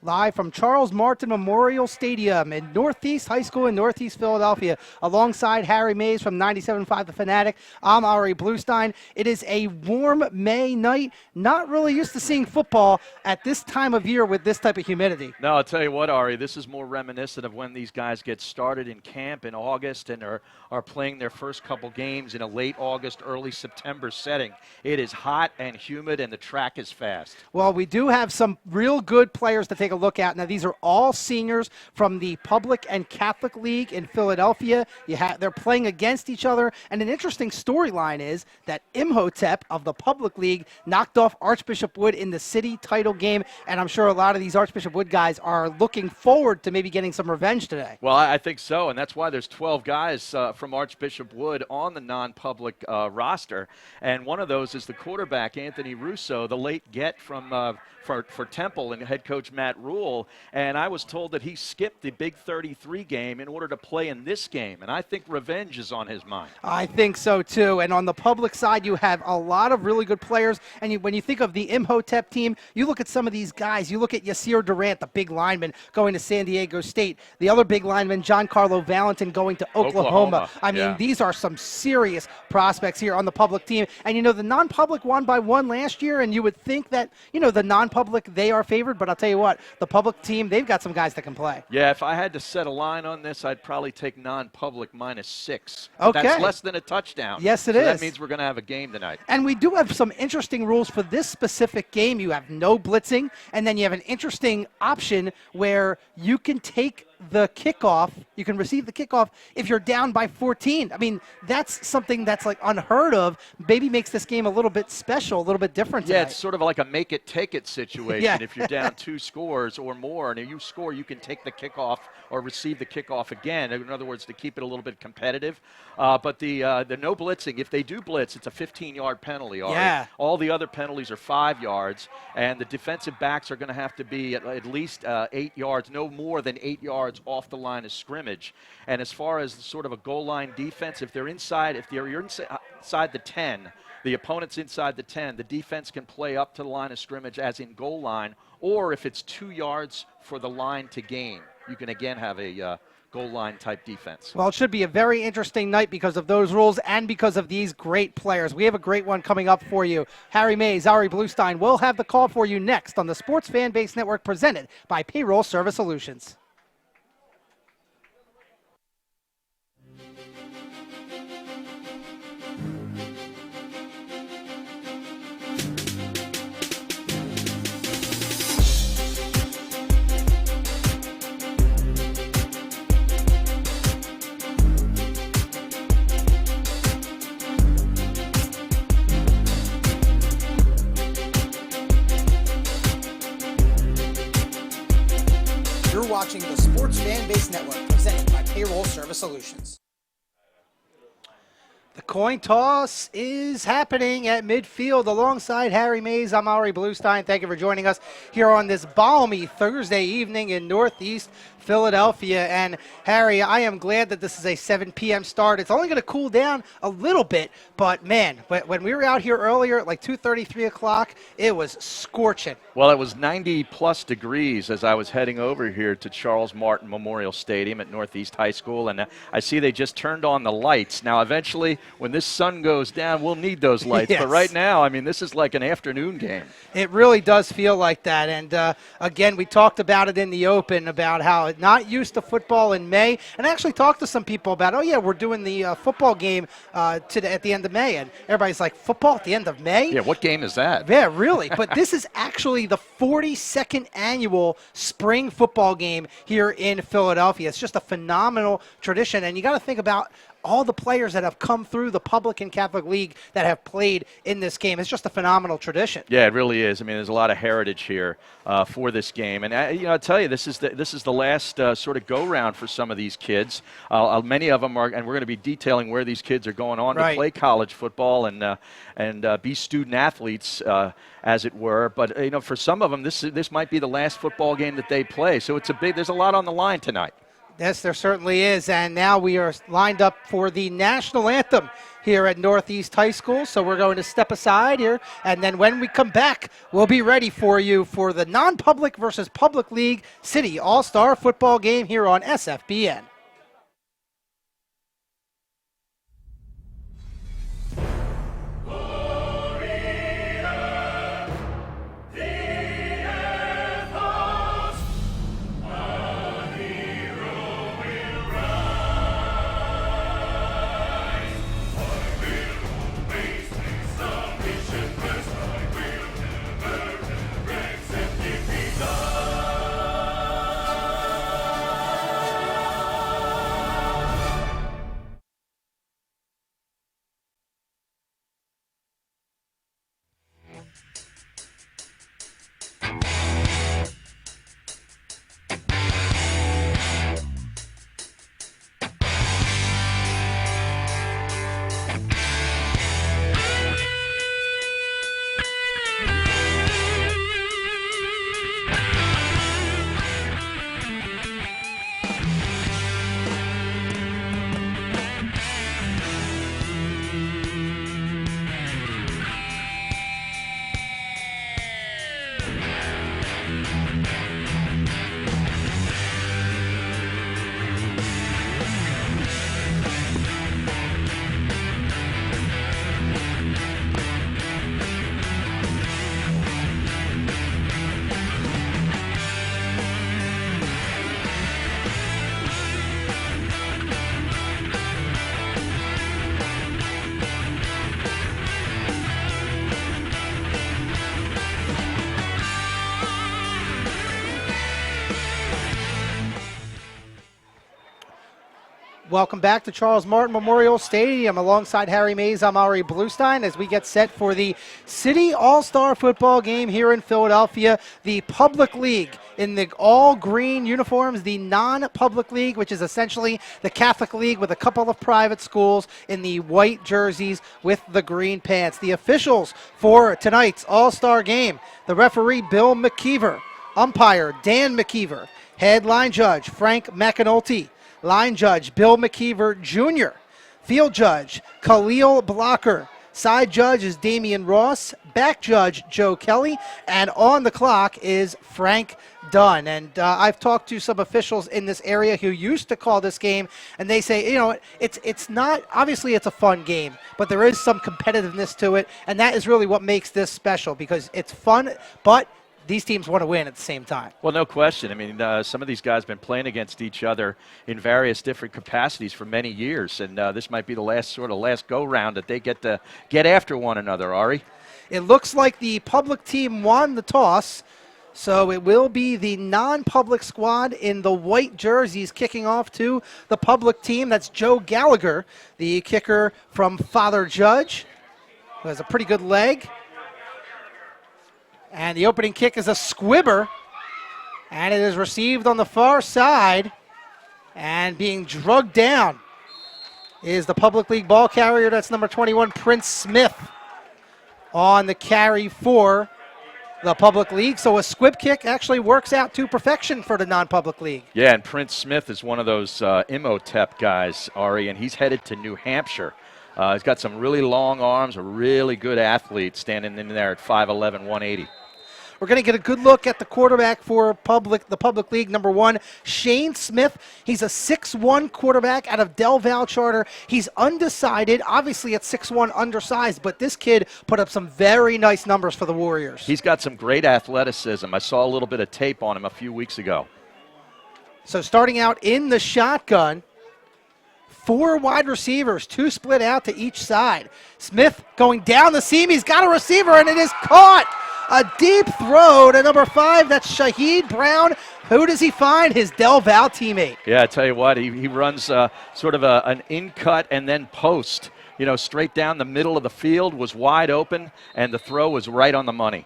live from Charles Martin Memorial Stadium in Northeast High School in Northeast Philadelphia, alongside Harry Mays from 97.5 The Fanatic. I'm Ari Bluestein. It is a warm May night. Not really used to seeing football at this time of year with this type of humidity. No, I'll tell you what, Ari, this is more reminiscent of when these guys get started in camp in August and are playing their first couple games in a late August, early September setting. It is hot and humid, and the track is fast. Well, we do have some real good players to take a look at. Now, these are all seniors from the Public and Catholic League in Philadelphia. They're playing against each other, and an interesting storyline is that Imhotep of the Public League knocked off Archbishop Wood in the city title game, and I'm sure a lot of these Archbishop Wood guys are looking forward to maybe getting some revenge today. Well, I think so, and that's why there's 12 guys from Archbishop Wood on the non-public roster, and one of those is the quarterback, Anthony Russo, the late get from for Temple and head coach Matt Rule, and I was told that he skipped the Big 33 game in order to play in this game, and I think revenge is on his mind. I think so too, and on the public side you have a lot of really good players, and when you think of the Imhotep team, you look at some of these guys. You look at Yasir Durant, the big lineman going to San Diego State, the other big lineman, Giancarlo Valentin, going to Oklahoma. I mean, these are some serious prospects here on the public team, and you know, the non-public won by one last year, and you would think that, you know, the non-public, they are favored, but I'll tell you what, the public team, they've got some guys that can play. Yeah, if I had to set a line on this, I'd probably take non-public -6. Okay. That's less than a touchdown. Yes, it is. That means we're going to have a game tonight. And we do have some interesting rules for this specific game. You have no blitzing, and then you have an interesting option where you can take the kickoff, you can receive the kickoff if you're down by 14. I mean, that's something that's like unheard of. Maybe makes this game a little bit special, a little bit different tonight. Yeah, it's sort of like a make-it-take-it situation. Yeah. If you're down 2 scores or more, and if you score, you can take the kickoff or receive the kickoff again. In other words, to keep it a little bit competitive. But the no blitzing, if they do blitz, it's a 15-yard penalty. Yeah. All the other penalties are 5 yards, and the defensive backs are going to have to be at least 8 yards, no more than 8 yards off the line of scrimmage. And as far as sort of a goal line defense, if you're inside the 10, the opponent's inside the 10, the defense can play up to the line of scrimmage as in goal line, or if it's 2 yards for the line to gain, you can again have a goal line type defense. Well, it should be a very interesting night because of those rules and because of these great players. We have a great one coming up for you. Harry Mays, Ari Bluestein will have the call for you next on the Sports Fan Base Network, presented by Payroll Service Solutions. You're watching the Sports Fan Base Network, presented by Payroll Service Solutions. The coin toss is happening at midfield alongside Harry Mays. I'm Ari Bluestein. Thank you for joining us here on this balmy Thursday evening in Northeast Philadelphia. And Harry, I am glad that this is a 7 p.m. start. It's only going to cool down a little bit, but man, when we were out here earlier at like 2:30, 3 o'clock, it was scorching. Well, it was 90-plus degrees as I was heading over here to Charles Martin Memorial Stadium at Northeast High School, and I see they just turned on the lights. Now, eventually, when this sun goes down, we'll need those lights. Yes. But right now, I mean, this is like an afternoon game. It really does feel like that. And, again, we talked about it in the open about how not used to football in May. And I actually talked to some people about, oh, yeah, we're doing the football game at the end of May. And everybody's like, football at the end of May? Yeah, what game is that? Yeah, really. But this is actually the 42nd annual spring football game here in Philadelphia. It's just a phenomenal tradition. And you got to think about all the players that have come through the Public and Catholic League that have played in this game. It's just a phenomenal tradition. Yeah, it really is. I mean, there's a lot of heritage here for this game. And, I'll tell you, this is the last sort of go-round for some of these kids. Many of them are, and we're going to be detailing where these kids are going on to play college football and be student athletes, as it were. But, for some of them, this might be the last football game that they play. So there's a lot on the line tonight. Yes, there certainly is. And now we are lined up for the national anthem here at Northeast High School. So we're going to step aside here. And then when we come back, we'll be ready for you for the non-public versus public league city all-star football game here on SFBN. Welcome back to Charles Martin Memorial Stadium. Alongside Harry Mays, I'm Ari Bluestein as we get set for the City All-Star Football game here in Philadelphia. The Public League in the all-green uniforms, the non-public league, which is essentially the Catholic League with a couple of private schools, in the white jerseys with the green pants. The officials for tonight's All-Star game, the referee Bill McKeever, umpire Dan McKeever, head line judge Frank McAnulty, line judge Bill McKeever Jr., field judge Khalil Blocker, side judge is Damian Ross, back judge Joe Kelly, and on the clock is Frank Dunn. And I've talked to some officials in this area who used to call this game, and they say, you know, it's not, obviously it's a fun game, but there is some competitiveness to it, and that is really what makes this special, because it's fun, but these teams want to win at the same time. Well, no question. I mean, some of these guys have been playing against each other in various different capacities for many years, and this might be the last go-round that they get to get after one another, Ari. It looks like the public team won the toss, so it will be the non-public squad in the white jerseys kicking off to the public team. That's Joe Gallagher, the kicker from Father Judge, who has a pretty good leg. And the opening kick is a squibber, and it is received on the far side, and being drugged down is the public league ball carrier. That's number 21, Prince Smith, on the carry for the public league. So a squib kick actually works out to perfection for the non-public league. Yeah, and Prince Smith is one of those Imhotep guys, Ari, and he's headed to New Hampshire. He's got some really long arms, a really good athlete standing in there at 5'11", 180. We're going to get a good look at the quarterback for the public league, number 1, Shane Smith. He's a 6'1 quarterback out of Del Val Charter. He's undecided, obviously at 6'1 undersized, but this kid put up some very nice numbers for the Warriors. He's got some great athleticism. I saw a little bit of tape on him a few weeks ago. So starting out in the shotgun, 4 wide receivers, 2 split out to each side. Smith going down the seam. He's got a receiver, and it is caught. A deep throw to number 5. That's Shaheed Brown. Who does he find? His Del Val teammate. Yeah, I tell you what, he runs sort of an in-cut and then post. You know, straight down the middle of the field, was wide open, and the throw was right on the money.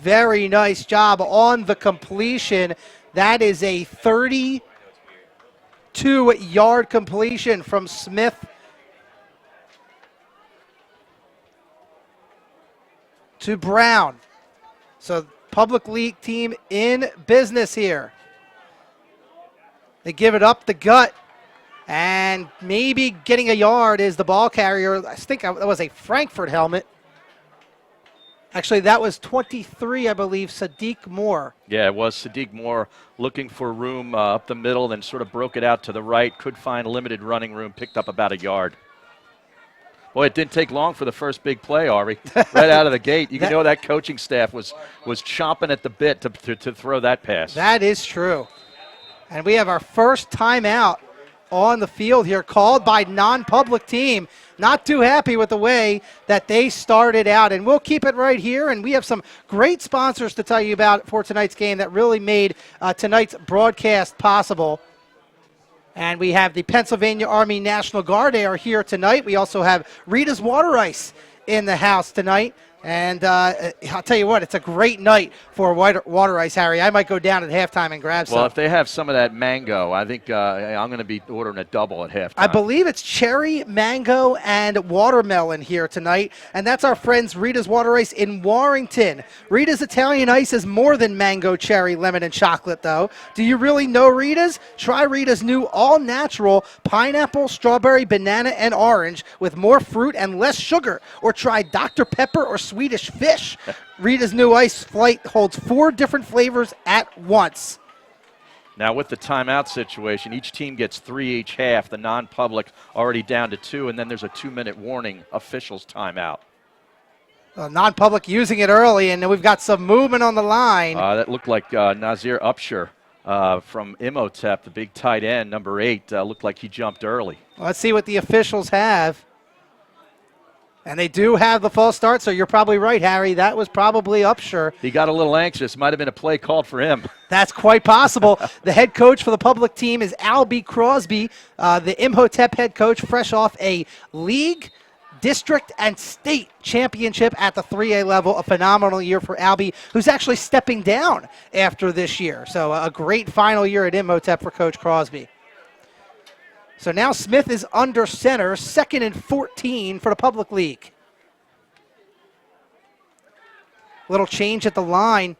Very nice job on the completion. That is a 32-yard completion from Smith to Brown. So public league team in business here. They give it up the gut. And maybe getting a yard is the ball carrier. I think that was a Frankfurt helmet. Actually, that was 23, I believe, Sadiq Moore. Yeah, it was Sadiq Moore looking for room up the middle, then sort of broke it out to the right, could find limited running room, picked up about a yard. Boy, it didn't take long for the first big play, Ari. Right out of the gate. You can know that coaching staff was chomping at the bit to throw that pass. That is true. And we have our first timeout on the field here, called by non-public team. Not too happy with the way that they started out. And we'll keep it right here. And we have some great sponsors to tell you about for tonight's game that really made tonight's broadcast possible. And we have the Pennsylvania Army National Guard. They are here tonight. We also have Rita's Water Ice in the house tonight. And I'll tell you what, it's a great night for water ice, Harry. I might go down at halftime and grab some. Well, if they have some of that mango, I think I'm going to be ordering a double at halftime. I believe it's cherry, mango, and watermelon here tonight. And that's our friends Rita's Water Ice in Warrington. Rita's Italian Ice is more than mango, cherry, lemon, and chocolate, though. Do you really know Rita's? Try Rita's new all-natural pineapple, strawberry, banana, and orange with more fruit and less sugar. Or try Dr. Pepper or Swedish Fish. Rita's new ice flight holds 4 different flavors at once. Now with the timeout situation, each team gets 3 each half. The non-public already down to 2, and then there's a 2-minute warning, officials timeout. Non-public using it early, and then we've got some movement on the line. That looked like Nazir Upshur from Imhotep, the big tight end, number 8, looked like he jumped early. Let's see what the officials have. And they do have the false start, so you're probably right, Harry. That was probably Upshur. He got a little anxious. Might have been a play called for him. That's quite possible. The head coach for the public team is Albie Crosby, the Imhotep head coach, fresh off a league, district, and state championship at the 3A level. A phenomenal year for Albie, who's actually stepping down after this year. So a great final year at Imhotep for Coach Crosby. So now Smith is under center, 2nd and 14 for the public league. Little change at the line.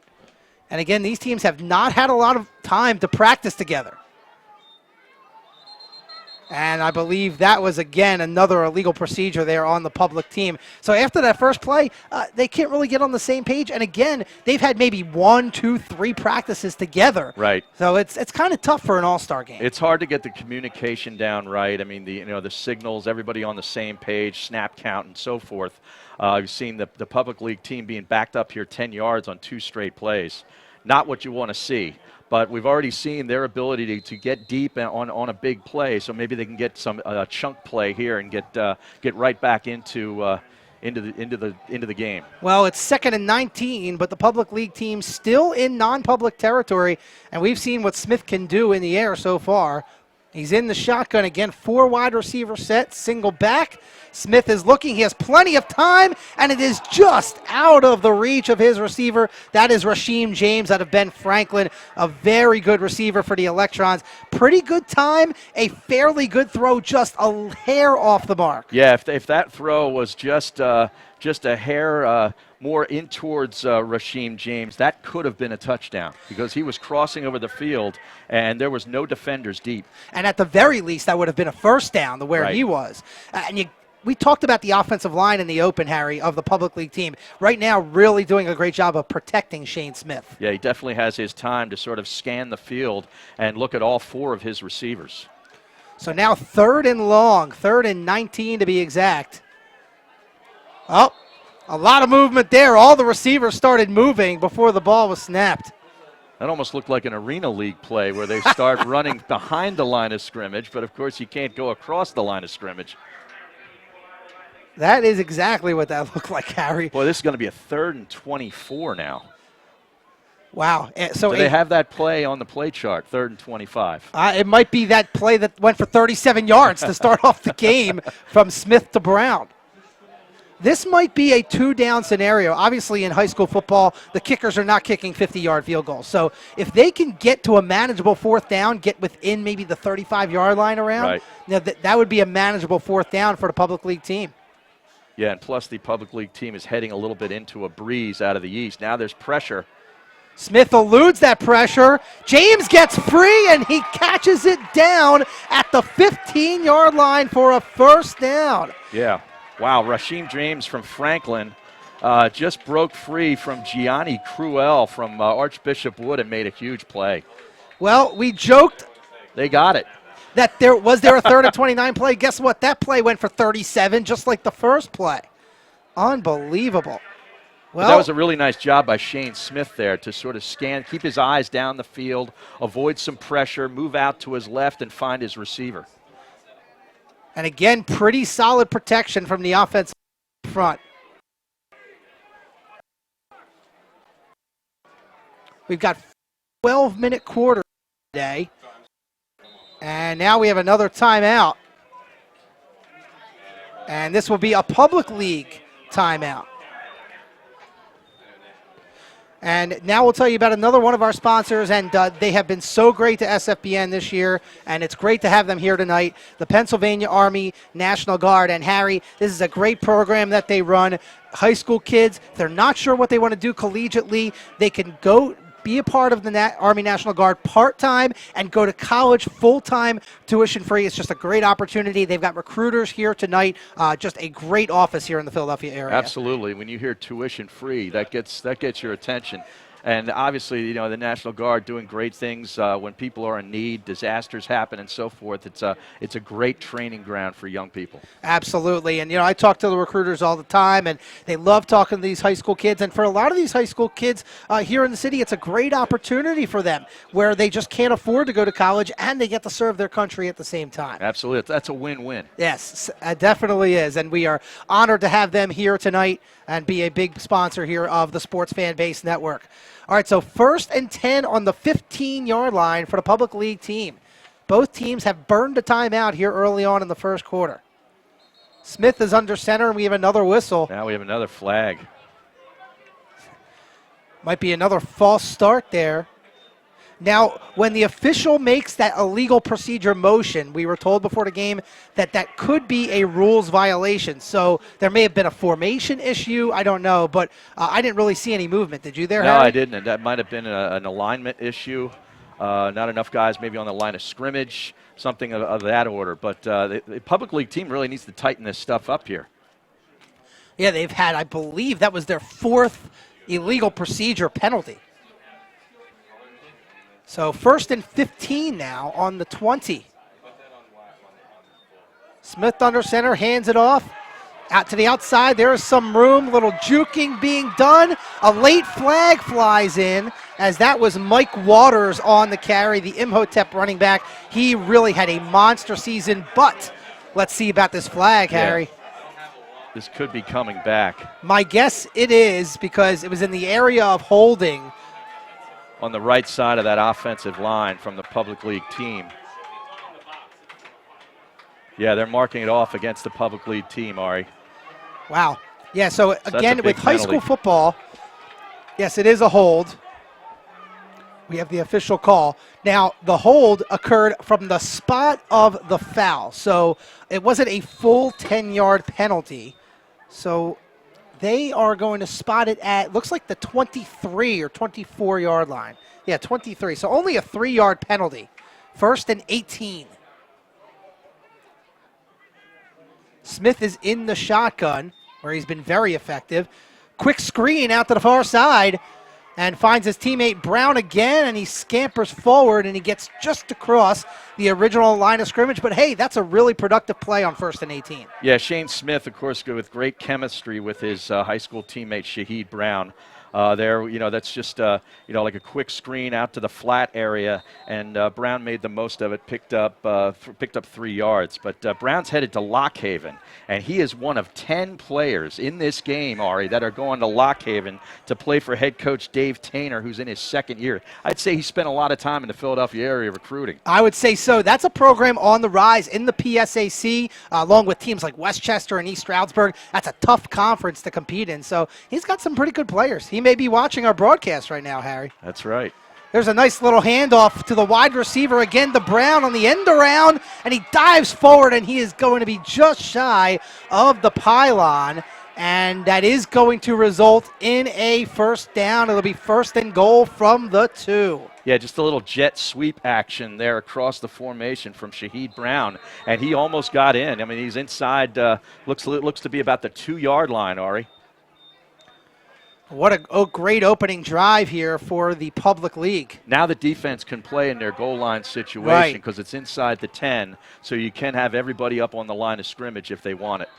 And again, these teams have not had a lot of time to practice together. And I believe that was, again, another illegal procedure there on the public team. So after that first play, they can't really get on the same page. And again, they've had maybe 1, 2, 3 practices together. Right. So it's kind of tough for an all-star game. It's hard to get the communication down right. I mean, the signals, everybody on the same page, snap count, and so forth. You've seen the public league team being backed up here 10 yards on 2 straight plays. Not what you want to see. But we've already seen their ability to get deep on a big play, so maybe they can get some chunk play here and get right back into the game. Well, it's 2nd and 19, but the public league team still in non-public territory, and we've seen what Smith can do in the air so far. He's in the shotgun again, 4 wide receiver set, single back. Smith is looking. He has plenty of time, and it is just out of the reach of his receiver. That is Rasheem James out of Ben Franklin, a very good receiver for the Electrons. Pretty good time, a fairly good throw, just a hair off the mark. Yeah, if that throw was just a hair more in towards Rasheem James, that could have been a touchdown because he was crossing over the field, and there was no defenders deep. And at the very least, that would have been a first down to where Right. he was. We talked about the offensive line in the open, Harry, of the public league team. Right now, really doing a great job of protecting Shane Smith. Yeah, he definitely has his time to sort of scan the field and look at all 4 of his receivers. So now 3rd and long, 3rd and 19 to be exact. Oh, a lot of movement there. All the receivers started moving before the ball was snapped. That almost looked like an arena league play where they start running behind the line of scrimmage, but of course you can't go across the line of scrimmage. That is exactly what that looked like, Harry. Boy, this is going to be a 3rd and 24 now. Wow. So they have that play on the play chart, 3rd and 25. It might be that play that went for 37 yards to start off the game from Smith to Brown. This might be a 2-down scenario. Obviously, in high school football, the kickers are not kicking 50-yard field goals. So if they can get to a manageable 4th down, get within maybe the 35-yard line around, right. That would be a manageable 4th down for the public league team. Yeah, and plus the public league team is heading a little bit into a breeze out of the east. Now there's pressure. Smith eludes that pressure. James gets free, and he catches it down at the 15-yard line for a first down. Yeah. Wow, Rasheem James from Franklin just broke free from Gianni Cruel from Archbishop Wood and made a huge play. Well, we joked They got it. that there was a third and 29 play. Guess what? That play went for 37, just like the first play. Unbelievable. Well, But that was a really nice job by Shane Smith there to sort of scan, keep his eyes down the field, avoid some pressure, move out to his left, and find his receiver. and again, pretty solid protection from the offensive front. We've got 12-minute quarter today. And now we have another timeout. And this will be a public league timeout. And now we'll tell you about another one of our sponsors, and they have been so great to SFBN this year, and it's great to have them here tonight, the Pennsylvania Army National Guard. And Harry, this is a great program that they run. High school kids, if they're not sure what they want to do collegiately, they can go be a part of the Army National Guard part-time and go to college full-time, tuition-free. It's just a great opportunity. They've got recruiters here tonight. Just a great office here in the Philadelphia area. Absolutely. When you hear tuition-free, that gets your attention. And obviously, you know, the National Guard doing great things when people are in need, disasters happen, and so forth. It's a great training ground for young people. Absolutely. And, you know, I talk to the recruiters all the time, and they love talking to these high school kids. And for a lot of these high school kids here in the city, it's a great opportunity for them where they just can't afford to go to college, and they get to serve their country at the same time. Absolutely. That's a win-win. Yes, it definitely is. And we are honored to have them here tonight and be a big sponsor here of the Sports Fan Base Network. All right, so 1st and 10 on the 15-yard line for the public league team. Both teams have burned a timeout here early on in the first quarter. Smith is under center, and we have another whistle. Now we have another flag. Might be another false start there. Now, when the official makes that illegal procedure motion, we were told before the game that that could be a rules violation. So there may have been a formation issue. I don't know, but I didn't really see any movement. Did you there, No, Harry? I didn't. And that might have been an alignment issue. Not enough guys maybe on the line of scrimmage, something of that order. But the public league team really needs to tighten this stuff up here. Yeah, they've had, I believe, that was their 4th illegal procedure penalty. So 1st and 15 now on the 20. Smith under center, hands it off. Out to the outside, there is some room, little juking being done. A late flag flies in, as that was Mike Waters on the carry, the Imhotep running back. He really had a monster season, but let's see about this flag, Harry. This could be coming back. My guess it is, because it was in the area of holding. On the right side of that offensive line from the public league team. Yeah, they're marking it off against the public league team, Ari. Wow. Yeah, so again, with high penalty. school football, yes, it is a hold. We have the official call. Now, the hold occurred from the spot of the foul. So it wasn't a full 10-yard penalty. So they are going to spot it at, looks like the 23 or 24-yard line. Yeah, 23. So only a 3-yard penalty. 1st and 18. Smith is in the shotgun, where he's been very effective. Quick screen out to the far side, and finds his teammate Brown again, and he scampers forward, and he gets just across the original line of scrimmage. But, hey, that's a really productive play on 1st and 18. Yeah, Shane Smith, of course, with great chemistry with his high school teammate Shaheed Brown. That's just, like a quick screen out to the flat area, and Brown made the most of it, picked up 3 yards. But Brown's headed to Lock Haven, and he is one of 10 players in this game, Ari, that are going to Lock Haven to play for head coach Dave Tainer, who's in his 2nd year. I'd say he spent a lot of time in the Philadelphia area recruiting. I would say so. That's a program on the rise in the PSAC, along with teams like Westchester and East Stroudsburg. That's a tough conference to compete in, so he's got some pretty good players. He may be watching our broadcast right now, Harry. That's right. There's a nice little handoff to the wide receiver again to Brown on the end around, and he dives forward, and he is going to be just shy of the pylon. And that is going to result in a first down. It'll be 1st and goal from the 2. Yeah, just a little jet sweep action there across the formation from Shaheed Brown, and he almost got in. I mean, he's inside, looks to be about the 2-yard line, Ari. What a great opening drive here for the Public League. Now the defense can play in their goal line situation Right. because it's inside the 10, so you can have everybody up on the line of scrimmage if they want it.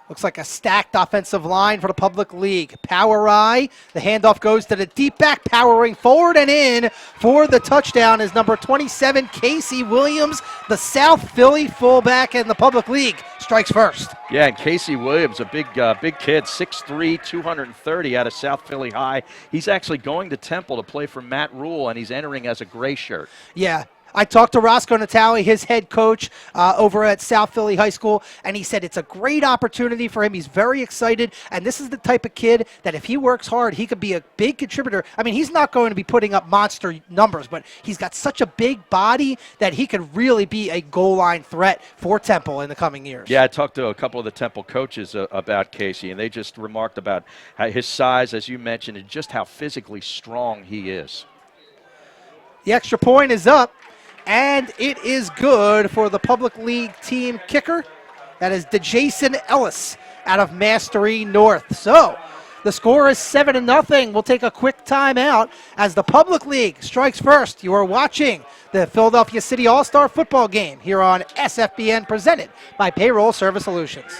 Looks like a stacked offensive line for the Public League. Power eye. The handoff goes to the deep back, powering forward and in for the touchdown is number 27, Casey Williams, the South Philly fullback in the Public League. Strikes first. Yeah, and Casey Williams, a big kid, 6'3", 230 out of South Philly High. He's actually going to Temple to play for Matt Rule, and he's entering as a gray shirt. Yeah. I talked to Roscoe Natale, his head coach over at South Philly High School, and he said it's a great opportunity for him. He's very excited, and this is the type of kid that if he works hard, he could be a big contributor. I mean, he's not going to be putting up monster numbers, but he's got such a big body that he could really be a goal line threat for Temple in the coming years. Yeah, I talked to a couple of the Temple coaches about Casey, and they just remarked about his size, as you mentioned, and just how physically strong he is. The extra point is up. And it is good for the Public League team kicker. That is DeJason Ellis out of Mastery North. So the score is 7-0. We'll take a quick timeout as the Public League strikes first. You are watching the Philadelphia City All-Star football game here on SFBN, presented by Payroll Service Solutions.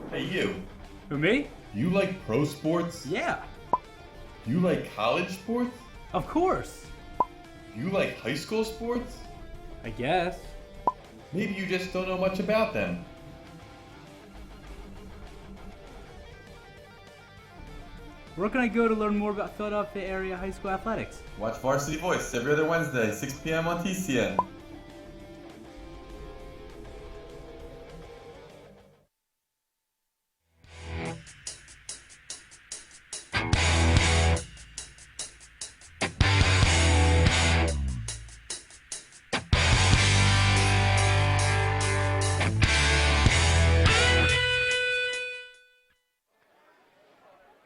Hey, you. Who, me? You like pro sports? Yeah, You like college sports? of course. You like high school sports? I guess. Maybe you just don't know much about them. Where can I go to learn more about Philadelphia area high school athletics? Watch Varsity Voice every other Wednesday, 6 p.m. on TCN.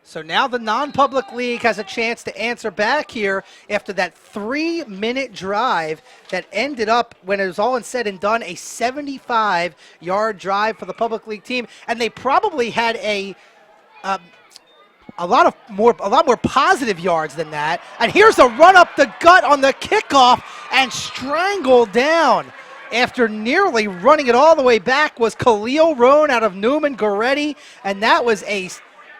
So now the non-public league has a chance to answer back here after that 3-minute drive that ended up, when it was all said and done, a 75-yard drive for the public league team, and they probably had a lot more positive yards than that. And here's a run up the gut on the kickoff and strangled down. After nearly running it all the way back was Khalil Roan out of Newman Goretti, and that was a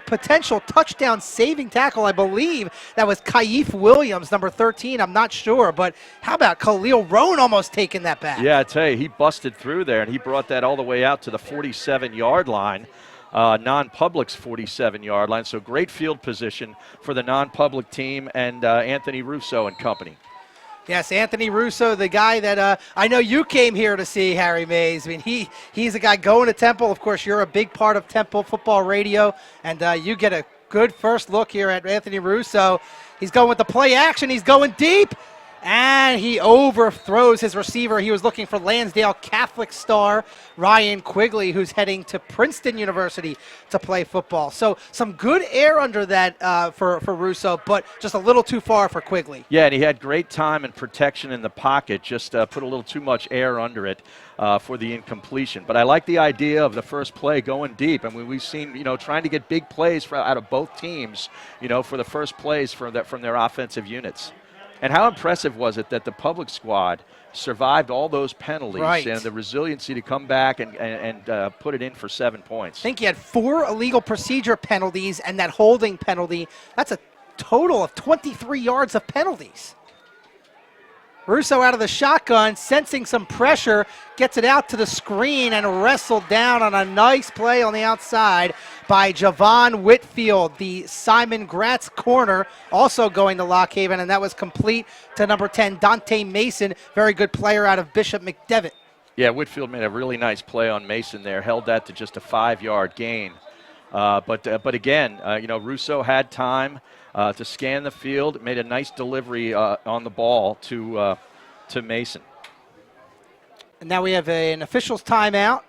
potential touchdown saving tackle. I believe that was Kaif Williams, number 13. I'm not sure, but how about Khalil Roan almost taking that back? Yeah, I tell you, he busted through there, and he brought that all the way out to the 47-yard line. Non-public's 47-yard line, so great field position for the non-public team and Anthony Russo and company. Yes, Anthony Russo, the guy that I know you came here to see, Harry Mays. I mean, he's a guy going to Temple. Of course, you're a big part of Temple football radio, and you get a good first look here at Anthony Russo. He's going with the play action. He's going deep, and he overthrows his receiver. He was looking for Lansdale Catholic star Ryan Quigley, who's heading to Princeton University to play football. So some good air under that for Russo, but just a little too far for Quigley. Yeah, and he had great time and protection in the pocket, just put a little too much air under it for the incompletion. But I like the idea of the first play going deep. I mean, we've seen, trying to get big plays out of both teams, for the first plays from their offensive units. And how impressive was it that the public squad survived all those penalties, right, and the resiliency to come back and put it in for 7 points. I think he had 4 illegal procedure penalties and that holding penalty. That's a total of 23 yards of penalties. Russo out of the shotgun, sensing some pressure, gets it out to the screen and wrestled down on a nice play on the outside by Javon Whitfield, the Simon Gratz corner, also going to Lock Haven, and that was complete to number 10, Dante Mason, very good player out of Bishop McDevitt. Yeah, Whitfield made a really nice play on Mason there, held that to just a 5-yard gain. But again, Russo had time to scan the field, made a nice delivery on the ball to Mason. And now we have an official's timeout.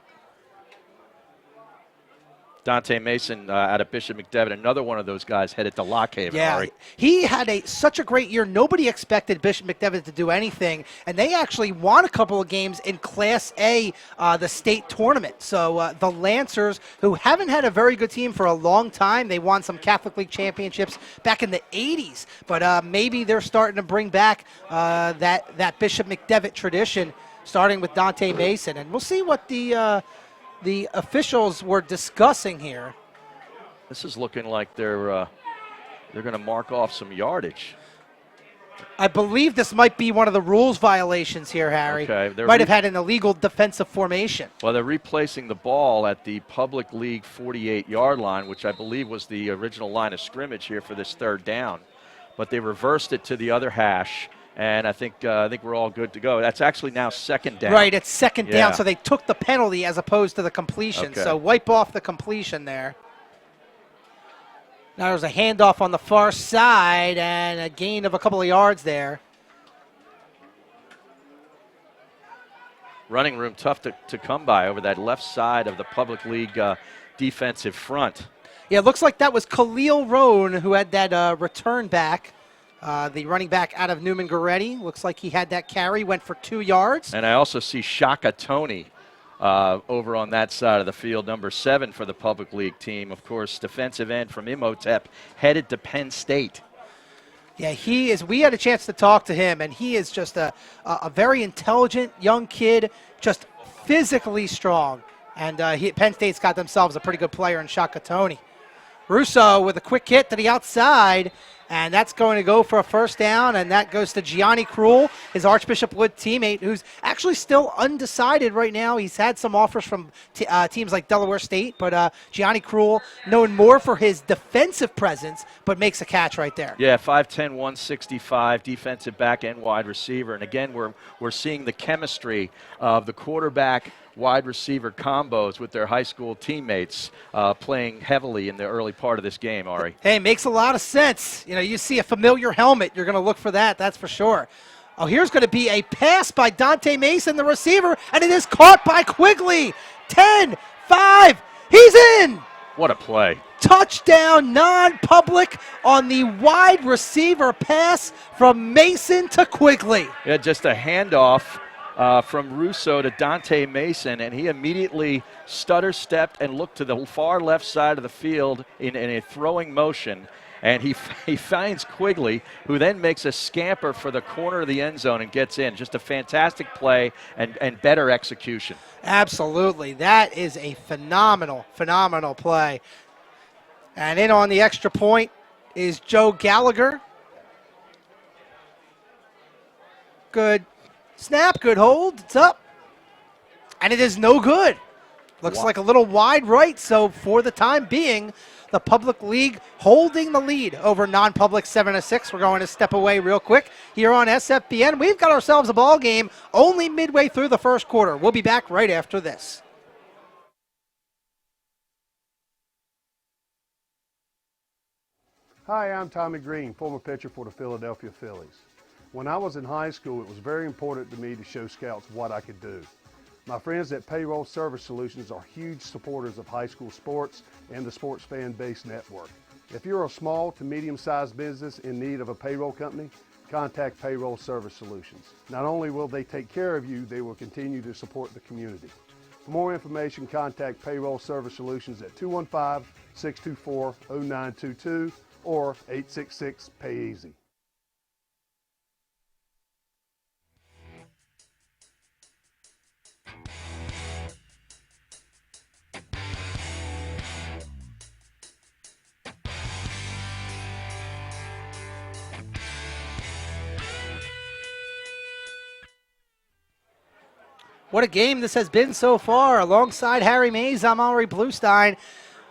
Dante Mason out of Bishop McDevitt, another one of those guys headed to Lockhaven. Yeah, Ari. he had such a great year. Nobody expected Bishop McDevitt to do anything, and they actually won a couple of games in Class A, the state tournament. So the Lancers, who haven't had a very good team for a long time, they won some Catholic League championships back in the 80s, but maybe they're starting to bring back that Bishop McDevitt tradition, starting with Dante Mason. And we'll see what the officials were discussing here. This is looking like they're going to mark off some yardage. I believe this might be one of the rules violations here, Harry. Okay, might have had an illegal defensive formation. Well, they're replacing the ball at the Public League 48-yard line, which I believe was the original line of scrimmage here for this third down. But they reversed it to the other hash. And I think we're all good to go. That's actually now second down. Right, it's second down, Yeah. so they took the penalty as opposed to the completion. Okay. So wipe off the completion there. Now there's a handoff on the far side and a gain of a couple of yards there. Running room tough to come by over that left side of the Public League defensive front. Yeah, it looks like that was Khalil Roan who had that return back. The running back out of Newman Goretti. Looks like he had that carry, went for 2 yards. And I also see Shaka Tony over on that side of the field, number 7 for the Public League team. Of course, defensive end from Imhotep, headed to Penn State. Yeah, he is. We had a chance to talk to him, and he is just a very intelligent young kid, just physically strong. And Penn State's got themselves a pretty good player in Shaka Tony. Russo with a quick hit to the outside, and that's going to go for a first down, and that goes to Gianni Cruel, his Archbishop Wood teammate, who's actually still undecided right now. He's had some offers from teams like Delaware State, but Gianni Cruel, known more for his defensive presence, but makes a catch right there. Yeah, 5'10", 165, defensive back and wide receiver. And again, we're seeing the chemistry of the quarterback wide receiver combos with their high school teammates playing heavily in the early part of this game, Ari. Hey, makes a lot of sense. You know, you see a familiar helmet, you're going to look for that, that's for sure. Oh, here's going to be a pass by Dante Mason, the receiver, and it is caught by Quigley. 10, 5, he's in! What a play. Touchdown, non-public on the wide receiver pass from Mason to Quigley. Yeah, just a handoff from Russo to Dante Mason, and he immediately stutter-stepped and looked to the far left side of the field in a throwing motion, and he finds Quigley, who then makes a scamper for the corner of the end zone and gets in. Just a fantastic play and better execution. Absolutely. That is a phenomenal play. And in on the extra point is Joe Gallagher. Good snap, good hold, it's up. And it is no good. Looks like a little wide right, so for the time being, the Public League holding the lead over non-public 7-6. We're going to step away real quick here on SFBN. We've got ourselves a ball game only midway through the first quarter. We'll be back right after this. Hi, I'm Tommy Green, former pitcher for the Philadelphia Phillies. When I was in high school, it was very important to me to show scouts what I could do. My friends at Payroll Service Solutions are huge supporters of high school sports and the Sports Fan Base Network. If you're a small to medium-sized business in need of a payroll company, contact Payroll Service Solutions. Not only will they take care of you, they will continue to support the community. For more information, contact Payroll Service Solutions at 215-624-0922 or 866-PAY-EASY. What a game this has been so far. Alongside Harry Mays, I'm Ari Bluestein.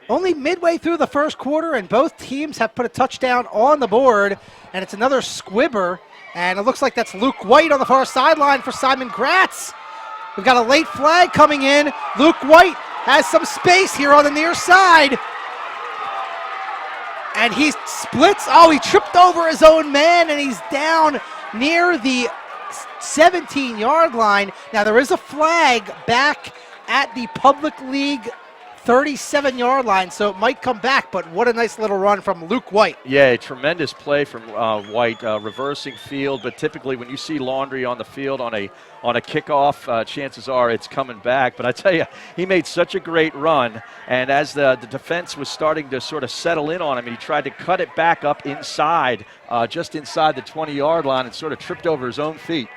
Only midway through the first quarter, and both teams have put a touchdown on the board, and it's another squibber, and it looks like that's Luke White on the far sideline for Simon Gratz. We've got a late flag coming in. Luke White has some space here on the near side, and he splits. Oh, he tripped over his own man, and he's down near the 17-yard line. Now there is a flag back at the Public League 37-yard line, so it might come back, but what a nice little run from Luke White. Yeah, a tremendous play from White, reversing field, but typically when you see Laundry on the field on a kickoff, chances are it's coming back. But I tell you, he made such a great run, and as the defense was starting to sort of settle in on him, he tried to cut it back up inside, just inside the 20-yard line, and sort of tripped over his own feet.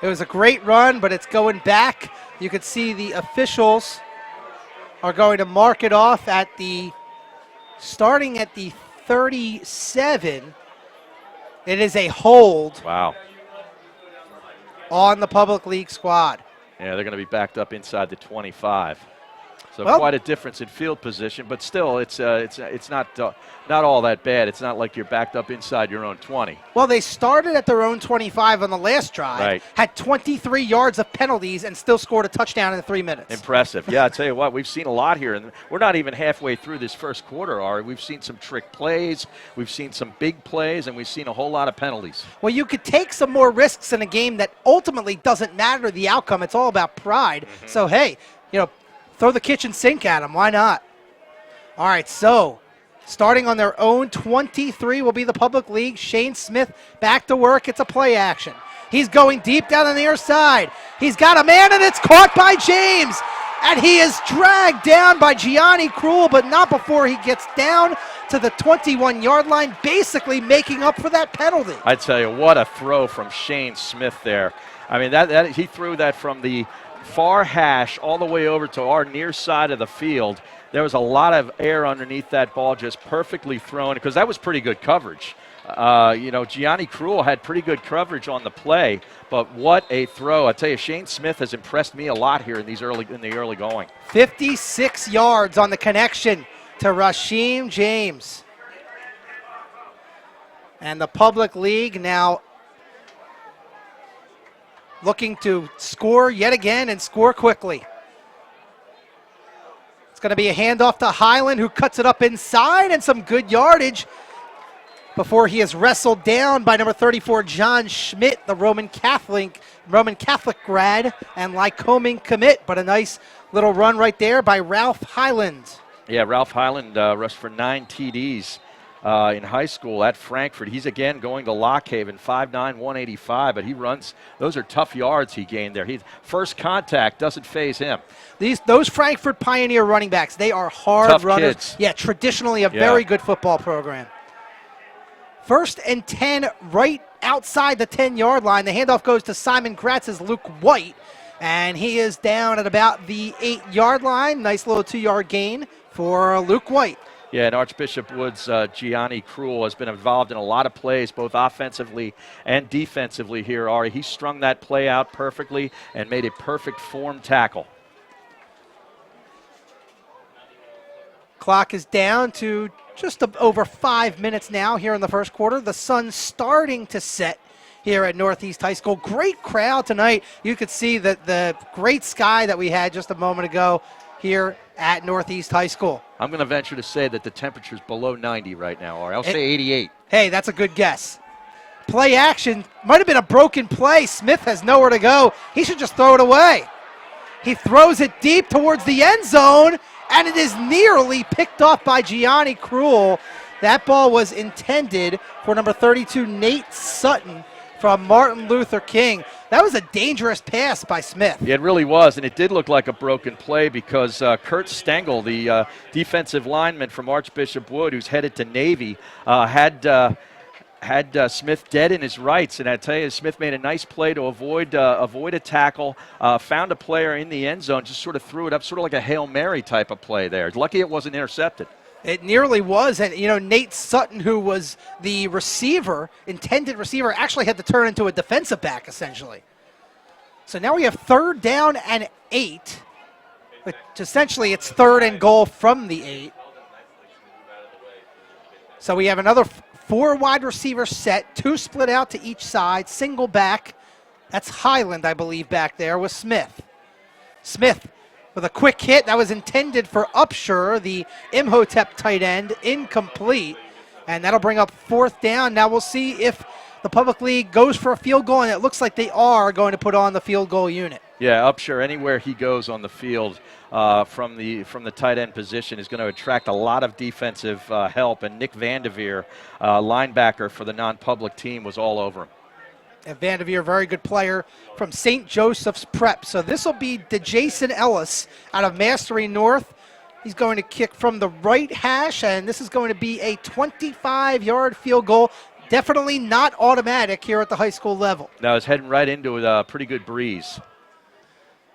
It was a great run, but it's going back. You could see the officials are going to mark it off at starting at the 37. It is a hold. Wow. On the Public League squad. Yeah, they're going to be backed up inside the 25. So well, quite a difference in field position, but still, it's not all that bad. It's not like you're backed up inside your own 20. Well, they started at their own 25 on the last drive, right. Had 23 yards of penalties, and still scored a touchdown in 3 minutes. Impressive. Yeah, I tell you what, we've seen a lot here, and we're not even halfway through this first quarter, Ari. We've seen some trick plays, we've seen some big plays, and we've seen a whole lot of penalties. Well, you could take some more risks in a game that ultimately doesn't matter the outcome. It's all about pride. Mm-hmm. So, hey, throw the kitchen sink at them. Why not? All right, so starting on their own 23 will be the Public League. Shane Smith back to work. It's a play action. He's going deep down on the near side. He's got a man, and it's caught by James. And he is dragged down by Gianni Cruel, but not before he gets down to the 21-yard line, basically making up for that penalty. I tell you, what a throw from Shane Smith there. I mean, that he threw that from the far hash all the way over to our near side of the field. There was a lot of air underneath that ball, just perfectly thrown, because that was pretty good coverage. Gianni Cruel had pretty good coverage on the play, but what a throw. I tell you, Shane Smith has impressed me a lot here in the early going. 56 yards on the connection to Rasheem James. And the Public League now looking to score yet again and score quickly. It's going to be a handoff to Highland, who cuts it up inside, and some good yardage before he is wrestled down by number 34, John Schmidt, the Roman Catholic grad and Lycoming commit. But a nice little run right there by Ralph Highland. Yeah, Ralph Highland rushed for 9 TDs. In high school at Frankfurt. He's again going to Lockhaven, 5'9", 185, but he runs. Those are tough yards he gained there. First contact doesn't faze him. Those Frankfurt Pioneer running backs, they are hard tough runners. Kids. Yeah, traditionally a very good football program. 1st and 10 right outside the 10-yard line. The handoff goes to Simon Gratz's Luke White, and he is down at about the 8-yard line. Nice little 2-yard gain for Luke White. Yeah, and Archbishop Wood's Gianni Cruel has been involved in a lot of plays, both offensively and defensively here, Ari. He strung that play out perfectly and made a perfect form tackle. Clock is down to just over 5 minutes now here in the first quarter. The sun's starting to set here at Northeast High School. Great crowd tonight. You could see the great sky that we had just a moment ago here at Northeast High School. I'm going to venture to say that the temperature's below 90 right now, or I'll say 88. Hey, that's a good guess. Play action. Might have been a broken play. Smith has nowhere to go. He should just throw it away. He throws it deep towards the end zone, and it is nearly picked off by Gianni Cruel. That ball was intended for number 32, Nate Sutton, from Martin Luther King. That was a dangerous pass by Smith. Yeah, it really was, and it did look like a broken play because Kurt Stengel, the defensive lineman from Archbishop Wood, who's headed to Navy, had Smith dead in his rights. And I tell you, Smith made a nice play to avoid a tackle, found a player in the end zone, just sort of threw it up, sort of like a Hail Mary type of play there. Lucky it wasn't intercepted. It nearly was, and Nate Sutton, who was the intended receiver, actually had to turn into a defensive back, essentially. So now we have 3rd down and 8, which essentially it's 3rd and goal from the 8. So we have another 4 wide receiver set, 2 split out to each side, single back. That's Highland, I believe, back there with Smith. Smith with a quick hit that was intended for Upshur, the Imhotep tight end, incomplete. And that'll bring up 4th down. Now we'll see if the public league goes for a field goal, and it looks like they are going to put on the field goal unit. Yeah, Upshur, anywhere he goes on the field from the tight end position is going to attract a lot of defensive help, and Nick Vanderveer, linebacker for the non-public team, was all over him. And Vanderveer, very good player from St. Joseph's Prep. So this will be DeJason Ellis out of Mastery North. He's going to kick from the right hash, and this is going to be a 25-yard field goal. Definitely not automatic here at the high school level. Now it's heading right into a pretty good breeze.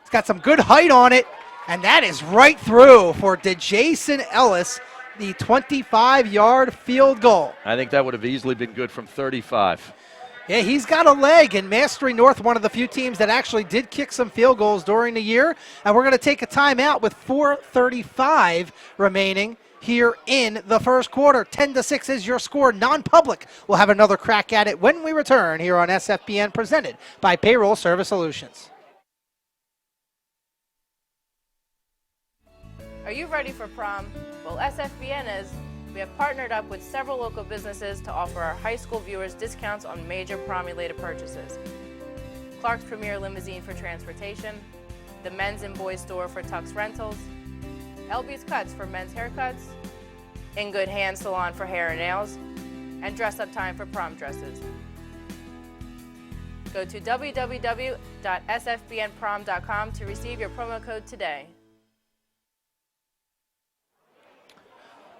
It's got some good height on it, and that is right through for DeJason Ellis, the 25-yard field goal. I think that would have easily been good from 35. Yeah, he's got a leg, and Mastery North, one of the few teams that actually did kick some field goals during the year. And we're going to take a timeout with 4:35 remaining here in the first quarter. 10-6 is your score. Non-public will have another crack at it when we return here on SFBN, presented by Payroll Service Solutions. Are you ready for prom? Well, SFBN is. We have partnered up with several local businesses to offer our high school viewers discounts on major prom-related purchases. Clark's Premier Limousine for transportation, the Men's and Boys Store for tux rentals, LB's Cuts for men's haircuts, In Good Hands Salon for hair and nails, and Dress Up Time for prom dresses. Go to www.sfbnprom.com to receive your promo code today.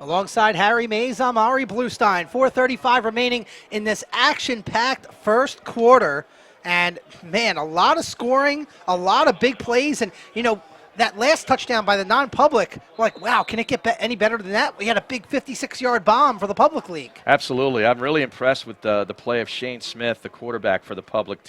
Alongside Harry Mays, I'm Ari Bluestein. 4:35 remaining in this action-packed first quarter. And, man, a lot of scoring, a lot of big plays. And, you know, that last touchdown by the non-public, like, wow, can it get any better than that? We had a big 56-yard bomb for the public league. Absolutely. I'm really impressed with the play of Shane Smith, the quarterback for the public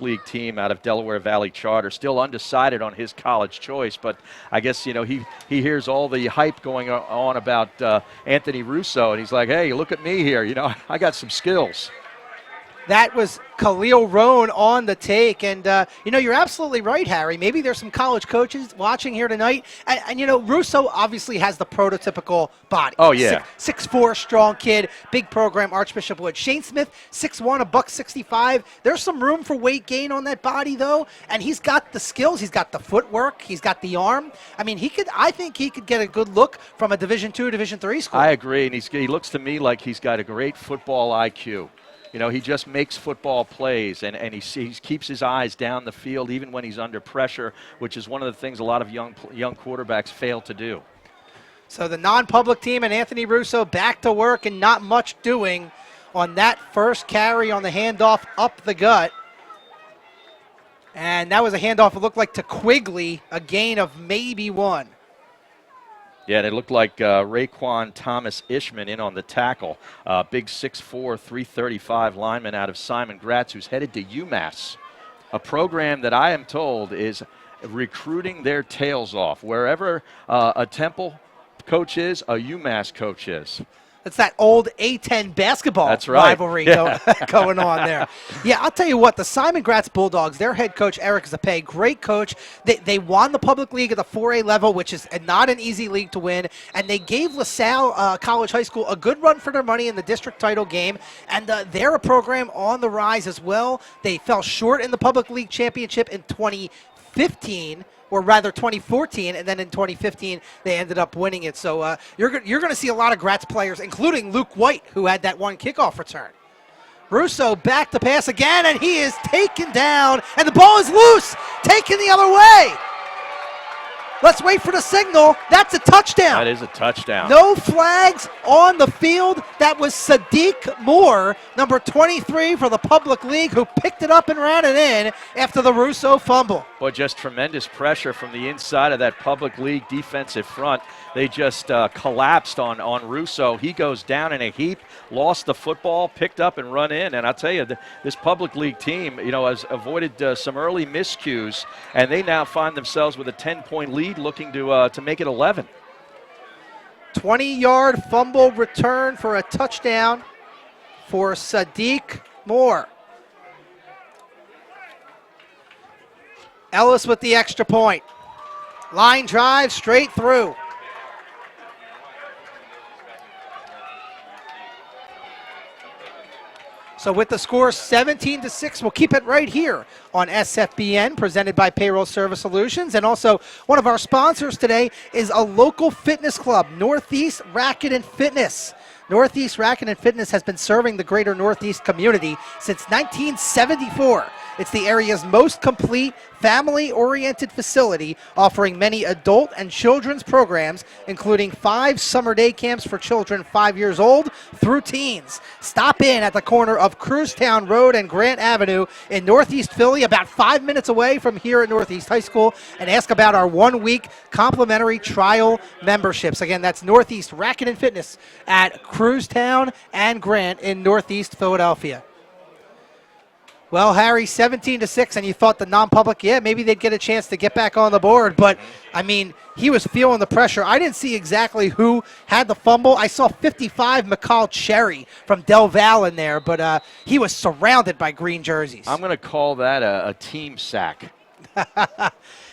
league team out of Delaware Valley Charter. Still undecided on his college choice, but I guess, you know, he hears all the hype going on about Anthony Russo, and he's like, hey, look at me here. You know, I got some skills. That was Khalil Roan on the take. And, you know, you're absolutely right, Harry. Maybe there's some college coaches watching here tonight. And you know, Russo obviously has the prototypical body. Oh, yeah. 6'4", strong kid, big program, Archbishop Wood. Shane Smith, 6'1", $165. There's some room for weight gain on that body, though. And he's got the skills. He's got the footwork. He's got the arm. I mean, I think he could get a good look from a Division II, Division III school. I agree. And he looks to me like he's got a great football IQ. You know, he just makes football plays, and he keeps his eyes down the field even when he's under pressure, which is one of the things a lot of young quarterbacks fail to do. So the non-public team and Anthony Russo back to work, and not much doing on that first carry on the handoff up the gut. And that was a handoff, it looked like, to Quigley, a gain of maybe 1. Yeah, and it looked like Raekwon Thomas Ishman in on the tackle. Big 6'4", 335 lineman out of Simon Gratz, who's headed to UMass, a program that I am told is recruiting their tails off. Wherever a Temple coach is, a UMass coach is. That's that old A-10 basketball rivalry going on there. Yeah, I'll tell you what, the Simon Gratz Bulldogs, their head coach, Eric Zapay, great coach. They won the public league at the 4A level, which is not an easy league to win, and they gave LaSalle College High School a good run for their money in the district title game, and they're a program on the rise as well. They fell short in the public league championship in 2015, or rather 2014, and then in 2015 they ended up winning it. So you're going to see a lot of Gratz players, including Luke White, who had that one kickoff return. Russo back to pass again, and he is taken down, and the ball is loose, taken the other way. Let's wait for the signal. That's a touchdown. That is a touchdown. No flags on the field. That was Sadiq Moore, number 23 for the public league, who picked it up and ran it in after the Russo fumble. Boy, just tremendous pressure from the inside of that public league defensive front. They just collapsed on Russo. He goes down in a heap, lost the football, picked up and run in. And I'll tell you, this public league team, you know, has avoided some early miscues, and they now find themselves with a 10-point lead, looking to make it 11. 20-yard fumble return for a touchdown for Sadiq Moore. Ellis with the extra point. Line drive straight through. So with the score 17-6, we'll keep it right here on SFBN, presented by Payroll Service Solutions. And also, one of our sponsors today is a local fitness club, Northeast Racket and Fitness. Northeast Racket and Fitness has been serving the greater Northeast community since 1974. It's the area's most complete, family-oriented facility, offering many adult and children's programs, including 5 summer day camps for children 5 years old through teens. Stop in at the corner of Crewstown Road and Grant Avenue in Northeast Philly, about 5 minutes away from here at Northeast High School, and ask about our 1-week complimentary trial memberships. Again, that's Northeast Racket and Fitness at Crewstown and Grant in Northeast Philadelphia. Well, Harry, 17-6, and you thought the non-public, yeah, maybe they'd get a chance to get back on the board. But, I mean, he was feeling the pressure. I didn't see exactly who had the fumble. I saw 55 McCall Cherry from Del Valle in there, but he was surrounded by green jerseys. I'm going to call that a team sack.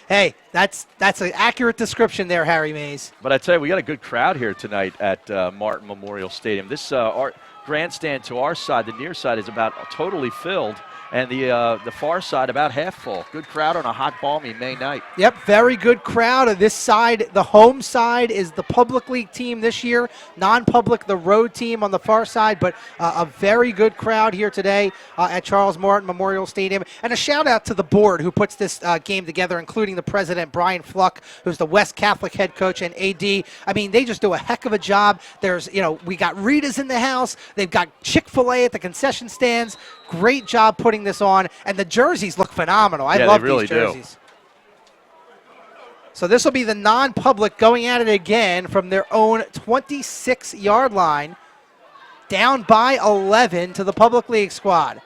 Hey, that's an accurate description there, Harry Mays. But I tell you, we got a good crowd here tonight at Martin Memorial Stadium. This our grandstand to our side, the near side, is about totally filled. And the far side about half full. Good crowd on a hot, balmy May night. Yep, very good crowd. This side, the home side, is the public league team this year. Non-public, the road team on the far side. But a very good crowd here today at Charles Martin Memorial Stadium. And a shout-out to the board who puts this game together, including the president, Brian Fluck, who's the West Catholic head coach, and AD. I mean, they just do a heck of a job. There's, we got Rita's in the house. They've got Chick-fil-A at the concession stands. Great job putting this on, and the jerseys look phenomenal. I love these jerseys. So this will be the non-public going at it again from their own 26-yard line, down by 11 to the public league squad.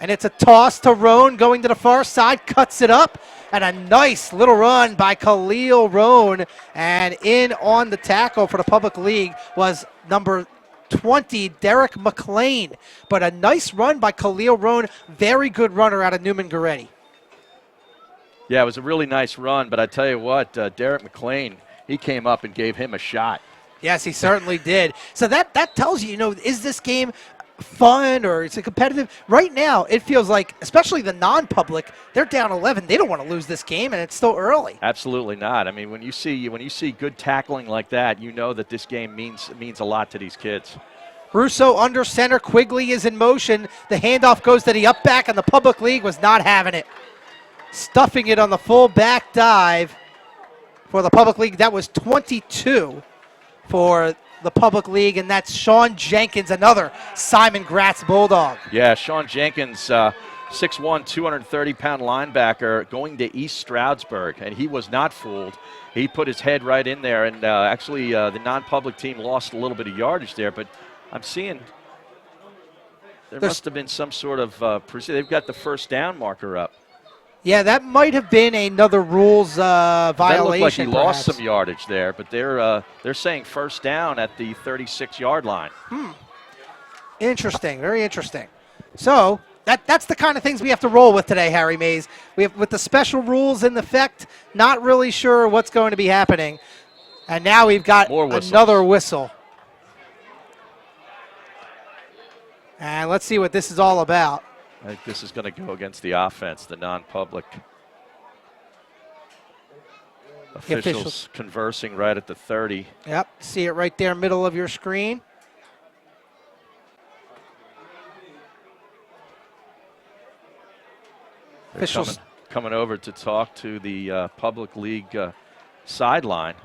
And it's a toss to Roan going to the far side, cuts it up, and a nice little run by Khalil Roan. And in on the tackle for the public league was number 20, Derek McLean. But a nice run by Khalil Roan. Very good runner out of Newman Goretti. Yeah, it was a really nice run, but I tell you what, Derek McLean, he came up and gave him a shot. Yes, he certainly did. So that tells you, is this game fun or is it competitive? Right now, it feels like, especially the non-public, they're down 11. They don't want to lose this game, and it's still early. Absolutely not. I mean, when you see good tackling like that, you know that this game means a lot to these kids. Russo under center. Quigley is in motion. The handoff goes to the up back, and the public league was not having it. Stuffing it on the full back dive for the public league. That was 22 for the public league, and that's Sean Jenkins, another Simon Gratz Bulldog. Yeah, Sean Jenkins, 6'1", 230-pound linebacker going to East Stroudsburg, and he was not fooled. He put his head right in there, and actually the non-public team lost a little bit of yardage there, but I'm seeing there must have been some sort of they've got the first down marker up. Yeah, that might have been another rules violation. That looked like he perhaps lost some yardage there, but they're saying first down at the 36-yard line. Interesting, very interesting. So that's the kind of things we have to roll with today, Harry Mays. We have with the special rules in effect, not really sure what's going to be happening, and now we've got another whistle. And let's see what this is all about. I think this is going to go against the offense, the non-public. Officials conversing right at the 30. Yep, see it right there, middle of your screen. Officials coming over to talk to the public league sideline.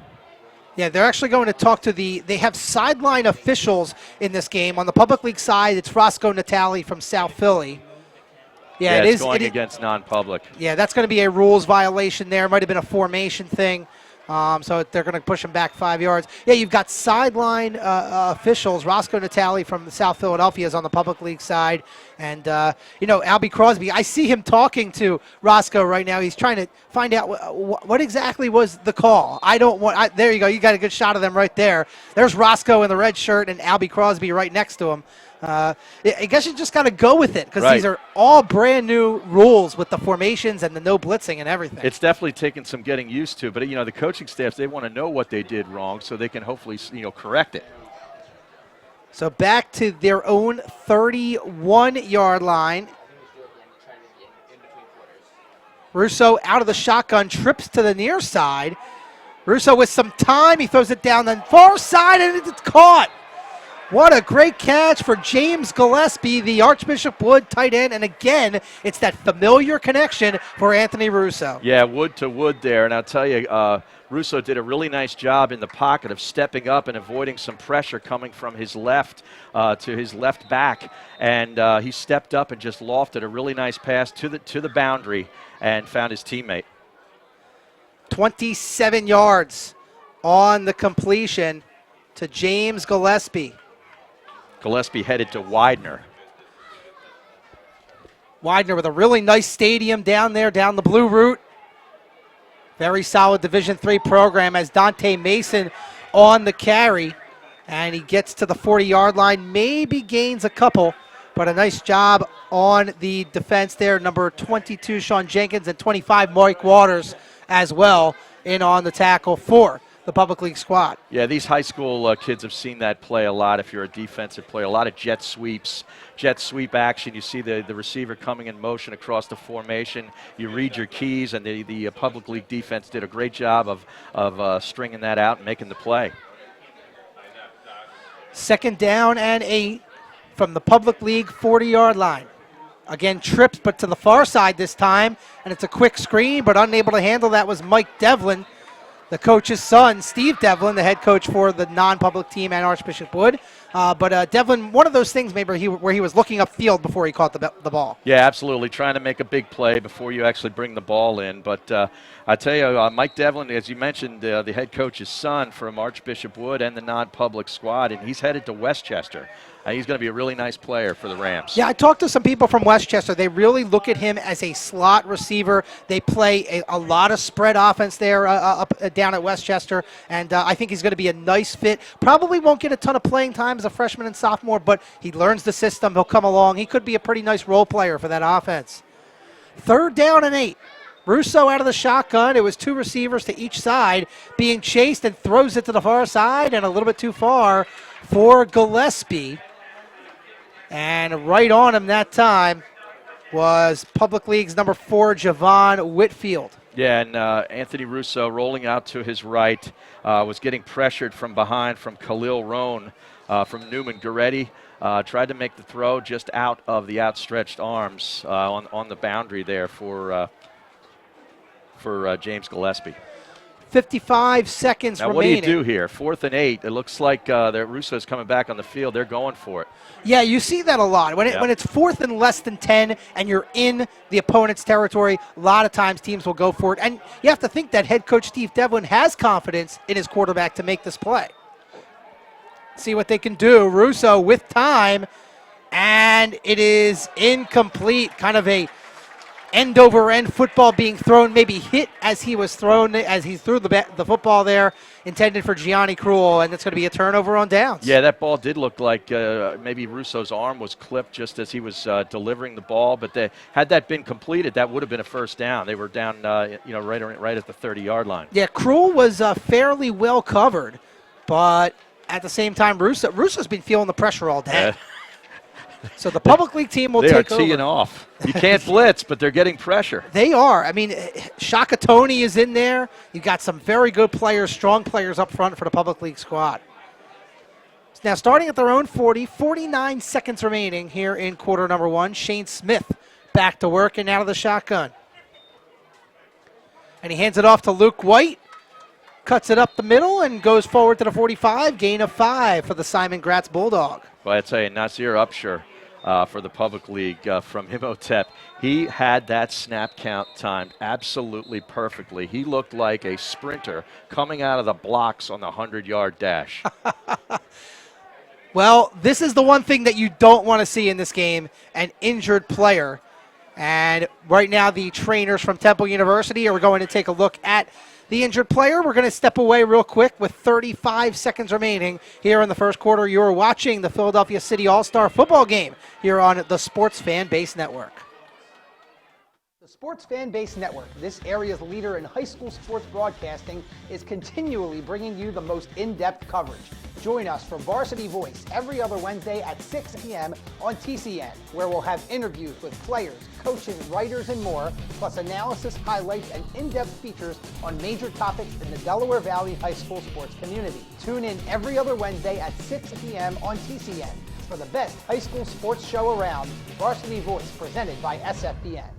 Yeah, they're actually going to talk to they have sideline officials in this game. On the public league side, it's Roscoe Natali from South Philly. Yeah, it's going against non-public. Yeah, that's going to be a rules violation there. Might have been a formation thing. So they're going to push him back 5 yards. Yeah, you've got sideline officials. Roscoe Natali from South Philadelphia is on the public league side. And, Albie Crosby, I see him talking to Roscoe right now. He's trying to find out what exactly was the call. There you go. You got a good shot of them right there. There's Roscoe in the red shirt and Albie Crosby right next to him. I guess you just got to go with it because these are all brand new rules with the formations and the no blitzing and everything. It's definitely taken some getting used to, but the coaching staffs, they want to know what they did wrong so they can hopefully correct it. So back to their own 31-yard line. Russo out of the shotgun, trips to the near side. Russo with some time, he throws it down the far side, and it's caught. What a great catch for James Gillespie, the Archbishop Wood tight end. And again, it's that familiar connection for Anthony Russo. Yeah, wood to wood there. And I'll tell you, Russo did a really nice job in the pocket of stepping up and avoiding some pressure coming from his left to his left back. And he stepped up and just lofted a really nice pass to the boundary and found his teammate. 27 yards on the completion to James Gillespie. Gillespie headed to Widener. Widener with a really nice stadium down there, down the blue route. Very solid Division III program as Dante Mason on the carry. And he gets to the 40-yard line, maybe gains a couple, but a nice job on the defense there. Number 22, Sean Jenkins, and 25, Mike Waters as well in on the tackle for the Public League squad. Yeah, these high school kids have seen that play a lot if you're a defensive player. A lot of jet sweeps, jet sweep action. You see the receiver coming in motion across the formation. You read your keys, and the Public League defense did a great job of stringing that out and making the play. 2nd down and 8 from the Public League 40-yard line. Again, trips, but to the far side this time, and it's a quick screen, but unable to handle that was Mike Devlin, the coach's son, Steve Devlin, the head coach for the non-public team and Archbishop Wood. But Devlin, one of those things maybe where he was looking upfield before he caught the ball. Yeah, absolutely. Trying to make a big play before you actually bring the ball in. But I tell you, Mike Devlin, as you mentioned, the head coach's son from Archbishop Wood and the non-public squad, and he's headed to Westchester. He's going to be a really nice player for the Rams. Yeah, I talked to some people from Westchester. They really look at him as a slot receiver. They play a lot of spread offense there down at Westchester, and I think he's going to be a nice fit. Probably won't get a ton of playing time as a freshman and sophomore, but he learns the system. He'll come along. He could be a pretty nice role player for that offense. 3rd down and 8. Russo out of the shotgun. It was 2 receivers to each side being chased, and throws it to the far side and a little bit too far for Gillespie. And right on him that time was Public League's number 4, Javon Whitfield. Yeah, and Anthony Russo rolling out to his right was getting pressured from behind from Khalil Roan from Newman Goretti. Tried to make the throw just out of the outstretched arms on the boundary there for James Gillespie. 55 seconds now, remaining. What do you do here? 4th and 8. It looks like Russo's coming back on the field. They're going for it. Yeah, you see that a lot. When it's 4th and less than 10 and you're in the opponent's territory, a lot of times teams will go for it. And you have to think that head coach Steve Devlin has confidence in his quarterback to make this play. See what they can do. Russo with time, and it is incomplete. Kind of a end-over-end football being thrown, maybe hit as he was thrown, as he threw the football there, intended for Gianni Cruel, and it's going to be a turnover on downs. Yeah, that ball did look like maybe Russo's arm was clipped just as he was delivering the ball, but had that been completed, that would have been a 1st down. They were down, right at the 30-yard line. Yeah, Cruel was fairly well covered, but at the same time, Russo's been feeling the pressure all day. So the Public League team will take over. They are teeing off. You can't blitz, but they're getting pressure. They are. I mean, Shaka Tony is in there. You've got some very good players, strong players up front for the Public League squad. Now starting at their own 40, 49 seconds remaining here in quarter number 1. Shane Smith back to work and out of the shotgun. And he hands it off to Luke White. Cuts it up the middle and goes forward to the 45. Gain of 5 for the Simon Gratz Bulldog. Well, I'd say Nasir Upshur for the Public League from Imhotep. He had that snap count timed absolutely perfectly. He looked like a sprinter coming out of the blocks on the 100-yard dash. Well, this is the one thing that you don't want to see in this game, an injured player. And right now the trainers from Temple University are going to take a look at the injured player. We're going to step away real quick with 35 seconds remaining here in the first quarter. You are watching the Philadelphia City All-Star football game here on the Sports Fan Base Network. Sports Fan Base Network, this area's leader in high school sports broadcasting, is continually bringing you the most in-depth coverage. Join us for Varsity Voice every other Wednesday at 6 p.m. on TCN, where we'll have interviews with players, coaches, writers, and more, plus analysis, highlights, and in-depth features on major topics in the Delaware Valley high school sports community. Tune in every other Wednesday at 6 p.m. on TCN for the best high school sports show around, Varsity Voice, presented by SFBN.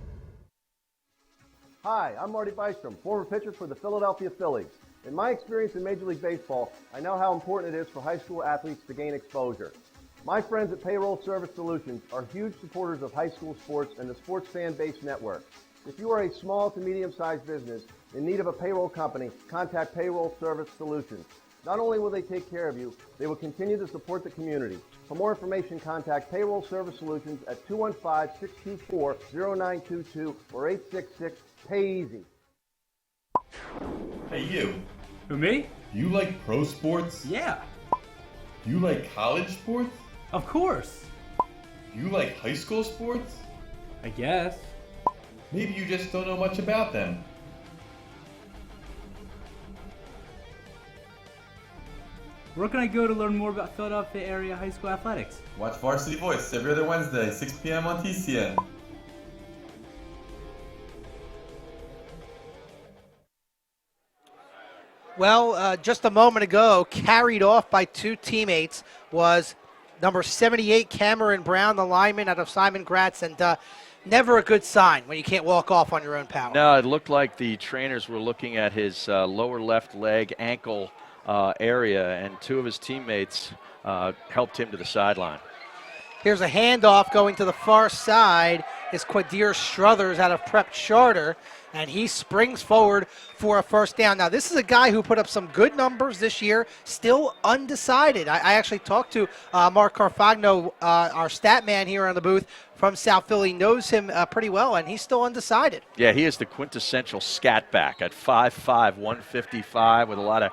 Hi, I'm Marty Bystrom, former pitcher for the Philadelphia Phillies. In my experience in Major League Baseball, I know how important it is for high school athletes to gain exposure. My friends at Payroll Service Solutions are huge supporters of high school sports and the Sports Fan Base Network. If you are a small to medium-sized business in need of a payroll company, contact Payroll Service Solutions. Not only will they take care of you, they will continue to support the community. For more information, contact Payroll Service Solutions at 215-624-0922 or 866-PAY-EASY. Hey you, Who, me? you like pro sports? Yeah, You like college sports? of course. You like high school sports? I guess. Maybe you just don't know much about them. Where can I go to learn more about Philadelphia area high school athletics? Watch Varsity Voice every other Wednesday, 6 p.m. on TCN. Well, just a moment ago, carried off by two teammates was number 78, Cameron Brown, the lineman out of Simon Gratz, and never a good sign when you can't walk off on your own power. No, it looked like the trainers were looking at his lower left leg, ankle area, and two of his teammates helped him to the sideline. Here's a handoff going to the far side. Is Quadir Struthers out of Prep Charter, and he springs forward for a first down. Now, this is a guy who put up some good numbers this year, still undecided. I actually talked to Mark Carfagno, our stat man here on the booth from South Philly, knows him pretty well, and he's still undecided. Yeah, he is the quintessential scat back at 5'5", 155 with a lot of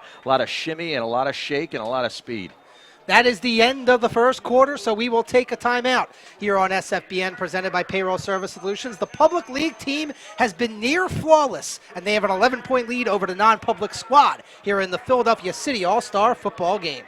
shimmy and a lot of shake and a lot of speed. That is the end of the first quarter, so we will take a timeout here on SFBN, presented by Payroll Service Solutions. The public league team has been near flawless, and they have an 11-point lead over the non-public squad here in the Philadelphia City All-Star football game.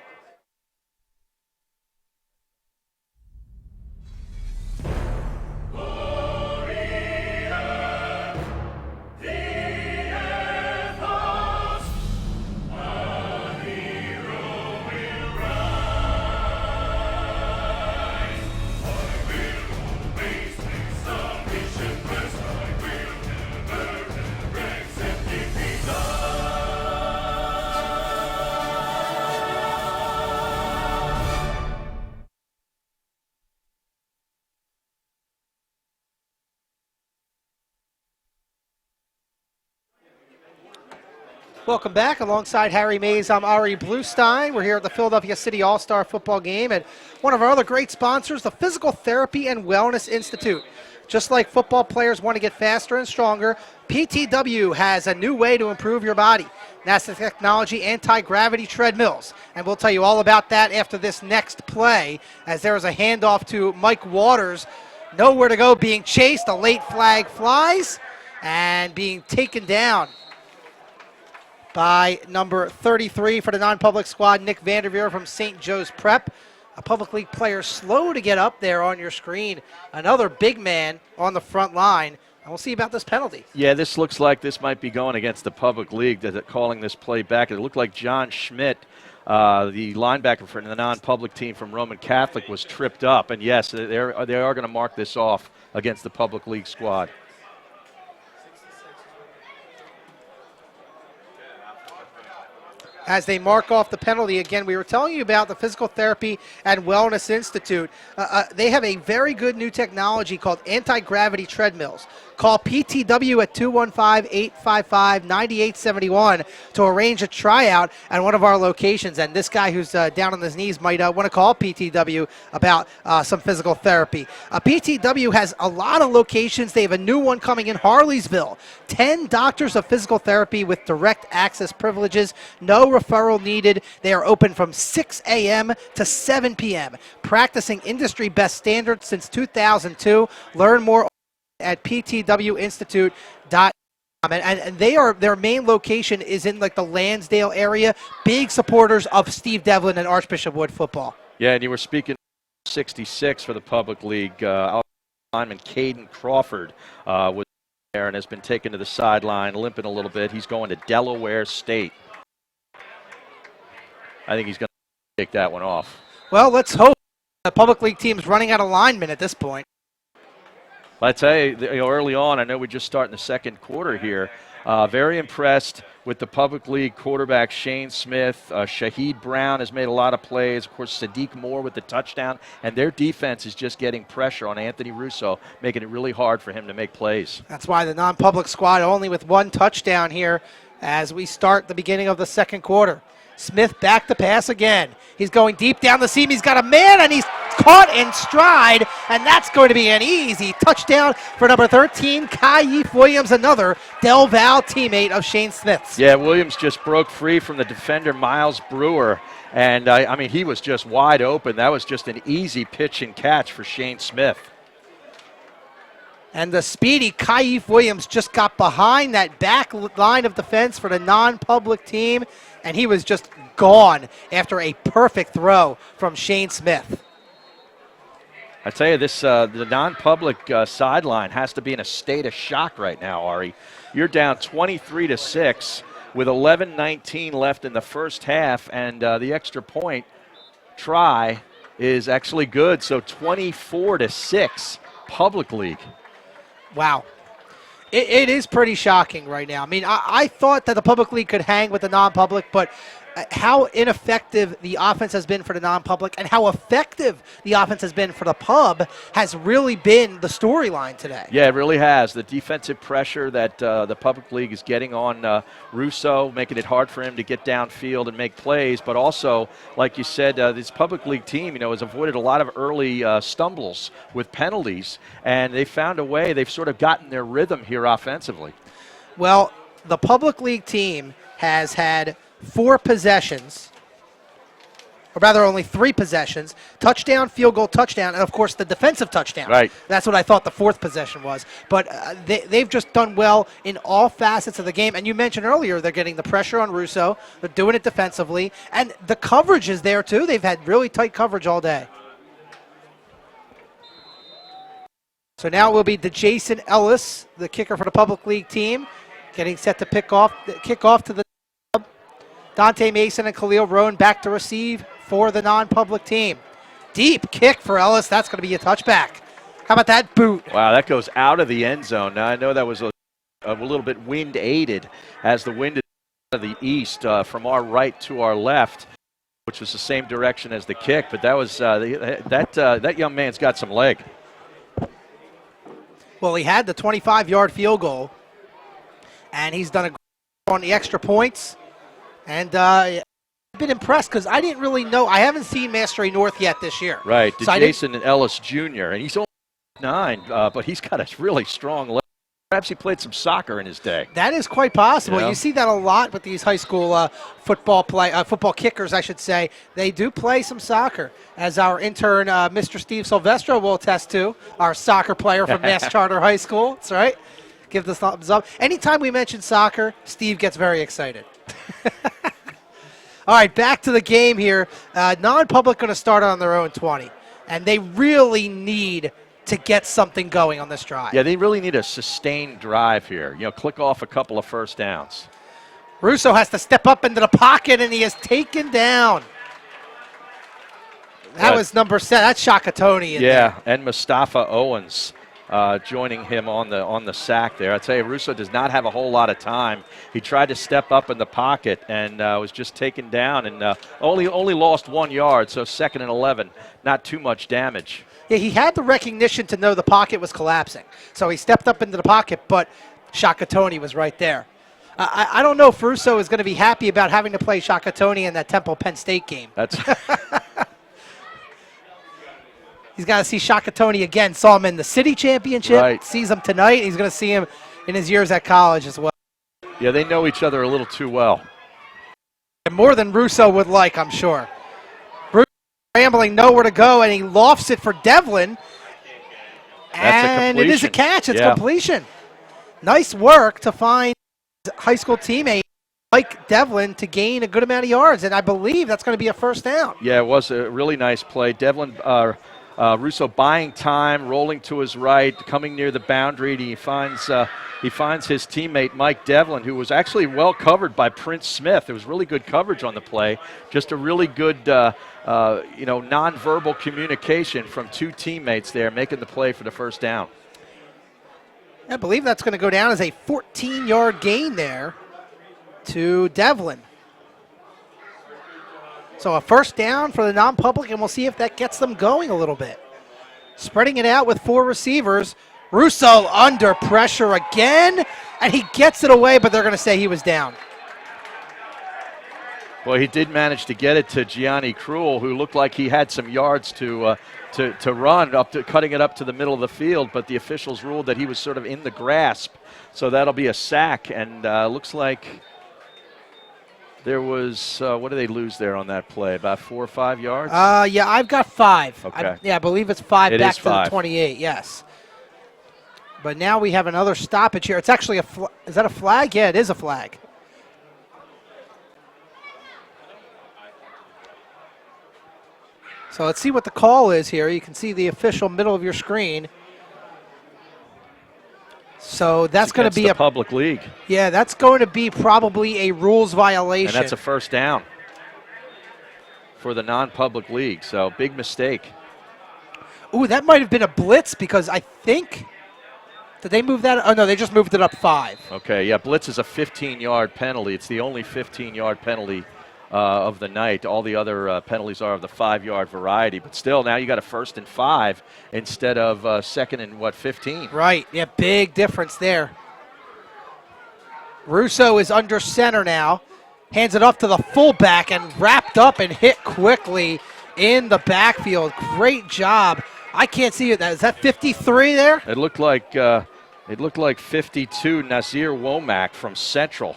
Welcome back. Alongside Harry Mays, I'm Ari Bluestein. We're here at the Philadelphia City All-Star football game, and one of our other great sponsors, the Physical Therapy and Wellness Institute. Just like football players want to get faster and stronger, PTW has a new way to improve your body. That's the technology anti-gravity treadmills, and we'll tell you all about that after this next play, as there is a handoff to Mike Waters. Nowhere to go, being chased. A late flag flies, and being taken down by number 33 for the non-public squad, Nick Vanderveer from St. Joe's Prep. A public league player slow to get up there on your screen. Another big man on the front line. And we'll see about this penalty. Yeah, this looks like this might be going against the public league, that calling this play back. It looked like John Schmidt, the linebacker for the non-public team from Roman Catholic, was tripped up. And yes, they are going to mark this off against the public league squad. As they mark off the penalty, again, we were telling you about the Physical Therapy and Wellness Institute. They have a very good new technology called anti-gravity treadmills. Call PTW at 215-855-9871 to arrange a tryout at one of our locations. And this guy who's down on his knees might want to call PTW about some physical therapy. PTW has a lot of locations. They have a new one coming in Harleysville. 10 doctors of physical therapy with direct access privileges. No referral needed. They are open from 6 a.m. to 7 p.m. Practicing industry best standards since 2002. Learn more at ptwinstitute.com. And their main location is in like the Lansdale area. Big supporters of Steve Devlin and Archbishop Wood football. Yeah, and you were speaking 66 for the public league. Lineman Caden Crawford was there and has been taken to the sideline, limping a little bit. He's going to Delaware State. I think he's going to take that one off. Well, let's hope. The public league team's running out of linemen at this point. I tell you, early on, I know we're just starting the second quarter here. Very impressed with the public league quarterback Shane Smith. Shaheed Brown has made a lot of plays. Of course, Sadiq Moore with the touchdown. And their defense is just getting pressure on Anthony Russo, making it really hard for him to make plays. That's why the non-public squad only with one touchdown here as we start the beginning of the second quarter. Smith back to pass again. He's going deep down the seam. He's got a man, and he's caught in stride, and that's going to be an easy touchdown for number 13, Kaif Williams, another Del Val teammate of Shane Smith's. Yeah, Williams just broke free from the defender, Miles Brewer, and I mean, he was just wide open. That was just an easy pitch and catch for Shane Smith. And the speedy Kaif Williams just got behind that back line of defense for the non-public team, and he was just gone after a perfect throw from Shane Smith. I tell you, this the non-public sideline has to be in a state of shock right now, Ari. You're down 23-6 with 11:19 left in the first half, and the extra point try is actually good. So 24-6, public league. Wow. It is pretty shocking right now. I mean, I thought that the public league could hang with the non-public, but how ineffective the offense has been for the non-public and how effective the offense has been for the pub has really been the storyline today. Yeah, it really has. The defensive pressure that the public league is getting on Russo, making it hard for him to get downfield and make plays, but also, like you said, this public league team, has avoided a lot of early stumbles with penalties, and they found a way. They've sort of gotten their rhythm here offensively. Well, the public league team has had 4 possessions, or rather only 3 possessions, touchdown, field goal, touchdown, and of course the defensive touchdown. Right. That's what I thought the 4th possession was. But they've just done well in all facets of the game. And you mentioned earlier they're getting the pressure on Russo. They're doing it defensively. And the coverage is there too. They've had really tight coverage all day. So now it will be Jason Ellis, the kicker for the public league team, getting set to kick off to the Dante Mason and Khalil Rowan back to receive for the non-public team. Deep kick for Ellis. That's going to be a touchback. How about that boot? Wow, that goes out of the end zone. Now, I know that was a little bit wind-aided as the wind is out of the east from our right to our left, which was the same direction as the kick. But that was that young man's got some leg. Well, he had the 25-yard field goal, and he's done a great job on the extra points. And I've been impressed because I didn't really know. I haven't seen Mastery North yet this year. Right, so Jason Ellis Jr., and he's only 9, but he's got a really strong leg. Perhaps he played some soccer in his day. That is quite possible. Yeah. You see that a lot with these high school football kickers, I should say. They do play some soccer, as our intern, Mr. Steve Silvestro, will attest to, our soccer player from Mass Charter High School. That's right. Give the thumbs up. Anytime we mention soccer, Steve gets very excited. All right, back to the game here. Non-public going to start on their own 20, and they really need to get something going on this drive. Yeah, they really need a sustained drive here. Click off a couple of first downs. Russo has to step up into the pocket, and he is taken down. That was number 7. That's Shakatoni in there. And Mustafa Owens joining him on the sack there. I tell you, Russo does not have a whole lot of time. He tried to step up in the pocket and was just taken down and only lost 1 yard, so 2nd and 11. Not too much damage. Yeah, he had the recognition to know the pocket was collapsing. So he stepped up into the pocket, but Shakatoni was right there. I don't know if Russo is going to be happy about having to play Shakatoni in that Temple Penn State game. That's He's got to see Shakatoni again. Saw him in the city championship. Right. Sees him tonight. He's going to see him in his years at college as well. Yeah, they know each other a little too well. And more than Russo would like, I'm sure. Russo scrambling, nowhere to go, and he lofts it for Devlin. And it is a catch. It's Yeah. completion. Nice work to find high school teammate Mike Devlin to gain a good amount of yards, and I believe that's going to be a first down. Yeah, it was a really nice play. Devlin Russo buying time, rolling to his right, coming near the boundary. And he finds his teammate Mike Devlin, who was actually well covered by Prince Smith. There was really good coverage on the play. Just a really good nonverbal communication from two teammates there, making the play for the first down. I believe that's going to go down as a 14-yard gain there to Devlin. So a first down for the non-public, and we'll see if that gets them going a little bit. Spreading it out with 4 receivers. Russo under pressure again, and he gets it away, but they're going to say he was down. Well, he did manage to get it to Gianni Cruel, who looked like he had some yards to run, cutting it up to the middle of the field, but the officials ruled that he was sort of in the grasp. So that'll be a sack, and looks like there was, what did they lose there on that play? About 4 or 5 yards? Yeah, I've got 5. Okay. I believe it's 5 It back is to 5. the 28, yes. But now we have another stoppage here. It's actually is that a flag? Yeah, it is a flag. So let's see what the call is here. You can see the official middle of your screen. So that's going to be a public league. Yeah, that's going to be probably a rules violation. And that's a first down for the non-public league. So big mistake. Ooh, that might have been a blitz because I think, did they move that? Oh, no, they just moved it up 5. Okay, yeah, blitz is a 15-yard penalty. It's the only 15-yard penalty of the night. All the other penalties are of the 5-yard variety. But still, now you got a 1st and 5 instead of 2nd and, 15? Right, yeah, big difference there. Russo is under center now. Hands it off to the fullback and wrapped up and hit quickly in the backfield. Great job. I can't see it. Is that 53 there? It looked like 52 Nazir Womack from Central.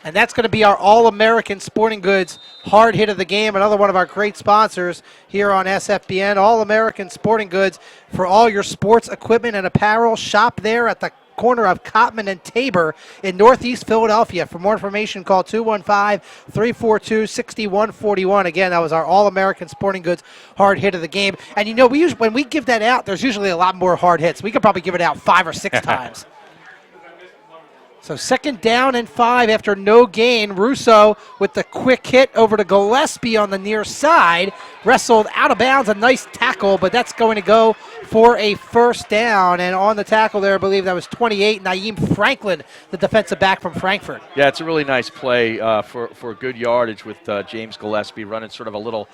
And that's going to be our All-American Sporting Goods hard hit of the game, another one of our great sponsors here on SFBN. All-American Sporting Goods for all your sports equipment and apparel. Shop there at the corner of Cotman and Tabor in Northeast Philadelphia. For more information, call 215-342-6141. Again, that was our All-American Sporting Goods hard hit of the game. And you know, when we give that out, there's usually a lot more hard hits. We could probably give it out 5 or 6 times. So 2nd down and 5 after no gain. Russo with the quick hit over to Gillespie on the near side. Wrestled out of bounds, a nice tackle, but that's going to go for a first down. And on the tackle there, I believe that was 28, Naeem Franklin, the defensive back from Frankfurt. Yeah, it's a really nice play for good yardage with James Gillespie running sort of a little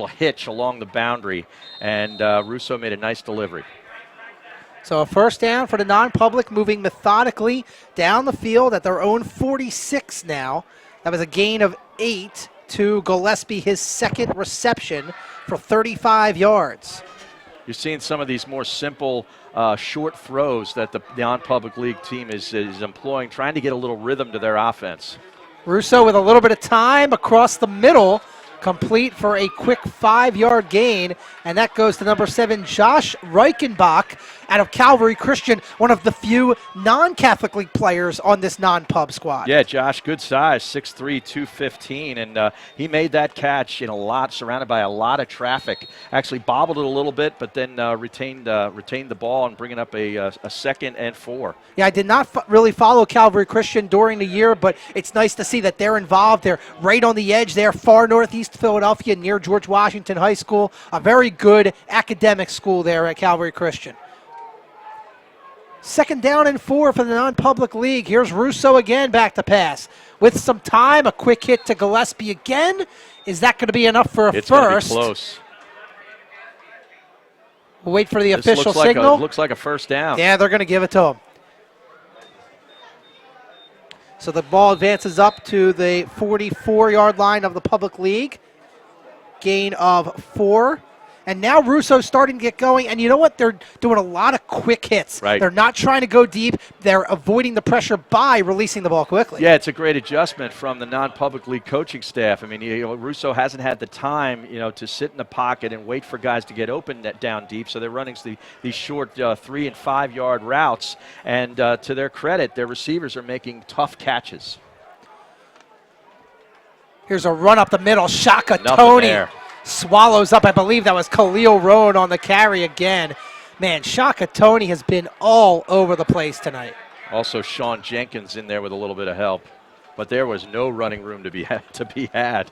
hitch along the boundary. And Russo made a nice delivery. So a first down for the non-public, moving methodically down the field at their own 46 now. That was a gain of 8 to Gillespie, his 2nd reception for 35 yards. You're seeing some of these more simple short throws that the non-public league team is employing, trying to get a little rhythm to their offense. Russo with a little bit of time across the middle, complete for a quick 5-yard gain, and that goes to number 7, Josh Reichenbach out of Calvary Christian, one of the few non-Catholic League players on this non-pub squad. Yeah, Josh, good size, 6'3", 215, and he made that catch in surrounded by a lot of traffic. Actually bobbled it a little bit, but then retained the ball and bringing up a 2nd and 4. Yeah, I did not really follow Calvary Christian during the year, but it's nice to see that they're involved. They're right on the edge there, far northeast Philadelphia, near George Washington High School. A very good academic school there at Calvary Christian. 2nd down and 4 for the non-public league. Here's Russo again, back to pass. With some time, a quick hit to Gillespie again. Is that going to be enough for a it's first? It's going to be close. We'll wait for the This official looks signal. Looks like a first down. Yeah, they're going to give it to him. So the ball advances up to the 44-yard line of the public league. Gain of 4. And now Russo's starting to get going. And you know what? They're doing a lot of quick hits. Right. They're not trying to go deep. They're avoiding the pressure by releasing the ball quickly. Yeah, it's a great adjustment from the non-public league coaching staff. I mean, Russo hasn't had the time, to sit in the pocket and wait for guys to get open down deep. So they're running these short 3 and 5 yard routes. And to their credit, their receivers are making tough catches. Here's a run up the middle. Shaka Nothing Tony there. swallows up. I believe that was Khalil Roan on the carry again. Man, Shaka Tony has been all over the place tonight. Also, Sean Jenkins in there with a little bit of help. But there was no running room to be had.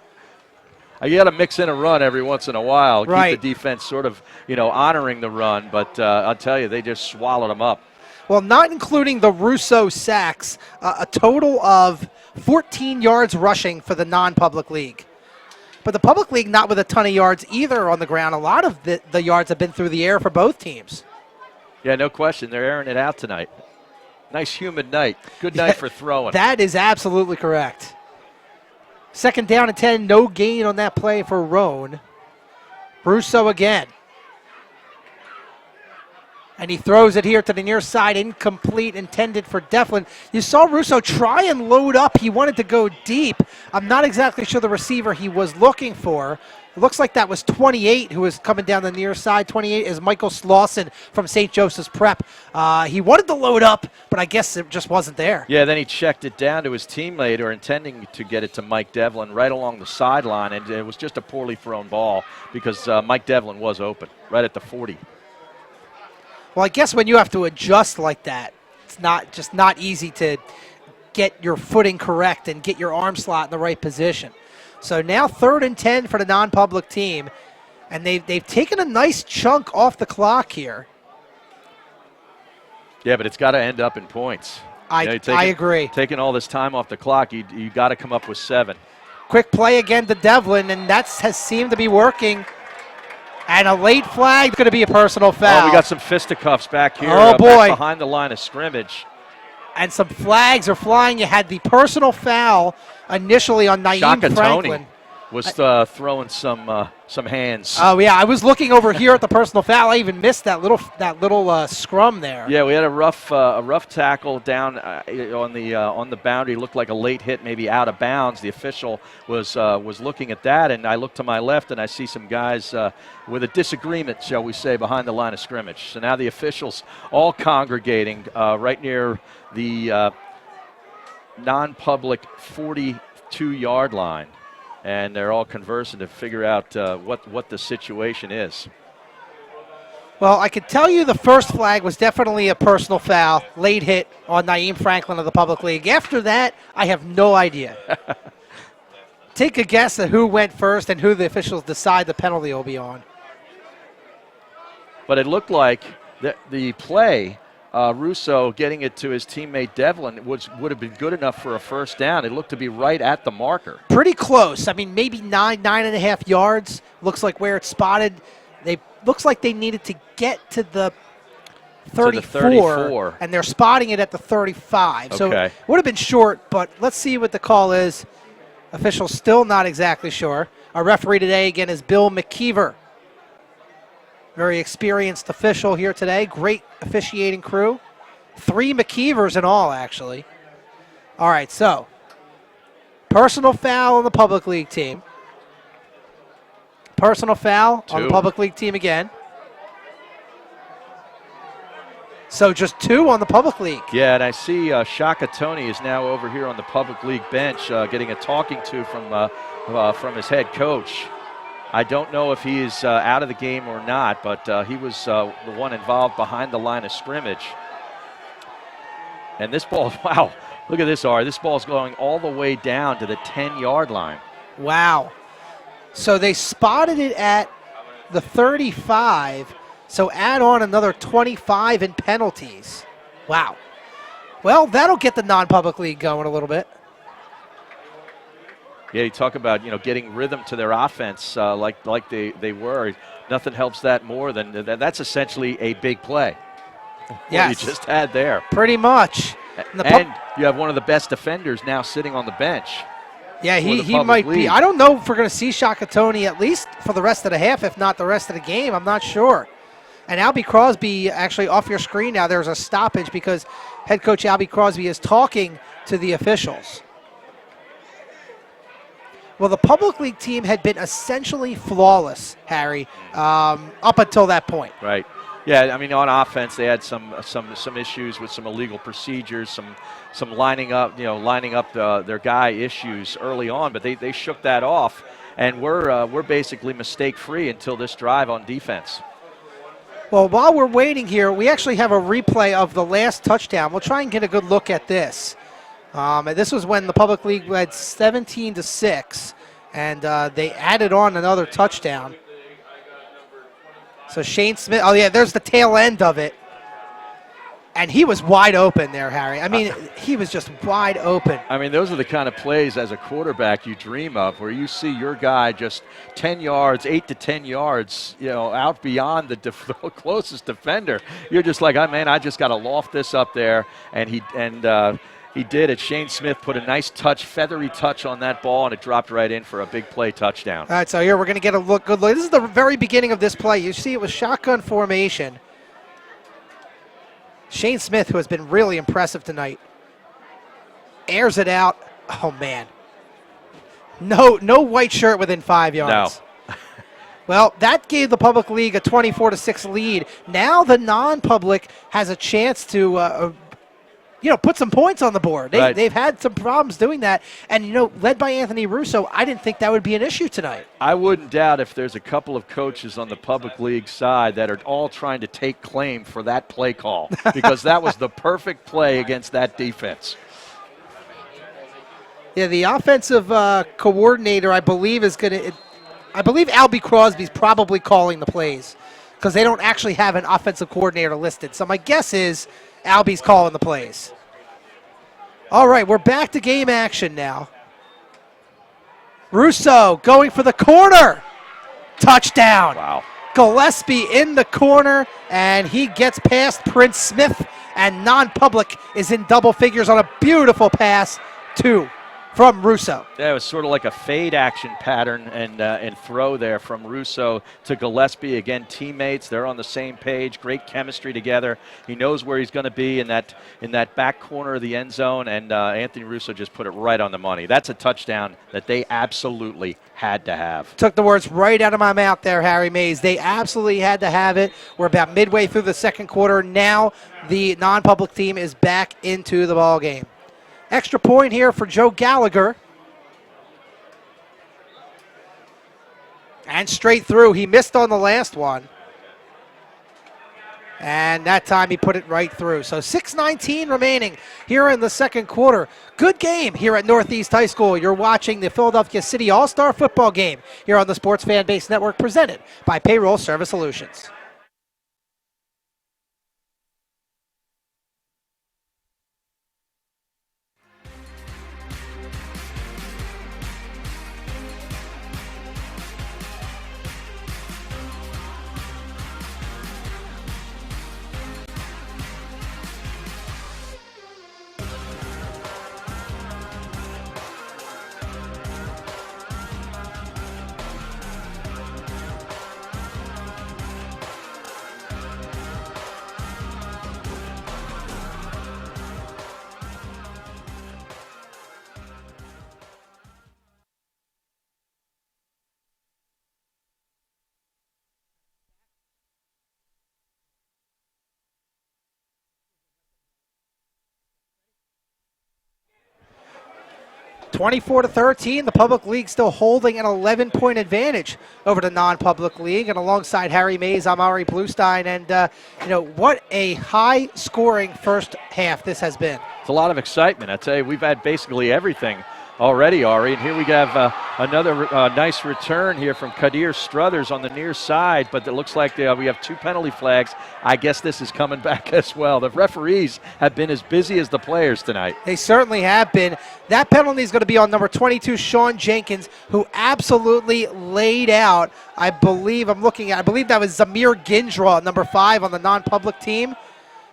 You got to mix in a run every once in a while. Right. Keep the defense sort of, honoring the run. But I'll tell you, they just swallowed them up. Well, not including the Russo sacks, a total of 14 yards rushing for the non-public league. But the public league not with a ton of yards either on the ground. A lot of the yards have been through the air for both teams. Yeah, no question. They're airing it out tonight. Nice humid night. Good night for throwing. That is absolutely correct. 2nd down and 10, no gain on that play for Roan. Russo again. And he throws it here to the near side, incomplete, intended for Devlin. You saw Russo try and load up. He wanted to go deep. I'm not exactly sure the receiver he was looking for. It looks like that was 28 who was coming down the near side. 28 is Michael Slauson from St. Joseph's Prep. He wanted to load up, but I guess it just wasn't there. Yeah, then he checked it down to his teammate, or intending to get it to Mike Devlin right along the sideline, and it was just a poorly thrown ball because Mike Devlin was open right at the 40. Well, I guess when you have to adjust like that, it's not easy to get your footing correct and get your arm slot in the right position. So now 3rd and 10 for the non-public team, and they've taken a nice chunk off the clock here. Yeah, but it's got to end up in points. I agree. Taking all this time off the clock, you got to come up with 7. Quick play again to Devlin, and that has seemed to be working. And a late flag is going to be a personal foul. Oh, we got some fisticuffs back here. Oh, boy. Back behind the line of scrimmage. And some flags are flying. You had the personal foul initially on Naeem Shaka Franklin. Tony was throwing some hands. Oh yeah, I was looking over here at the personal foul. I even missed that little scrum there. Yeah, we had a rough tackle down on the boundary. Looked like a late hit, maybe out of bounds. The official was looking at that, and I look to my left and I see some guys with a disagreement, shall we say, behind the line of scrimmage. So now the officials all congregating right near the non-public 42-yard line. And they're all conversing to figure out what the situation is. Well, I could tell you the first flag was definitely a personal foul, late hit on Naeem Franklin of the Public League. After that, I have no idea. Take a guess at who went first and who the officials decide the penalty will be on. But it looked like the play, Russo getting it to his teammate Devlin, would have been good enough for a first down. It looked to be right at the marker. Pretty close. I mean, maybe 9.5 yards. Looks like where it's spotted. Looks like they needed to get to the 34, and they're spotting it at the 35. Okay. So it would have been short, but let's see what the call is. Officials still not exactly sure. Our referee today, again, is Bill McKeever. Very experienced official here today. Great officiating crew. 3 McKeevers in all, actually. All right, so personal foul on the Public League team. Personal foul on the Public League team again. So just 2 on the Public League. Yeah, and I see Shaka Tony is now over here on the Public League bench getting a talking to from his head coach. I don't know if he is out of the game or not, but he was the one involved behind the line of scrimmage. And this ball, wow, look at this, This ball's going all the way down to the 10-yard line. Wow. So they spotted it at the 35, so add on another 25 in penalties. Wow. Well, that'll get the non-public league going a little bit. Yeah, you talk about, getting rhythm to their offense like they were. Nothing helps that more than that's essentially a big play. Yes. What you just had there. Pretty much. And you have one of the best defenders now sitting on the bench. Yeah, for the he public might be. league. I don't know if we're going to see Shakatoni at least for the rest of the half, if not the rest of the game. I'm not sure. And Albie Crosby, actually off your screen now, there's a stoppage because head coach Albie Crosby is talking to the officials. Well, the public league team had been essentially flawless, Harry, up until that point. Right. Yeah, I mean, on offense, they had some issues with some illegal procedures, some lining up their guy issues early on, but they shook that off, and we're basically mistake free until this drive on defense. Well, while we're waiting here, we actually have a replay of the last touchdown. We'll try and get a good look at this. And this was when the public league led 17-6, and they added on another touchdown. So Shane Smith, oh yeah, there's the tail end of it. And he was wide open there, Harry. I mean, he was just wide open. I mean, those are the kind of plays as a quarterback you dream of, where you see your guy just 10 yards, 8 to 10 yards, out beyond the closest defender. You're just like, oh, man, I just got to loft this up there. And he did it. Shane Smith put a nice touch, feathery touch on that ball, and it dropped right in for a big play touchdown. All right, so here we're going to get a good look. This is the very beginning of this play. You see it was shotgun formation. Shane Smith, who has been really impressive tonight, airs it out. Oh, man. No white shirt within 5 yards. No. Well, that gave the public league a 24-6 lead. Now the non-public has a chance to put some points on the board. They've had some problems doing that. And, led by Anthony Russo, I didn't think that would be an issue tonight. I wouldn't doubt if there's a couple of coaches on the public league side that are all trying to take claim for that play call, because that was the perfect play against that defense. Yeah, the offensive coordinator, I believe Albie Crosby's probably calling the plays because they don't actually have an offensive coordinator listed. So my guess is Albie's calling the plays. All right, we're back to game action now. Russo going for the corner. Touchdown. Wow. Gillespie in the corner, and he gets past Prince Smith, and non-public is in double figures on a beautiful pass from Russo. Yeah, it was sort of like a fade action pattern and throw there from Russo to Gillespie. Again, teammates, they're on the same page, great chemistry together. He knows where he's going to be in that back corner of the end zone, and Anthony Russo just put it right on the money. That's a touchdown that they absolutely had to have. Took the words right out of my mouth there, Harry Mays. They absolutely had to have it. We're about midway through the second quarter. Now the non-public team is back into the ball game. Extra point here for Joe Gallagher. And straight through. He missed on the last one. And that time he put it right through. So 6:19 remaining here in the second quarter. Good game here at Northeast High School. You're watching the Philadelphia City All-Star football game here on the Sports Fan Base Network, presented by Payroll Service Solutions. (24-13), the public league still holding an 11-point advantage over the non-public league. And alongside Harry Mays, I'm Ari Bluestein. And, what a high-scoring first half this has been. It's a lot of excitement. I tell you, we've had basically everything already, Ari. And here we have another nice return here from Kadir Struthers on the near side, but it looks like we have two penalty flags. I guess this is coming back as well. The referees have been as busy as the players tonight. They certainly have been. That penalty is going to be on number 22, Sean Jenkins, who absolutely laid out, I believe that was Zamir Gindra, number 5 on the non-public team.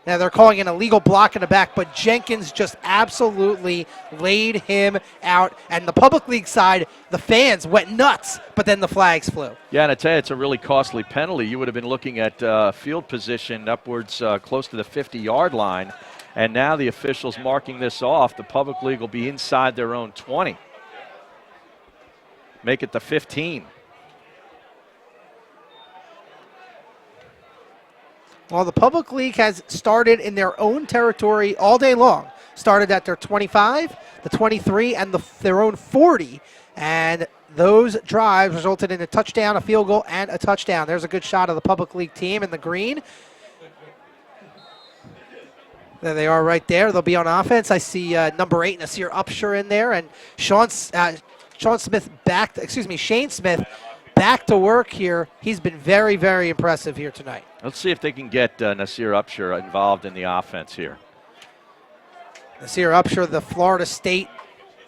Now they're calling an illegal block in the back, but Jenkins just absolutely laid him out. And the public league side, the fans went nuts, but then the flags flew. Yeah, and I tell you, it's a really costly penalty. You would have been looking at field position upwards close to the 50-yard line. And now the officials marking this off. The public league will be inside their own 20. Make it the 15. Well, the public league has started in their own territory all day long. Started at their 25, the 23, and their own 40. And those drives resulted in a touchdown, a field goal, and a touchdown. There's a good shot of the public league team in the green. There they are right there. They'll be on offense. I see number 8, Nasir Upshur in there. And Shane Smith back to work here. He's been very, very impressive here tonight. Let's see if they can get Nasir Upshur involved in the offense here. Nasir Upshur, the Florida State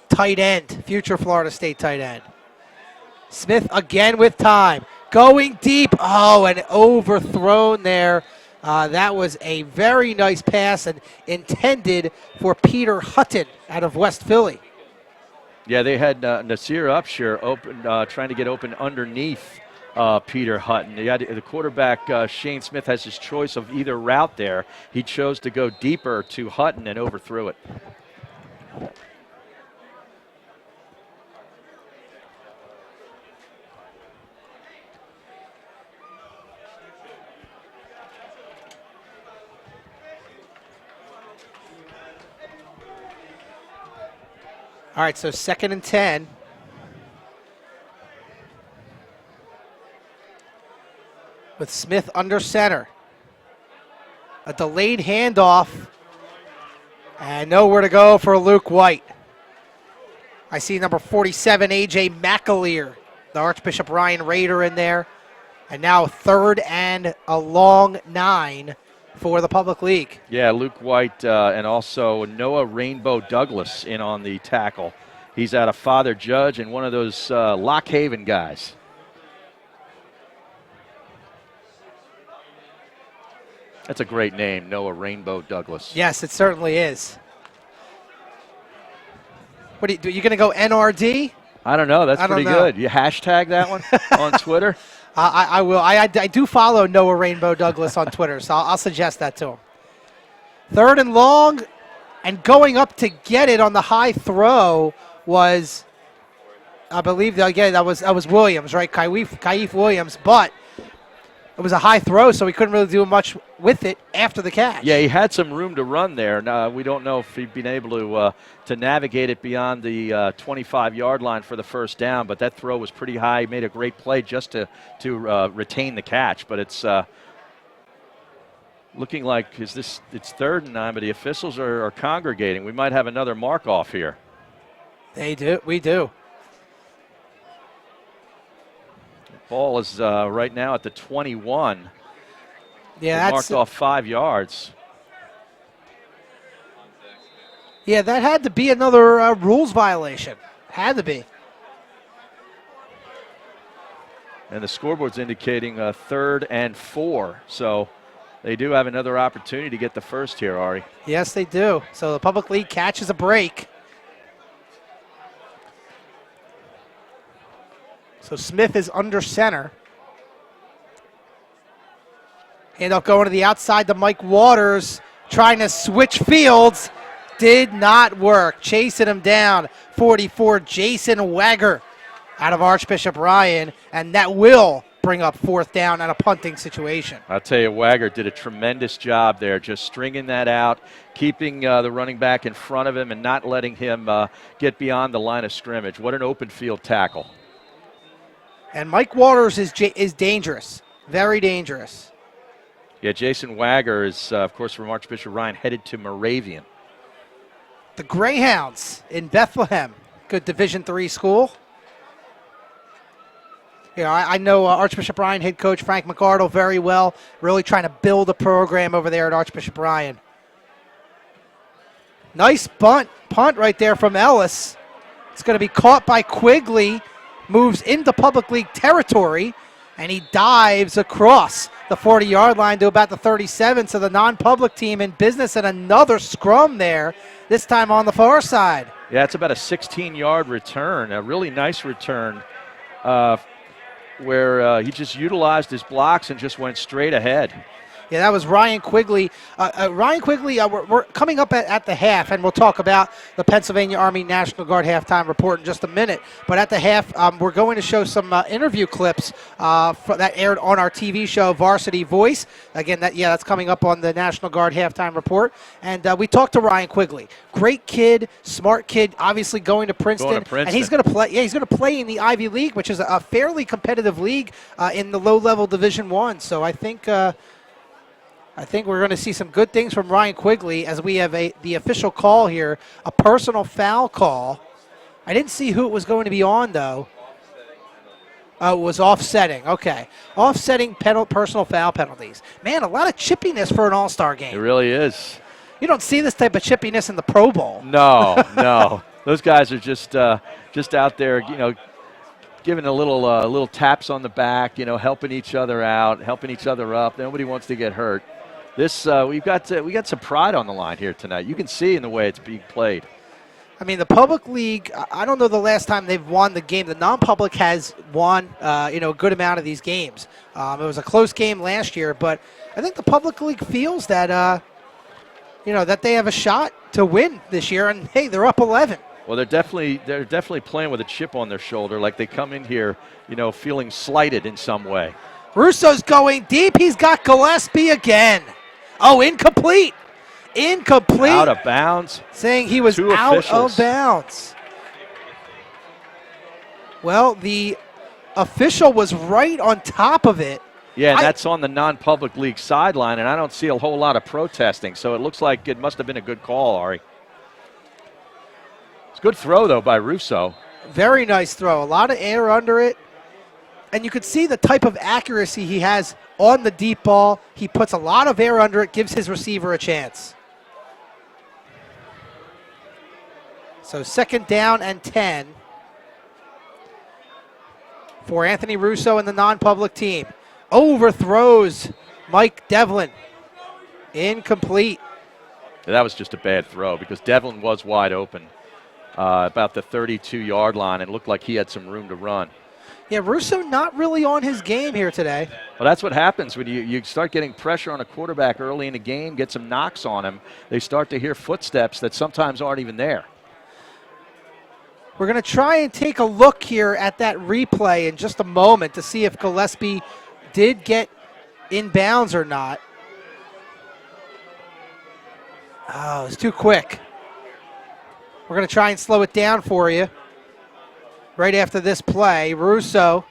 tight end, future Florida State tight end. Smith again with time. Going deep. Oh, and overthrown there. That was a very nice pass and intended for Peter Hutton out of West Philly. Yeah, they had Nasir Upshur open, trying to get open underneath Peter Hutton. The quarterback, Shane Smith, has his choice of either route there. He chose to go deeper to Hutton and overthrew it. All right, so 2nd and 10. With Smith under center. A delayed handoff. And nowhere to go for Luke White. I see number 47, A.J. McAleer, the Archbishop Ryan Raider in there. And now 3rd and a long 9 for the public league. Yeah, Luke White and also Noah Rainbow Douglas in on the tackle. He's out of Father Judge and one of those Lock Haven guys. That's a great name, Noah Rainbow Douglas. Yes, it certainly is. What are you going to go NRD? I don't know. That's pretty good. You hashtag that one on Twitter? I will. I do follow Noah Rainbow Douglas on Twitter, so I'll suggest that to him. 3rd and long, and going up to get it on the high throw was, I believe, again, that was Williams, right? Kaif Williams, but it was a high throw, so he couldn't really do much with it after the catch. Yeah, he had some room to run there. Now, we don't know if he'd been able to navigate it beyond the 25-yard line for the first down, but that throw was pretty high. He made a great play just to retain the catch. But it's looking like it's 3rd and 9, but the officials are congregating. We might have another mark-off here. They do. We do. Ball is right now at the 21. Yeah, that's marked off 5 yards. Yeah, that had to be another rules violation. Had to be. And the scoreboard's indicating 3rd and 4. So they do have another opportunity to get the first here, Ari. Yes, they do. So the public league catches a break. So Smith is under center. Handoff going to the outside to Mike Waters, trying to switch fields. Did not work. Chasing him down. 44, Jason Wagger out of Archbishop Ryan. And that will bring up 4th down and a punting situation. I'll tell you, Wagger did a tremendous job there, just stringing that out, keeping the running back in front of him and not letting him get beyond the line of scrimmage. What an open field tackle. And Mike Waters is dangerous, very dangerous. Yeah, Jason Wagger is, of course, from Archbishop Ryan, headed to Moravian. The Greyhounds in Bethlehem, good Division III school. You know, I know Archbishop Ryan head coach Frank McArdle very well, really trying to build a program over there at Archbishop Ryan. Nice punt right there from Ellis. It's going to be caught by Quigley. Moves into public league territory, and he dives across the 40-yard line to about the 37. So the non-public team in business and another scrum there, this time on the far side. Yeah, it's about a 16-yard return, a really nice return where he just utilized his blocks and just went straight ahead. Yeah, that was Ryan Quigley. Ryan Quigley, we're coming up at the half, and we'll talk about the Pennsylvania Army National Guard halftime report in just a minute. But at the half, we're going to show some interview clips that aired on our TV show, Varsity Voice. Again, that's coming up on the National Guard halftime report. And we talked to Ryan Quigley. Great kid, smart kid, obviously going to Princeton. And he's going to play. Yeah, he's going to play in the Ivy League, which is a fairly competitive league in the low-level Division I. So I think we're going to see some good things from Ryan Quigley as we have the official call here, a personal foul call. I didn't see who it was going to be on, though. Oh, it was offsetting. Okay. Offsetting personal foul penalties. Man, a lot of chippiness for an all-star game. It really is. You don't see this type of chippiness in the Pro Bowl. No, no. Those guys are just out there, giving a little taps on the back, helping each other out, helping each other up. Nobody wants to get hurt. This we got some pride on the line here tonight. You can see in the way it's being played. I mean, the public league, I don't know the last time they've won the game. The non-public has won, a good amount of these games. It was a close game last year, but I think the public league feels that, that they have a shot to win this year. And hey, they're up 11. Well, they're definitely playing with a chip on their shoulder, like they come in here, feeling slighted in some way. Russo's going deep. He's got Gillespie again. Oh, incomplete. Incomplete. Out of bounds. Saying he was out of bounds. Well, the official was right on top of it. Yeah, and that's on the non-public league sideline, and I don't see a whole lot of protesting, so it looks like it must have been a good call, Ari. It's a good throw, though, by Russo. Very nice throw. A lot of air under it. And you could see the type of accuracy he has on the deep ball. He puts a lot of air under it, gives his receiver a chance. So 2nd down and 10 for Anthony Russo and the non-public team. Overthrows Mike Devlin. Incomplete. That was just a bad throw because Devlin was wide open about the 32-yard line and looked like he had some room to run. Yeah, Russo not really on his game here today. Well, that's what happens when you start getting pressure on a quarterback early in the game, get some knocks on him. They start to hear footsteps that sometimes aren't even there. We're going to try and take a look here at that replay in just a moment to see if Gillespie did get in bounds or not. Oh, it's too quick. We're going to try and slow it down for you. Right after this play, Russo,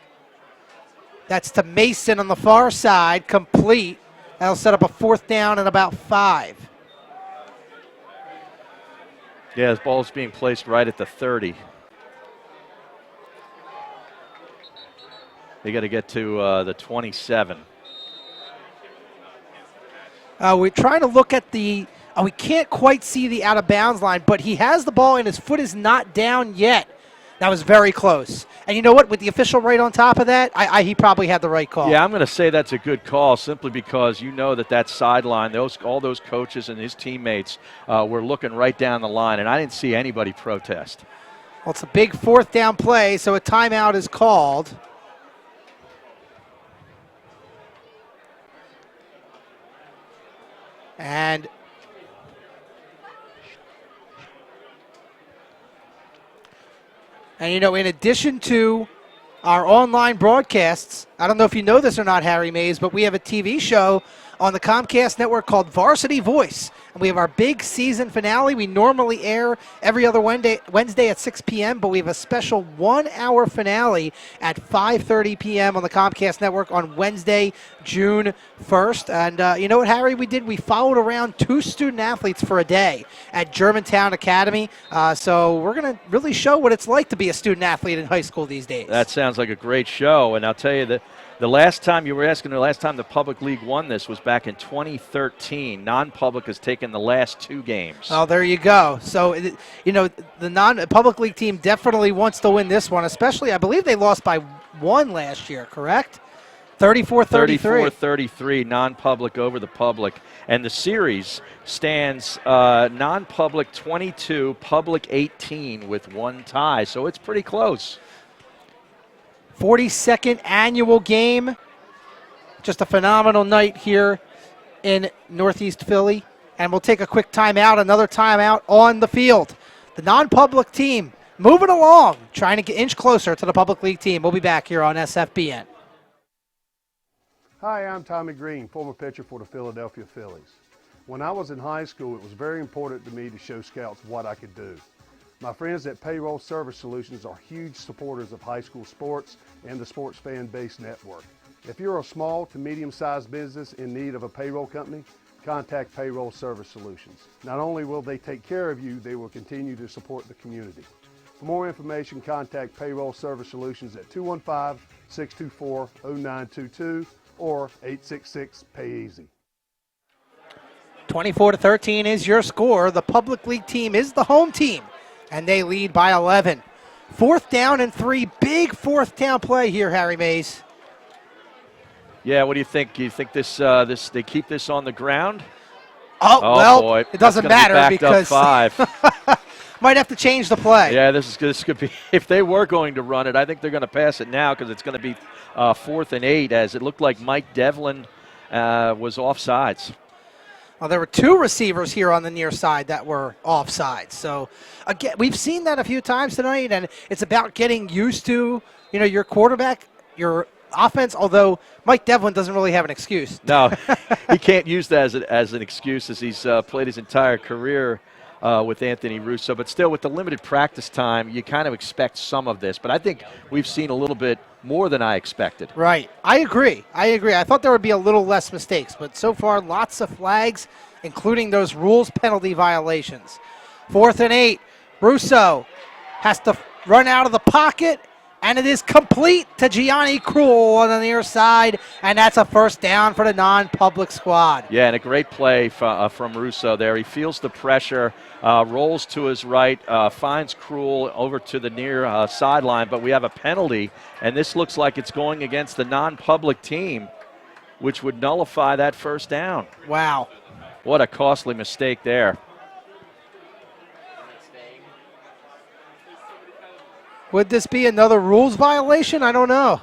that's to Mason on the far side, complete. That'll set up a 4th down and about 5. Yeah, his ball's being placed right at the 30. They got to get to the 27. We're trying to look at we can't quite see the out of bounds line, but he has the ball and his foot is not down yet. That was very close. And you know what? With the official right on top of that, he probably had the right call. Yeah, I'm going to say that's a good call simply because that sideline, all those coaches and his teammates were looking right down the line, and I didn't see anybody protest. Well, it's a big 4th down play, so a timeout is called. And in addition to our online broadcasts, I don't know if you know this or not, Harry Mays, but we have a TV show on the Comcast network called Varsity Voice. And we have our big season finale. We normally air every other Wednesday at 6 p.m., but we have a special 1-hour finale at 5:30 p.m. on the Comcast network on Wednesday, June 1st. And you know what, Harry, we did? We followed around 2 student athletes for a day at Germantown Academy. So we're going to really show what it's like to be a student athlete in high school these days. That sounds like a great show. And I'll tell you that the last time the public league won this was back in 2013. Non-public has taken the last 2 games. Oh, there you go. So, the non-public league team definitely wants to win this one, especially I believe they lost by 1 last year, correct? 34-33. 34-33, non-public over the public. And the series stands non-public 22, public 18 with one tie. So it's pretty close. 42nd annual game. Just a phenomenal night here in Northeast Philly. And we'll take a quick timeout, another timeout on the field. The non-public team moving along, trying to get inch closer to the public league team. We'll be back here on SFBN. Hi, I'm Tommy Green, former pitcher for the Philadelphia Phillies. When I was in high school, it was very important to me to show scouts what I could do. My friends at Payroll Service Solutions are huge supporters of high school sports and the Sports Fan Base Network. If you're a small to medium-sized business in need of a payroll company, contact Payroll Service Solutions. Not only will they take care of you, they will continue to support the community. For more information, contact Payroll Service Solutions at 215-624-0922 or 866-PAY-EASY. 24-13 is your score. The public league team is the home team, and they lead by 11. 4th down and 3. Big 4th down play here, Harry Mays. Yeah, what do you think? Do you think this they keep this on the ground? Oh well, boy. it doesn't matter because 5. might have to change the play. Yeah, this could be. If they were going to run it, I think they're going to pass it now because it's going to be 4th and 8, as it looked like Mike Devlin was offsides. Well, there were 2 receivers here on the near side that were offside. So, again, we've seen that a few times tonight, and it's about getting used to, your quarterback, your offense, although Mike Devlin doesn't really have an excuse. No, he can't use that as an excuse, as he's played his entire career with Anthony Russo. But still, with the limited practice time, you kind of expect some of this. But I think we've seen a little bit more than I expected. Right. I agree. I thought there would be a little less mistakes, but so far lots of flags, including those rules penalty violations. 4th and 8. Russo has to run out of the pocket, and it is complete to Gianni Cruel on the near side, and that's a 1st down for the non-public squad. Yeah, and a great play from Russo there. He feels the pressure, rolls to his right, finds Cruel over to the near sideline, but we have a penalty, and this looks like it's going against the non-public team, which would nullify that 1st down. Wow. What a costly mistake there. Would this be another rules violation? I don't know.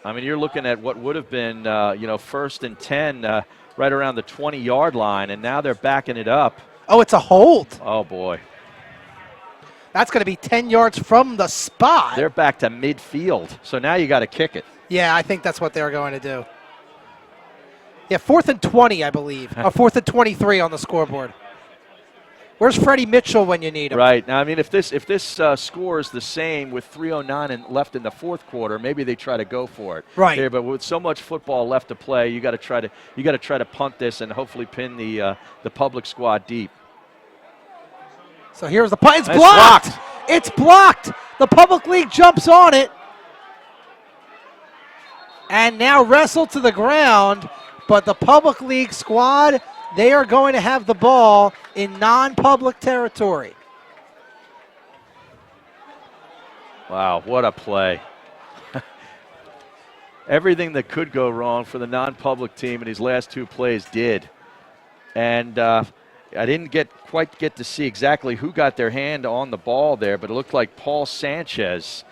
I mean, you're looking at what would have been, 1st and 10 right around the 20-yard line, and now they're backing it up. Oh, it's a hold. Oh, boy. That's going to be 10 yards from the spot. They're back to midfield, so now you got to kick it. Yeah, I think that's what they're going to do. Yeah, 4th and 20, I believe. Or 4th and 23 on the scoreboard. Where's Freddie Mitchell when you need him? Right. Now, I mean, if this score is the same with 3:09 left in the 4th quarter, maybe they try to go for it. Right. There, but with so much football left to play, you got to try to punt this and hopefully pin the public squad deep. So here's the punt. It's Nice blocked. block. It's blocked. The public league jumps on it, and now wrestled to the ground. But the public league squad, they are going to have the ball in non-public territory. Wow, what a play. Everything that could go wrong for the non-public team in these last 2 plays did. And I didn't quite get to see exactly who got their hand on the ball there, but it looked like Paul Sanchez,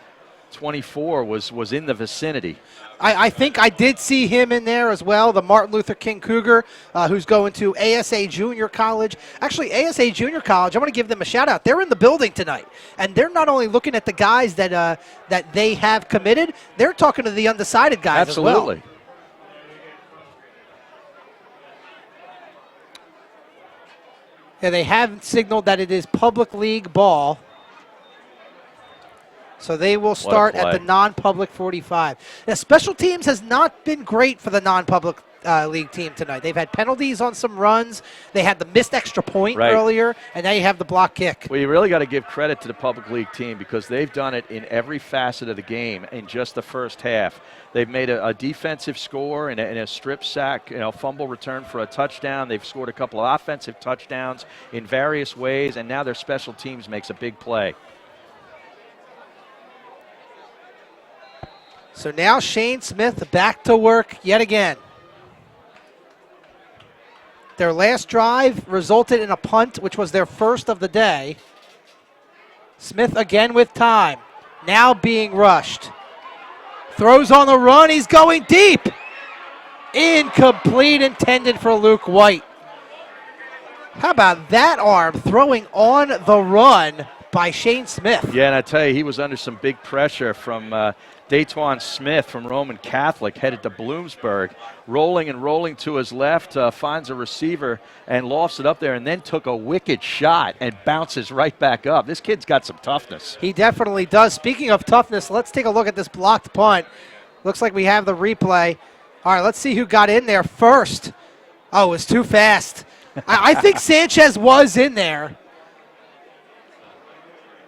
24, was in the vicinity. I think I did see him in there as well, the Martin Luther King Cougar, who's going to ASA Junior College. Actually, ASA Junior College, I want to give them a shout-out. They're in the building tonight, and they're not only looking at the guys that they have committed, they're talking to the undecided guys as well. Absolutely. Yeah, they have signaled that it is public league ball. So they will start at the non-public 45. Now, special teams has not been great for the non-public league team tonight. They've had penalties on some runs. They had the missed extra point earlier, and now you have the block kick. Well, you really got to give credit to the public league team because they've done it in every facet of the game in just the first half. They've made a defensive score and a strip sack, fumble return for a touchdown. They've scored a couple of offensive touchdowns in various ways, and now their special teams makes a big play. So now Shane Smith back to work yet again. Their last drive resulted in a punt, which was their first of the day. Smith again with time. Now being rushed. Throws on the run. He's going deep. Incomplete, intended for Luke White. How about that arm throwing on the run by Shane Smith? Yeah, and I tell you, he was under some big pressure from Daytwan Smith from Roman Catholic, headed to Bloomsburg. Rolling and rolling to his left, finds a receiver and lofts it up there, and then took a wicked shot and bounces right back up. This kid's got some toughness. He definitely does. Speaking of toughness, let's take a look at this blocked punt. Looks like we have the replay. All right, let's see who got in there first. Oh, it was too fast. I think Sanchez was in there.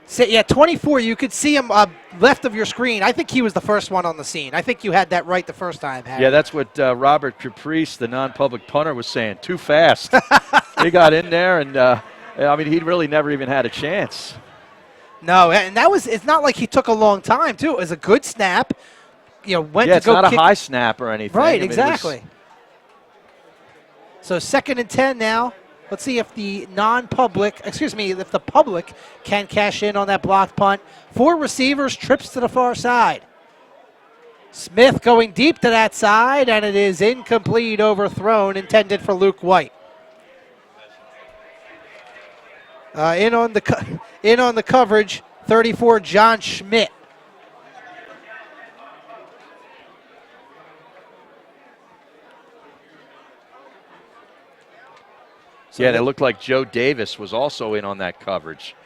So, yeah, 24. You could see him left of your screen. I think he was the first one on the scene. I think you had that right the first time, Harry. Yeah, that's what Robert Caprice, the non-public punter, was saying. Too fast. He got in there, and, I mean, he really never even had a chance. No, and it's not like he took a long time, too. It was a good snap. You know, went yeah, to go it's not kick. a high snap or anything. Right, I mean, exactly. So 2nd and 10 now. Let's see if the if the public can cash in on that blocked punt. 4 receivers, trips to the far side. Smith going deep to that side, and it is incomplete, overthrown, intended for Luke White. In on the coverage, 34, John Schmidt. Yeah, and it looked like Joe Davis was also in on that coverage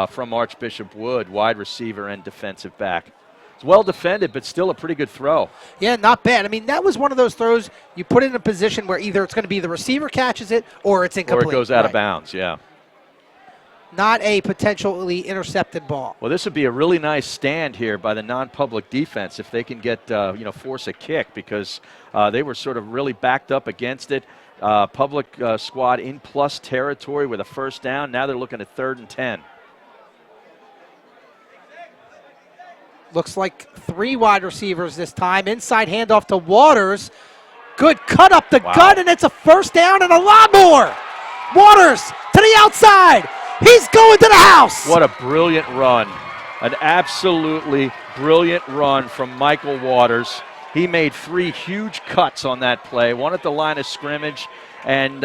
from Archbishop Wood, wide receiver and defensive back. It's well defended, but still a pretty good throw. Yeah, not bad. I mean, that was one of those throws you put in a position where either it's going to be the receiver catches it or it's incomplete. Or it goes out of bounds, yeah. Not a potentially intercepted ball. Well, this would be a really nice stand here by the non-public defense if they can get, force a kick, because they were sort of really backed up against it. Public squad in plus territory with a first down. Now they're looking at 3rd and 10. Looks like 3 wide receivers this time. Inside handoff to Waters. Good cut up the gut, and it's a first down and a lot more. Waters to the outside. He's going to the house. What a brilliant run. An absolutely brilliant run from Michael Waters. He made 3 huge cuts on that play, one at the line of scrimmage and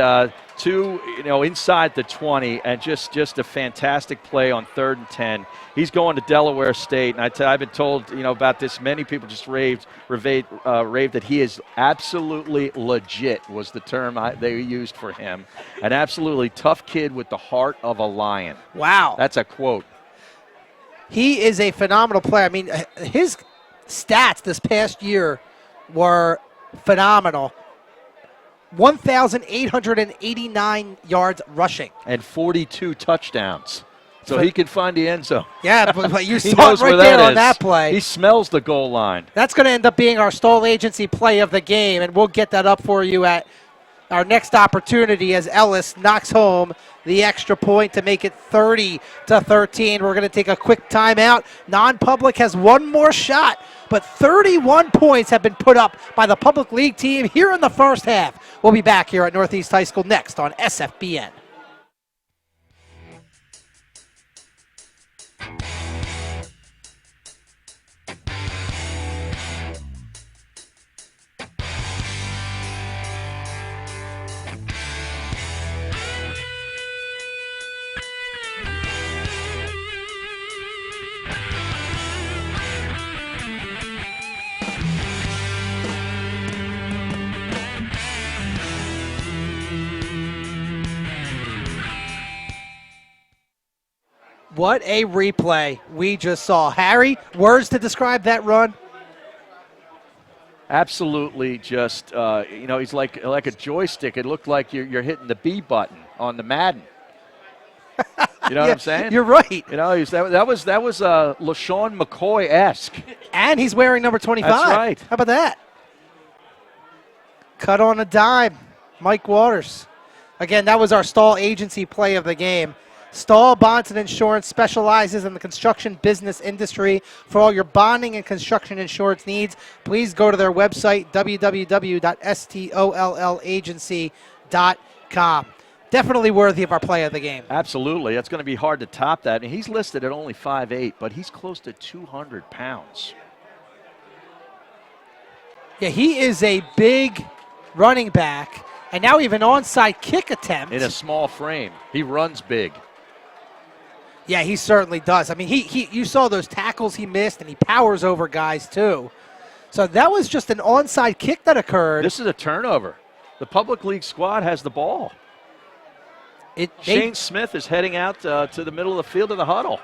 2, inside the 20, and just a fantastic play on 3rd and 10. He's going to Delaware State, and I've been told, about this. Many people just raved that he is absolutely legit, was the term they used for him. An absolutely tough kid with the heart of a lion. Wow. That's a quote. He is a phenomenal player. I mean, his stats this past year were phenomenal. 1,889 yards rushing. And 42 touchdowns. So he can find the end zone. Yeah, but you saw it right there on that play. He smells the goal line. That's going to end up being our stall agency play of the game, and we'll get that up for you at our next opportunity as Ellis knocks home the extra point to make it 30-13. We're going to take a quick timeout. Non-public has one more shot, but 31 points have been put up by the Public League team here in the first half. We'll be back here at Northeast High School next on SFBN. What a replay we just saw. Harry, words to describe that run? Absolutely, just he's like a joystick. It looked like you're hitting the B button on the Madden. You know what I'm saying? You're right. That was LaShawn McCoy-esque. And he's wearing number 25. That's right. How about that? Cut on a dime, Mike Waters. Again, that was our stall agency play of the game. Stahl Bonds and Insurance specializes in the construction business industry. For all your bonding and construction insurance needs, please go to their website, www.stolllagency.com. Definitely worthy of our play of the game. Absolutely. It's going to be hard to top that. And he's listed at only 5'8", but he's close to 200 pounds. Yeah, he is a big running back. And now even onside kick attempt. In a small frame. He runs big. Yeah, he certainly does. I mean, you saw those tackles he missed, and he powers over guys too. So that was just an onside kick that occurred. This is a turnover. The Public League squad has the ball. Shane Smith is heading out to the middle of the field of the huddle.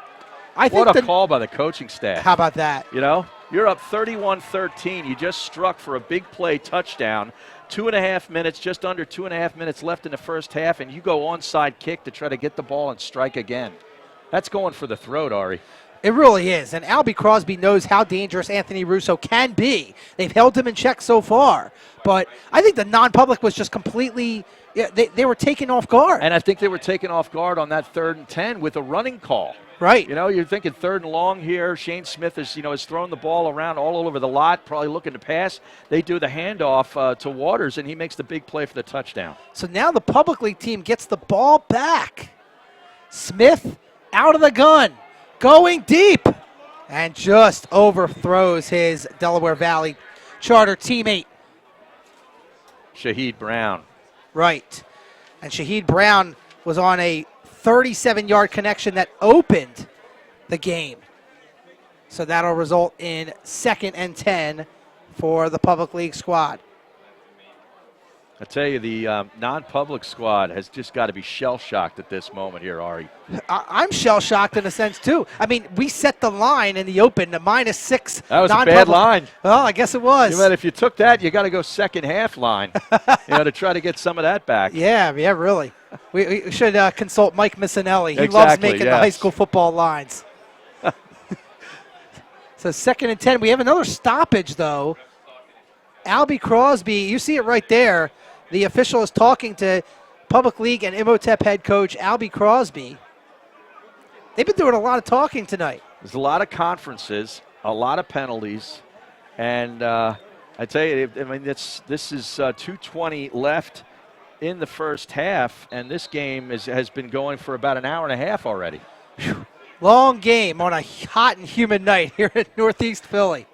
What a call by the coaching staff. How about that? You know, you're up 31-13. You just struck for a big play touchdown. 2.5 minutes, just under 2.5 minutes left in the first half, and you go onside kick to try to get the ball and strike again. That's going for the throat, Ari. It really is. And Albie Crosby knows how dangerous Anthony Russo can be. They've held him in check so far. But I think the non-public was just completely they were taken off guard. And I think they were taken off guard on that 3rd and 10 with a running call. Right. You know, you're thinking 3rd and long here. Shane Smith is thrown the ball around all over the lot, probably looking to pass. They do the handoff to Waters, and he makes the big play for the touchdown. So now the Public League team gets the ball back. Smith out of the gun, going deep, and just overthrows his Delaware Valley Charter teammate. Shaheed Brown. Right. And Shaheed Brown was on a 37-yard connection that opened the game. So that'll result in 2nd and 10 for the Public League squad. I tell you, the non-public squad has just got to be shell-shocked at this moment here, Ari. I'm shell-shocked in a sense, too. I mean, we set the line in the open, the -6. That was a bad line. Well, I guess it was. If you took that, you got to go second half line, to try to get some of that back. Yeah, really. We should consult Mike Missinelli. He loves Exactly, making the high school football lines. So 2nd and 10. We have another stoppage, though. Albie Crosby, you see it right there. The official is talking to Public League and Imhotep head coach Albie Crosby. They've been doing a lot of talking tonight. There's a lot of conferences, a lot of penalties, and I tell you, I mean, this is 2:20 left in the first half, and this game has been going for about an hour and a half already. Whew. Long game on a hot and humid night here in Northeast Philly.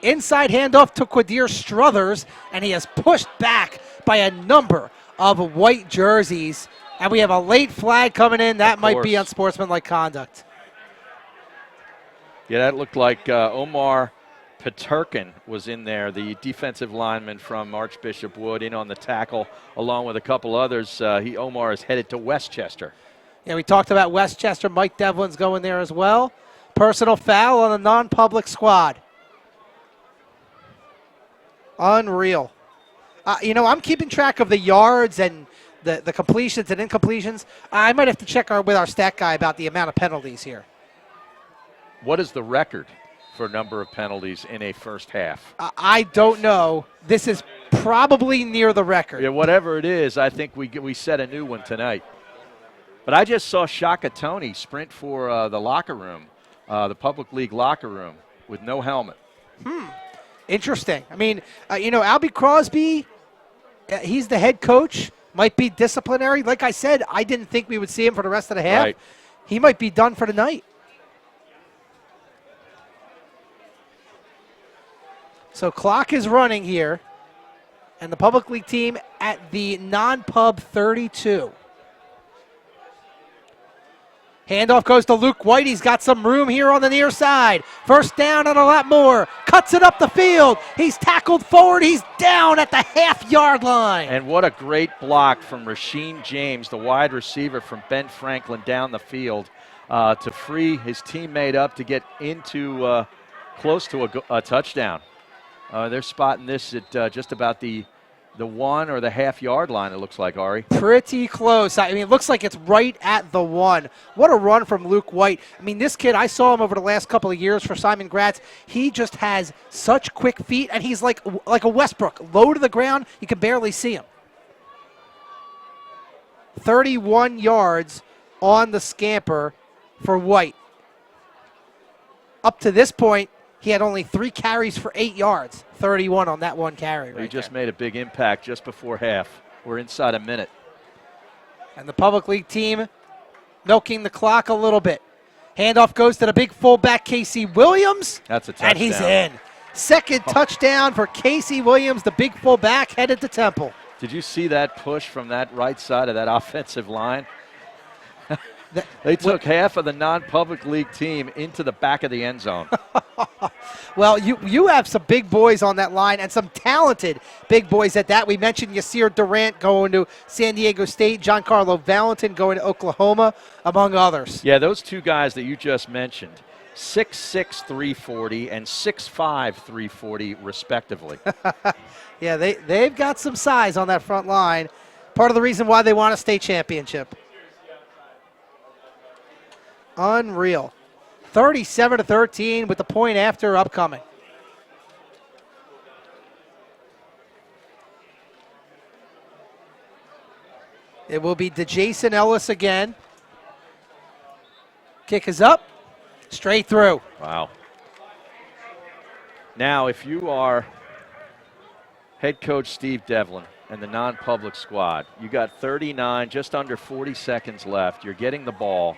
Inside handoff to Quadir Struthers, and he is pushed back by a number of white jerseys. And we have a late flag coming in. That might be unsportsmanlike conduct. Yeah, that looked like Omar Paterkin was in there, the defensive lineman from Archbishop Wood, in on the tackle, along with a couple others. Omar is headed to Westchester. Yeah, we talked about Westchester. Mike Devlin's going there as well. Personal foul on the non-public squad. Unreal. I'm keeping track of the yards and the completions and incompletions. I might have to check with our stat guy about the amount of penalties here. What is the record for number of penalties in a first half? I don't know. This is probably near the record. Yeah, whatever it is, I think we set a new one tonight. But I just saw Shaka Tony sprint for the locker room, the Public League locker room, with no helmet. Interesting. I mean, Albie Crosby, he's the head coach, might be disciplinary. Like I said, I didn't think we would see him for the rest of the half. Right. He might be done for the night. So clock is running here, and the Public League team at the non-pub 32. Handoff goes to Luke White. He's got some room here on the near side. First down and a lot more. Cuts it up the field. He's tackled forward. He's down at the half-yard line. And what a great block from Rasheem James, the wide receiver from Ben Franklin, down the field to free his teammate up to get into close to a touchdown. They're spotting this at just about the 1 or the half-yard line, it looks like, Ari. Pretty close. I mean, it looks like it's right at the 1. What a run from Luke White. I mean, this kid, I saw him over the last couple of years for Simon Gratz. He just has such quick feet, and he's like a Westbrook, low to the ground. You can barely see him. 31 yards on the scamper for White. Up to this point, he had only 3 carries for 8 yards, 31 on that one carry. He just made a big impact just before half. We're inside a minute. And the Public League team milking the clock a little bit. Handoff goes to the big fullback, Casey Williams. That's a touchdown. And he's in. Second touchdown for Casey Williams, the big fullback, headed to Temple. Did you see that push from that right side of that offensive line? They took half of the non-public league team into the back of the end zone. Well, you have some big boys on that line and some talented big boys at that. We mentioned Yasir Durant going to San Diego State, Giancarlo Valentin going to Oklahoma, among others. Yeah, those 2 guys that you just mentioned, 6'6", 340 and 6'5", 340 respectively. Yeah, they've got some size on that front line. Part of the reason why they won a state championship. Unreal. 37-13 with the point after upcoming. It will be DeJason Ellis again. Kick is up, straight through. Wow. Now, if you are head coach Steve Devlin and the non-public squad, you got 39, just under 40 seconds left. You're getting the ball.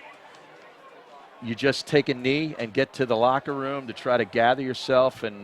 You just take a knee and get to the locker room to try to gather yourself and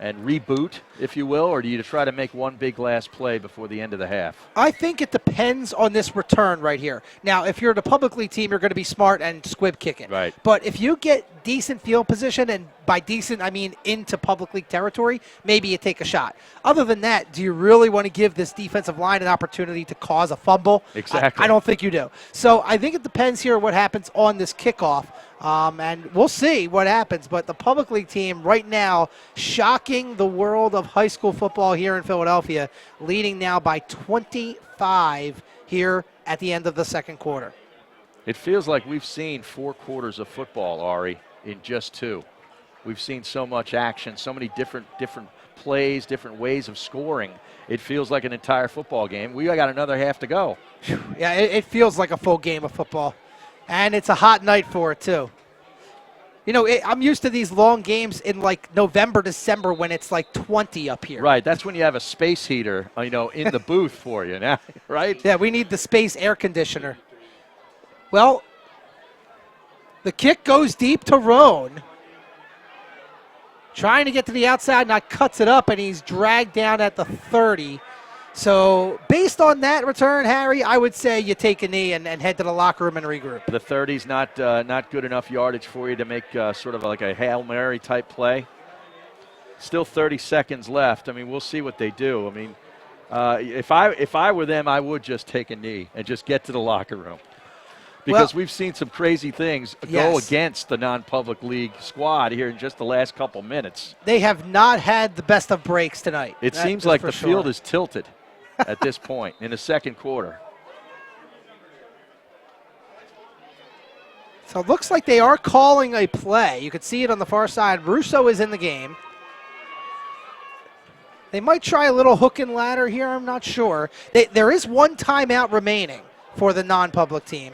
reboot, if you will, or do you try to make one big last play before the end of the half? I think it depends on this return right here. Now, if you're the public league team, you're going to be smart and squib kick it. Right. But if you get decent field position, and by decent, I mean into public league territory, maybe you take a shot. Other than that, do you really want to give this defensive line an opportunity to cause a fumble? Exactly. I don't think you do. So I think it depends here what happens on this kickoff. And we'll see what happens. But the public league team right now shocking the world of high school football here in Philadelphia, leading now by 25 here at the end of the second quarter. It feels like we've seen 4 quarters of football, Ari, in just 2. We've seen so much action, so many different plays, different ways of scoring. It feels like an entire football game. We got another half to go. Yeah, it feels like a full game of football. And it's a hot night for it, too. You know, I'm used to these long games in, like, November, December when it's, like, 20 up here. Right. That's when you have a space heater, in the booth for you now, right? Yeah, we need the space air conditioner. Well, the kick goes deep to Roan. Trying to get to the outside, now cuts it up, and he's dragged down at the 30. So based on that return, Harry, I would say you take a knee and head to the locker room and regroup. The 30's not good enough yardage for you to make sort of like a Hail Mary type play. Still 30 seconds left. I mean, we'll see what they do. I mean, if I were them, I would just take a knee and just get to the locker room. Because we've seen some crazy things go against the non-public league squad here in just the last couple minutes. They have not had the best of breaks tonight. It seems like the field is tilted at this point in the second quarter. So it looks like they are calling a play. You can see it on the far side. Russo is in the game. They might try a little hook and ladder here. I'm not sure. There is one timeout remaining for the non-public team.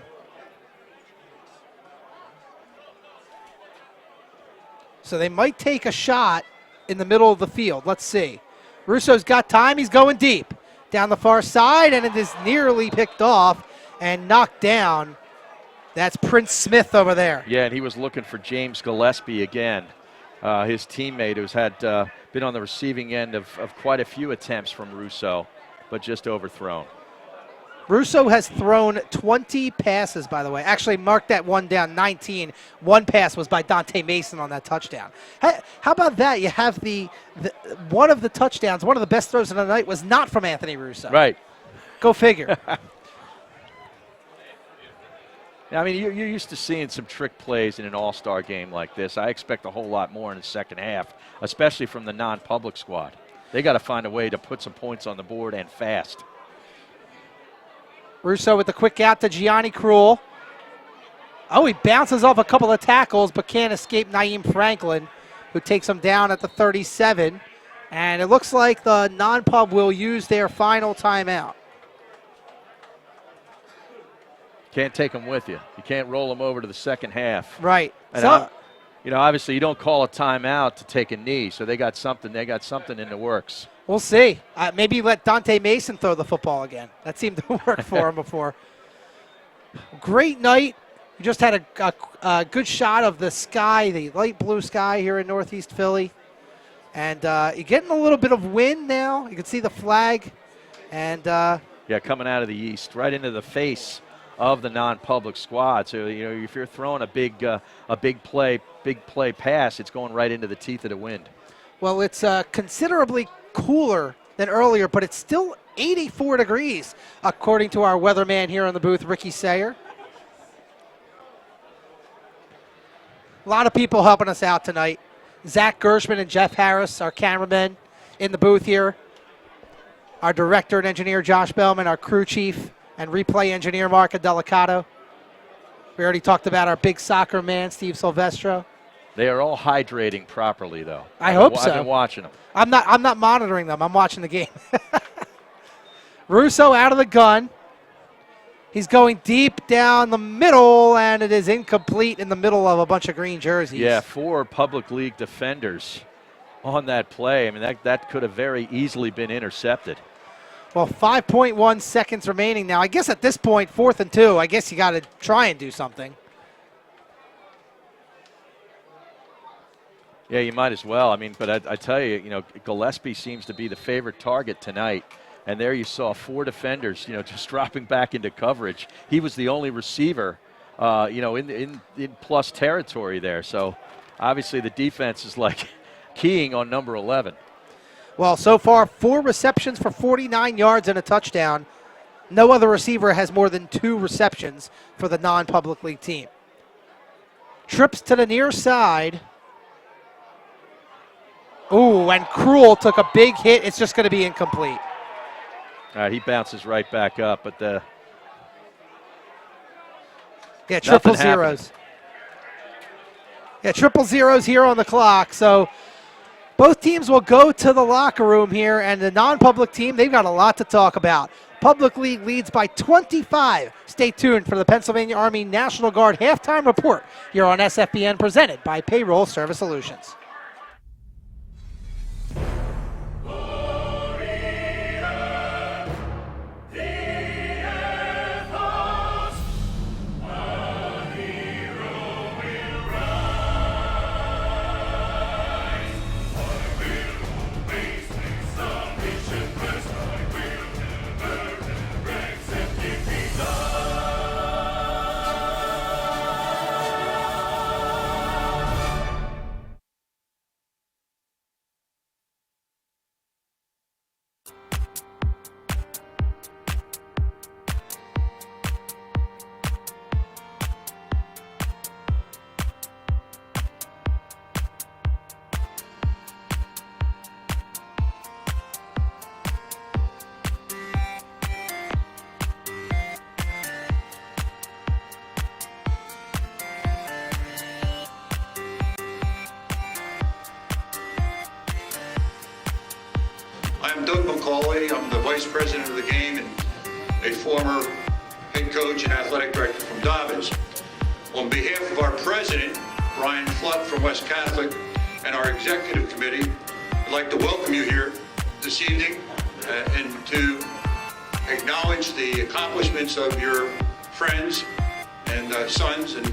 So they might take a shot in the middle of the field. Let's see. Russo's got time. He's going deep down the far side, and it is nearly picked off and knocked down. That's Prince Smith over there. Yeah, and he was looking for James Gillespie again, his teammate who's had been on the receiving end of quite a few attempts from Russo, but just overthrown. Russo has thrown 20 passes, by the way. Actually, mark that one down, 19. One pass was by Dante Mason on that touchdown. How about that? You have the one of the touchdowns, one of the best throws of the night was not from Anthony Russo. Right. Go figure. I mean, you're used to seeing some trick plays in an all-star game like this. I expect a whole lot more in the second half, especially from the non-public squad. They got to find a way to put some points on the board and fast. Russo with the quick out to Gianni Cruel. Oh, he bounces off a couple of tackles, but can't escape Naeem Franklin, who takes him down at the 37. And it looks like the non-pub will use their final timeout. Can't take them with you. You can't roll them over to the second half. Right. And So, obviously you don't call a timeout to take a knee, so they got something in the works. we'll see. Maybe let Dante Mason throw the football again. That seemed to work for him before. Great night. We just had a good shot of the sky, the light blue sky here in Northeast Philly. And you're getting a little bit of wind now. You can see the flag. And coming out of the east, right into the face of the non-public squad. So, if you're throwing a big play pass, it's going right into the teeth of the wind. well, it's considerably cooler than earlier, but it's still 84 degrees, according to our weatherman here in the booth, Ricky Sayer. A lot of people helping us out tonight. Zach Gershman and Jeff Harris, our cameramen, in the booth here. Our director and engineer, Josh Bellman, our crew chief and replay engineer, Marco Delicato. We already talked about our big soccer man, Steve Silvestro. They are all hydrating properly, though. I hope so. I've been watching them. I'm not monitoring them. I'm watching the game. Russo out of the gun. He's going deep down the middle, and it is incomplete in the middle of a bunch of green jerseys. Yeah, 4 public league defenders on that play. I mean, that could have very easily been intercepted. Well, 5.1 seconds remaining now. I guess at this point, 4th and 2, I guess you got to try and do something. Yeah, you might as well. I mean, but I tell you, Gillespie seems to be the favorite target tonight. And there you saw 4 defenders, just dropping back into coverage. He was the only receiver, in plus territory there. So obviously the defense is like keying on number 11. Well, so far, 4 receptions for 49 yards and a touchdown. No other receiver has more than 2 receptions for the non-public league team. Trips to the near side. Ooh, and Cruel took a big hit. It's just going to be incomplete. He bounces right back up, but triple zeros. Yeah, triple zeros here on the clock. So both teams will go to the locker room here, and the non-public team, they've got a lot to talk about. Public League leads by 25. Stay tuned for the Pennsylvania Army National Guard halftime report here on SFBN, presented by Payroll Service Solutions. I'm Doug McCauley. I'm the vice president of the game and a former head coach and athletic director from Dobbins. On behalf of our president, Brian Flood from West Catholic, and our executive committee, I'd like to welcome you here this evening and to acknowledge the accomplishments of your friends and sons and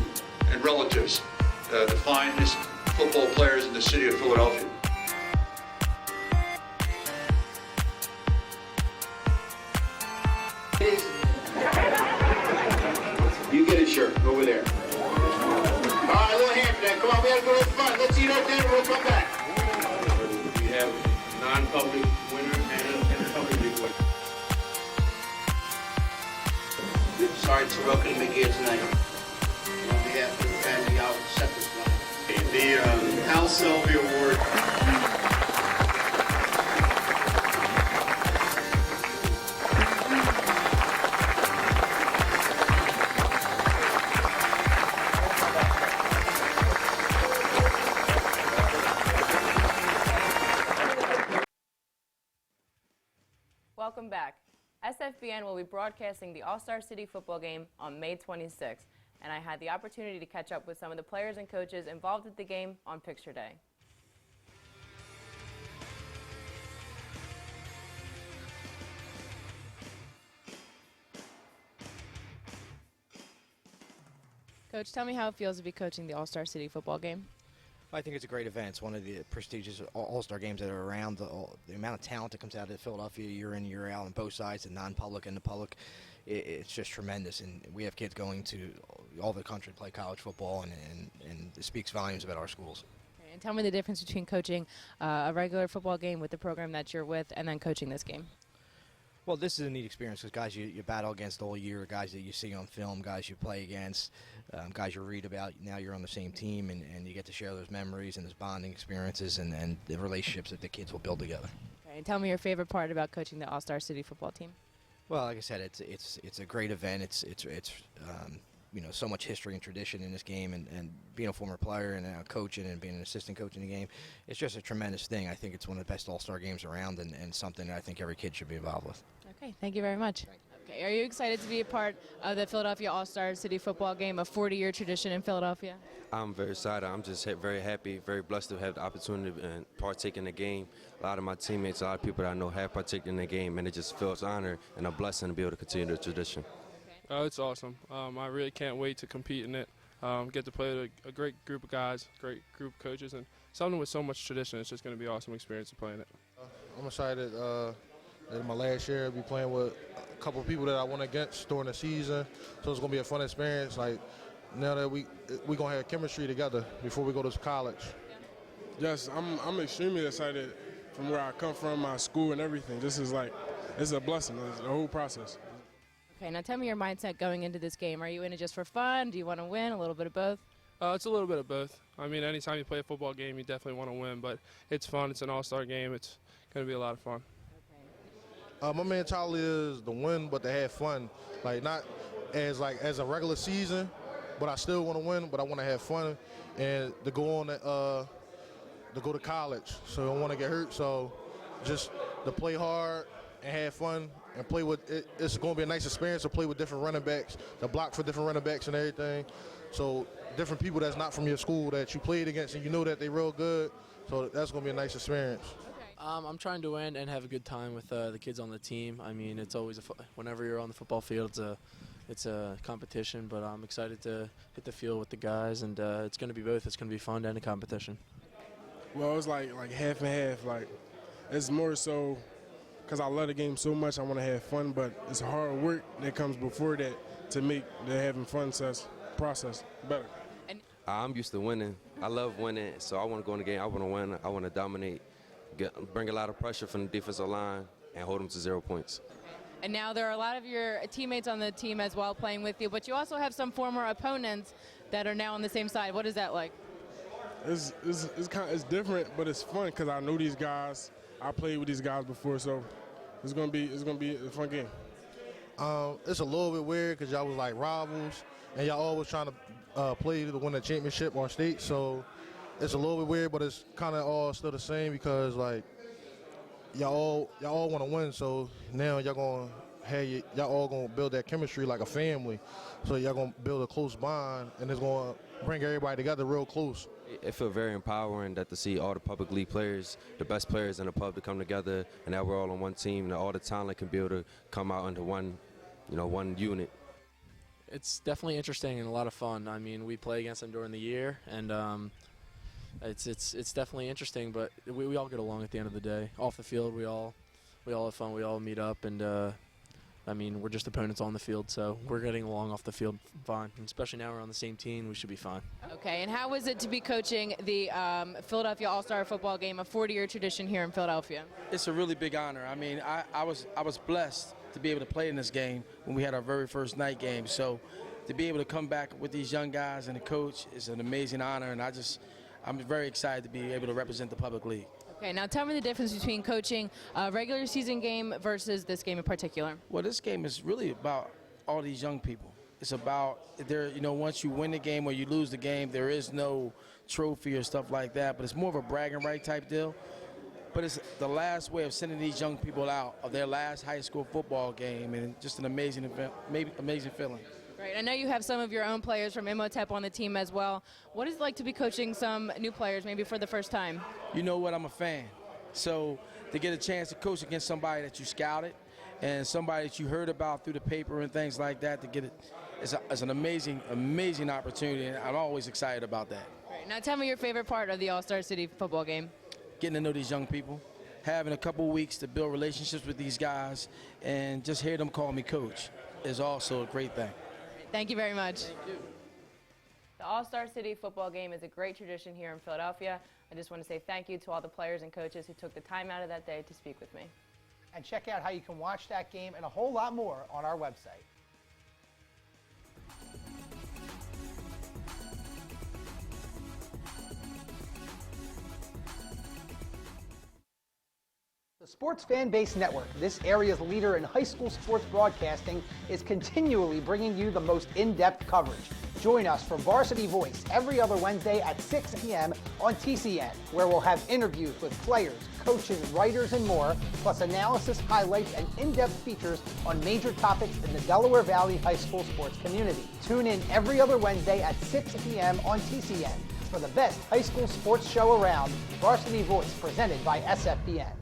relatives, the finest football players in the city of Philadelphia. You get a shirt over there. All right, a little hand for that. Come on, we gotta go have fun. Let's eat our dinner. We'll come back. We have a non-public winner and a public league winner. Sorry to welcome you here tonight. On behalf of the family, I'll accept this one. The Hal Selby Award. Welcome back. SFBN will be broadcasting the All-Star City football game on May 26th, and I had the opportunity to catch up with some of the players and coaches involved at the game on Picture Day. Coach, tell me how it feels to be coaching the All-Star City football game. I think it's a great event. It's one of the prestigious all-star games that are around. The amount of talent that comes out of Philadelphia year in, year out on both sides, the non-public and the public, it's just tremendous. And we have kids going to all over the country to play college football, and it speaks volumes about our schools. And tell me the difference between coaching a regular football game with the program that you're with and then coaching this game. Well, this is a neat experience because guys you battle against all year, guys that you see on film, guys you play against, guys you read about. Now you're on the same team, and you get to share those memories and those bonding experiences and the relationships that the kids will build together. Okay, and tell me your favorite part about coaching the All-Star City football team. Well, like I said, it's a great event. It's so much history and tradition in this game, and being a former player and coaching and being an assistant coach in the game, it's just a tremendous thing. I think it's one of the best all-star games around, and something that I think every kid should be involved with. Okay, thank you very much. Okay, are you excited to be a part of the Philadelphia All-Star City football game, a 40-year tradition in Philadelphia? I'm very excited. I'm just very happy, very blessed to have the opportunity to partake in the game. A lot of my teammates, a lot of people that I know have partaken in the game, and it just feels honored and a blessing to be able to continue the tradition. It's awesome. I really can't wait to compete in it. Get to play with a great group of guys, great group of coaches, and something with so much tradition. It's just going to be an awesome experience to play in it. I'm excited that in my last year I'll be playing with a couple of people that I went against during the season, so it's going to be a fun experience. Like now that we're going to have chemistry together before we go to college. Yes, I'm extremely excited from where I come from, my school and everything. This is it's a blessing, the whole process. Okay, now tell me your mindset going into this game. Are you in it just for fun? Do you want to win? A little bit of both? It's a little bit of both. I mean, anytime you play a football game, you definitely want to win, but it's fun. It's an all-star game. It's going to be a lot of fun. My mentality is to win, but to have fun. Like not as a regular season, but I still want to win, but I want to have fun and to go on to go to college. So I don't want to get hurt. So just to play hard and have fun and play with it. It's going to be a nice experience to play with different running backs, to block for different running backs and everything. So different people that's not from your school that you played against and you know that they're real good. So that's going to be a nice experience. I'm trying to win and have a good time with the kids on the team. I mean, it's always whenever you're on the football field, it's a competition. But I'm excited to hit the field with the guys, and it's going to be both. It's going to be fun and a competition. Well, it's like half and half. Like it's more so because I love the game so much. I want to have fun, but it's hard work that comes before that to make the having fun process better. I'm used to winning. I love winning, so I want to go in the game. I want to win. I want to dominate. Bring a lot of pressure from the defensive line and hold them to 0 points. And now there are a lot of your teammates on the team as well playing with you, but you also have some former opponents that are now on the same side. What is that like? It's different, but it's fun because I know these guys. I played with these guys before, so it's gonna be a fun game. It's a little bit weird because y'all was like rivals, and y'all always trying to play to win the championship on state. So it's a little bit weird, but it's kind of all still the same because like y'all all want to win. So now y'all all gonna build that chemistry like a family. So y'all gonna build a close bond, and it's gonna bring everybody together real close. It feels very empowering that to see all the public league players, the best players in the pub, to come together, and that we're all on one team, and all the talent can be able to come out into one unit. It's definitely interesting and a lot of fun. I mean, we play against them during the year, and it's definitely interesting. But we all get along at the end of the day. Off the field, we all have fun. We all meet up, and I mean, we're just opponents on the field, so we're getting along off the field fine. And especially now we're on the same team, we should be fine. Okay, and how is it to be coaching the Philadelphia All-Star football game, a 40-year tradition here in Philadelphia? It's a really big honor. I mean, I was blessed to be able to play in this game when we had our very first night game. So to be able to come back with these young guys and the coach is an amazing honor, and I'm very excited to be able to represent the public league. Okay, now tell me the difference between coaching a regular season game versus this game in particular. Well, this game is really about all these young people. It's about once you win the game or you lose the game, there is no trophy or stuff like that, but it's more of a bragging right type deal. but it's the last way of sending these young people out of their last high school football game, and just an amazing event, amazing feeling. Right. I know you have some of your own players from Imhotep on the team as well. What is it like to be coaching some new players, maybe for the first time? You know what? I'm a fan. So to get a chance to coach against somebody that you scouted and somebody that you heard about through the paper and things like that, to get it, it's an amazing, amazing opportunity, and I'm always excited about that. Right. Now tell me your favorite part of the All-Star City football game. Getting to know these young people, having a couple weeks to build relationships with these guys, and just hear them call me coach is also a great thing. Thank you very much. Thank you. The All-Star City football game is a great tradition here in Philadelphia. I just want to say thank you to all the players and coaches who took the time out of that day to speak with me. And check out how you can watch that game and a whole lot more on our website. The Sports Fan Base Network, this area's leader in high school sports broadcasting, is continually bringing you the most in-depth coverage. Join us for Varsity Voice every other Wednesday at 6 p.m. on TCN, where we'll have interviews with players, coaches, writers, and more, plus analysis, highlights, and in-depth features on major topics in the Delaware Valley high school sports community. Tune in every other Wednesday at 6 p.m. on TCN for the best high school sports show around, Varsity Voice, presented by SFBN.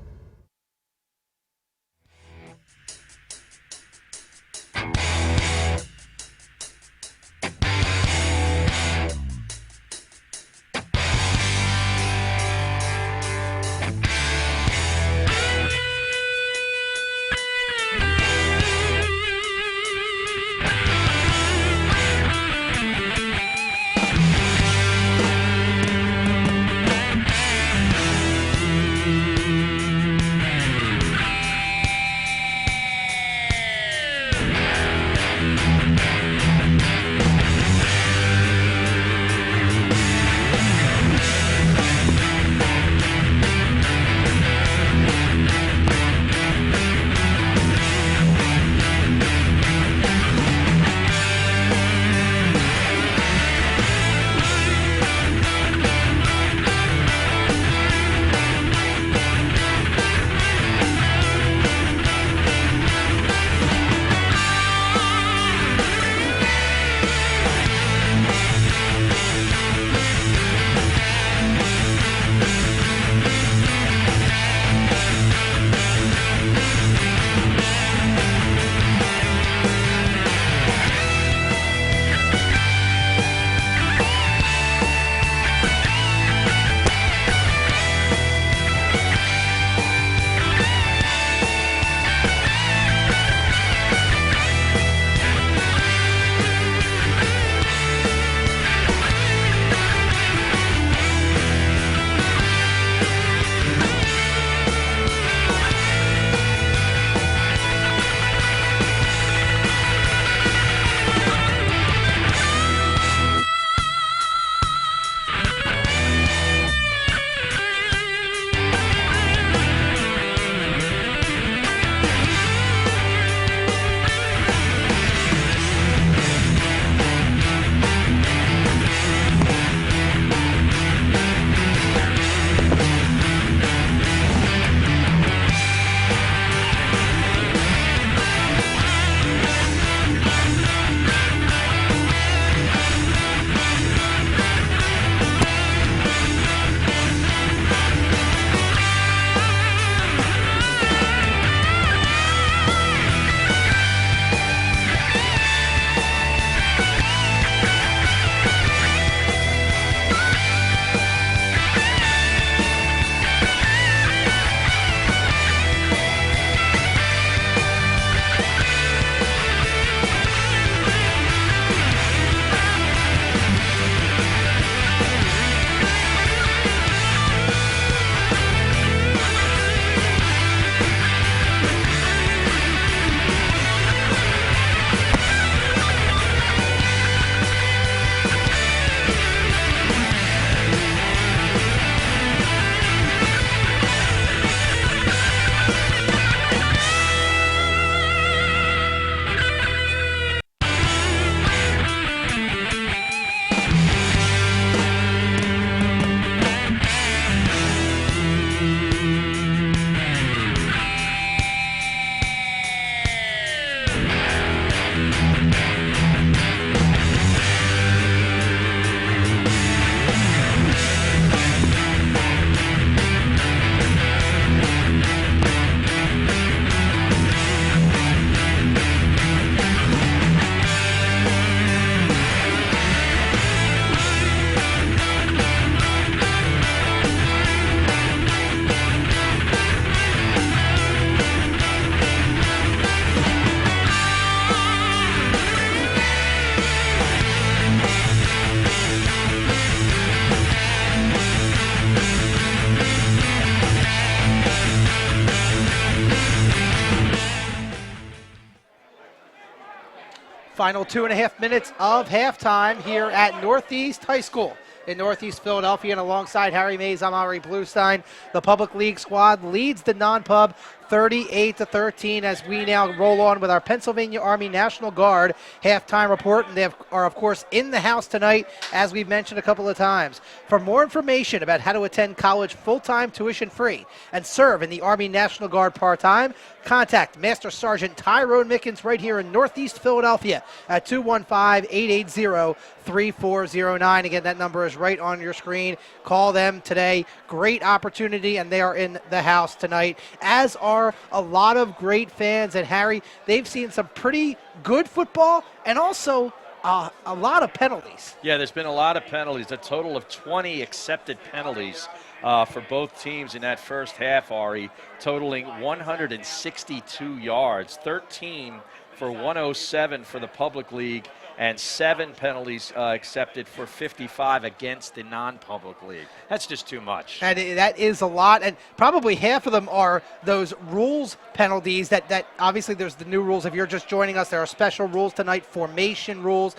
Final 2.5 minutes of halftime here at Northeast High School in Northeast Philadelphia, and alongside Harry Mays, I'm Ari Bluestein. The Public League squad leads the non-pub 38-13 as we now roll on with our Pennsylvania Army National Guard halftime report, and they are, of course, in the house tonight, as we've mentioned a couple of times. For more information about how to attend college full-time tuition-free and serve in the Army National Guard part-time, contact Master Sergeant Tyrone Mickens right here in Northeast Philadelphia at 215-880-3409. Again, that number is right on your screen. Call them today. Great opportunity, and they are in the house tonight, as are a lot of great fans. And Harry, they've seen some pretty good football and also a lot of penalties. Yeah, there's been a lot of penalties, a total of 20 accepted penalties for both teams in that first half, Ari, totaling 162 yards, 13 for 107 for the Public League, and 7 penalties accepted for 55 against the non-public league. That's just too much. And that is a lot, and probably half of them are those rules penalties that obviously there's the new rules. If you're just joining us, there are special rules tonight, formation rules.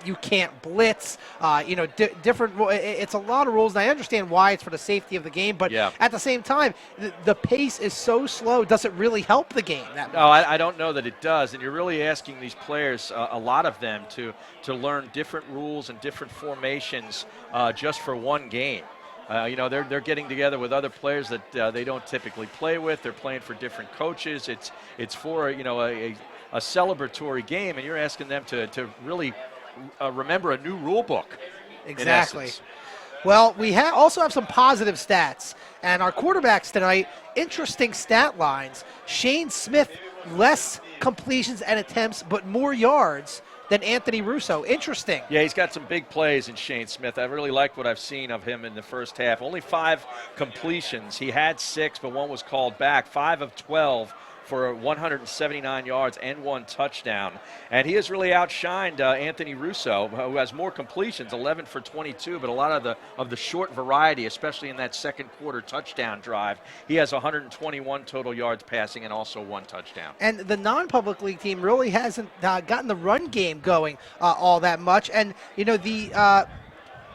You can't blitz, different. It's a lot of rules, and I understand why it's for the safety of the game, but at the same time, the pace is so slow. Does it really help the game that much? No, I don't know that it does, and you're really asking these players, a lot of them, to learn different rules and different formations just for one game. They're getting together with other players that they don't typically play with. They're playing for different coaches. It's for a celebratory game, and you're asking them to really remember a new rule book. Exactly. Well, we also have some positive stats, and our quarterbacks tonight, interesting stat lines. Shane Smith, less completions and attempts, but more yards than Anthony Russo. Interesting. Yeah, he's got some big plays in Shane Smith. I really like what I've seen of him in the first half. Only 5 completions. He had 6, but 1 was called back. 5 of 12 for 179 yards and 1 touchdown. And he has really outshined Anthony Russo, who has more completions, 11 for 22, but a lot of the short variety, especially in that second quarter touchdown drive. He has 121 total yards passing and also 1 touchdown. And the non-public league team really hasn't gotten the run game going all that much. And,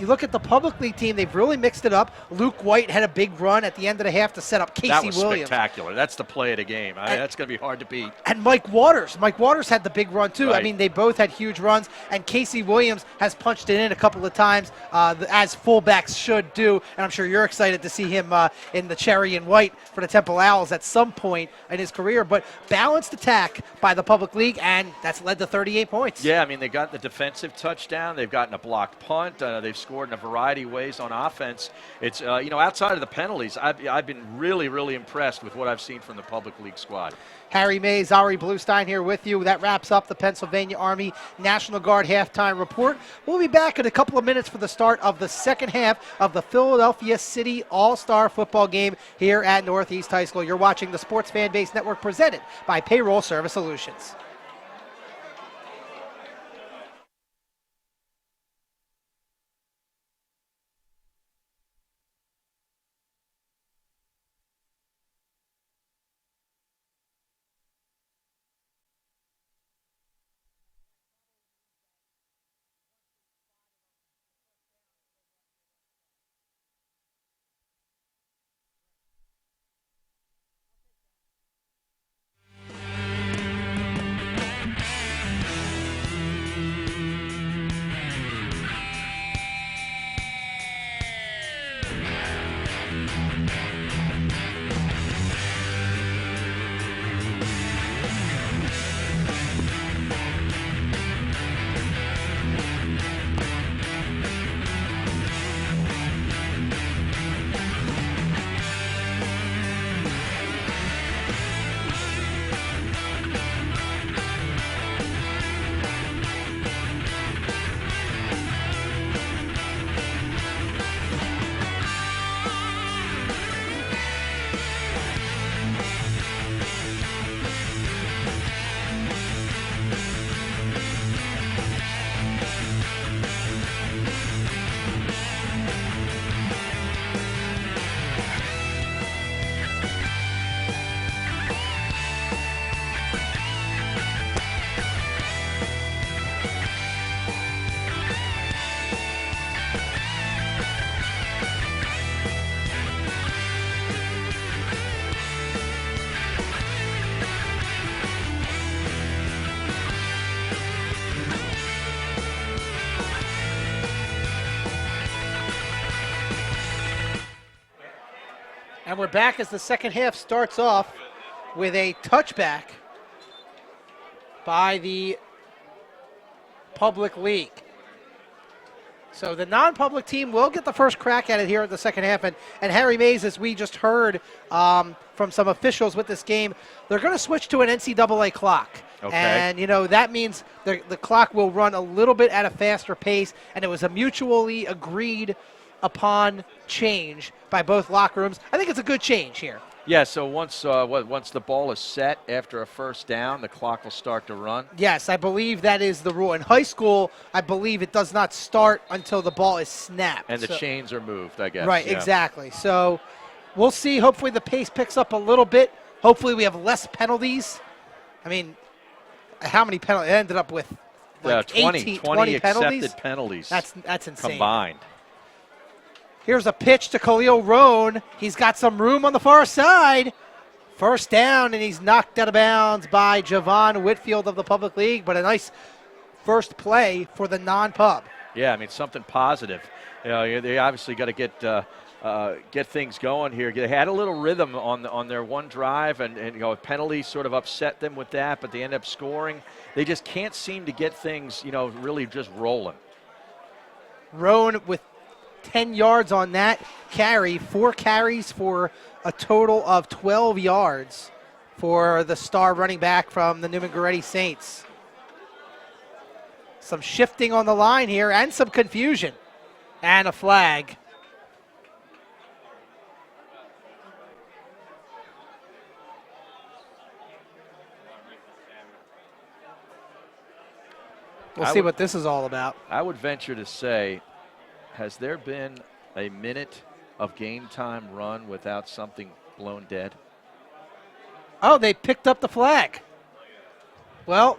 you look at the public league team, they've really mixed it up. Luke White had a big run at the end of the half to set up Casey Williams. That was spectacular. That's the play of the game. That's going to be hard to beat. And Mike Waters had the big run too. Right. I mean, they both had huge runs, and Casey Williams has punched it in a couple of times, as fullbacks should do. And I'm sure you're excited to see him in the cherry and white for the Temple Owls at some point in his career. But balanced attack by the public league, and that's led to 38 points. Yeah, I mean, they got the defensive touchdown. They've gotten a blocked punt. They've scored in a variety of ways on offense. It's outside of the penalties, I've been really, really impressed with what I've seen from the public league squad. Harry Mays, Ari Bluestein here with you. That wraps up the Pennsylvania Army National Guard halftime report. We'll be back in a couple of minutes for the start of the second half of the Philadelphia City All-Star football game here at Northeast High School. You're watching the Sports Fan Base Network presented by Payroll Service Solutions. And we're back as the second half starts off with a touchback by the public league. So the non-public team will get the first crack at it here at the second half. And Harry Mays, as we just heard from some officials with this game, they're going to switch to an NCAA clock. Okay. And, that means the clock will run a little bit at a faster pace. And it was a mutually agreed upon change by both locker rooms. I think it's a good change here. Yeah, so once the ball is set after a first down, the clock will start to run. Yes, I believe that is the rule. In high school, I believe it does not start until the ball is snapped. And the chains are moved, I guess. Right, yeah. exactly. So we'll see. Hopefully the pace picks up a little bit. Hopefully we have less penalties. I mean, how many penalties? It ended up with like 20 20 penalties. accepted penalties. That's insane. Combined. Here's a pitch to Khalil Roan. He's got some room on the far side. First down, and he's knocked out of bounds by Javon Whitfield of the Public League, but a nice first play for the non-pub. Yeah, I mean, something positive. They obviously got to get things going here. They had a little rhythm on their one drive, and penalties sort of upset them with that, but they end up scoring. They just can't seem to get things, really just rolling. Roan with 10 yards on that carry, 4 carries for a total of 12 yards for the star running back from the Newman Goretti Saints. Some shifting on the line here and some confusion and a flag. We'll see what this is all about. I would venture to say, has there been a minute of game time run without something blown dead? Oh, they picked up the flag. Well,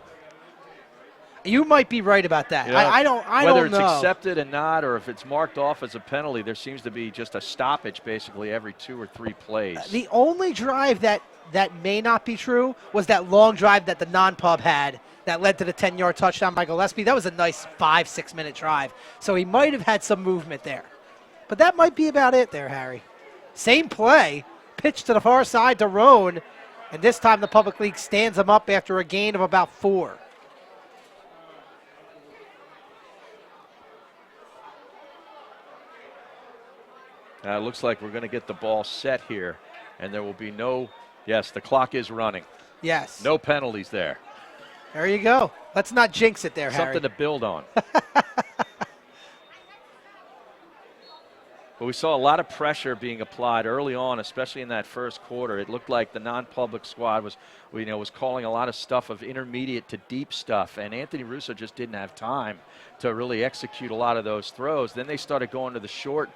you might be right about that. Yeah. I don't know. Whether it's accepted and not, or if it's marked off as a penalty, there seems to be just a stoppage basically every 2 or 3 plays. The only drive that may not be true was that long drive that the non-pub had that led to the 10-yard touchdown by Gillespie. That was a nice 5-6 minute drive. So he might have had some movement there. But that might be about it there, Harry. Same play, pitch to the far side to Roan, and this time the Public League stands him up after a gain of about 4. It looks like we're going to get the ball set here, and there will be yes, the clock is running. Yes. No penalties there. There you go. Let's not jinx it there, Harry. Something to build on. But we saw a lot of pressure being applied early on, especially in that first quarter. It looked like the non-public squad was calling a lot of stuff of intermediate to deep stuff, and Anthony Russo just didn't have time to really execute a lot of those throws. Then they started going to the short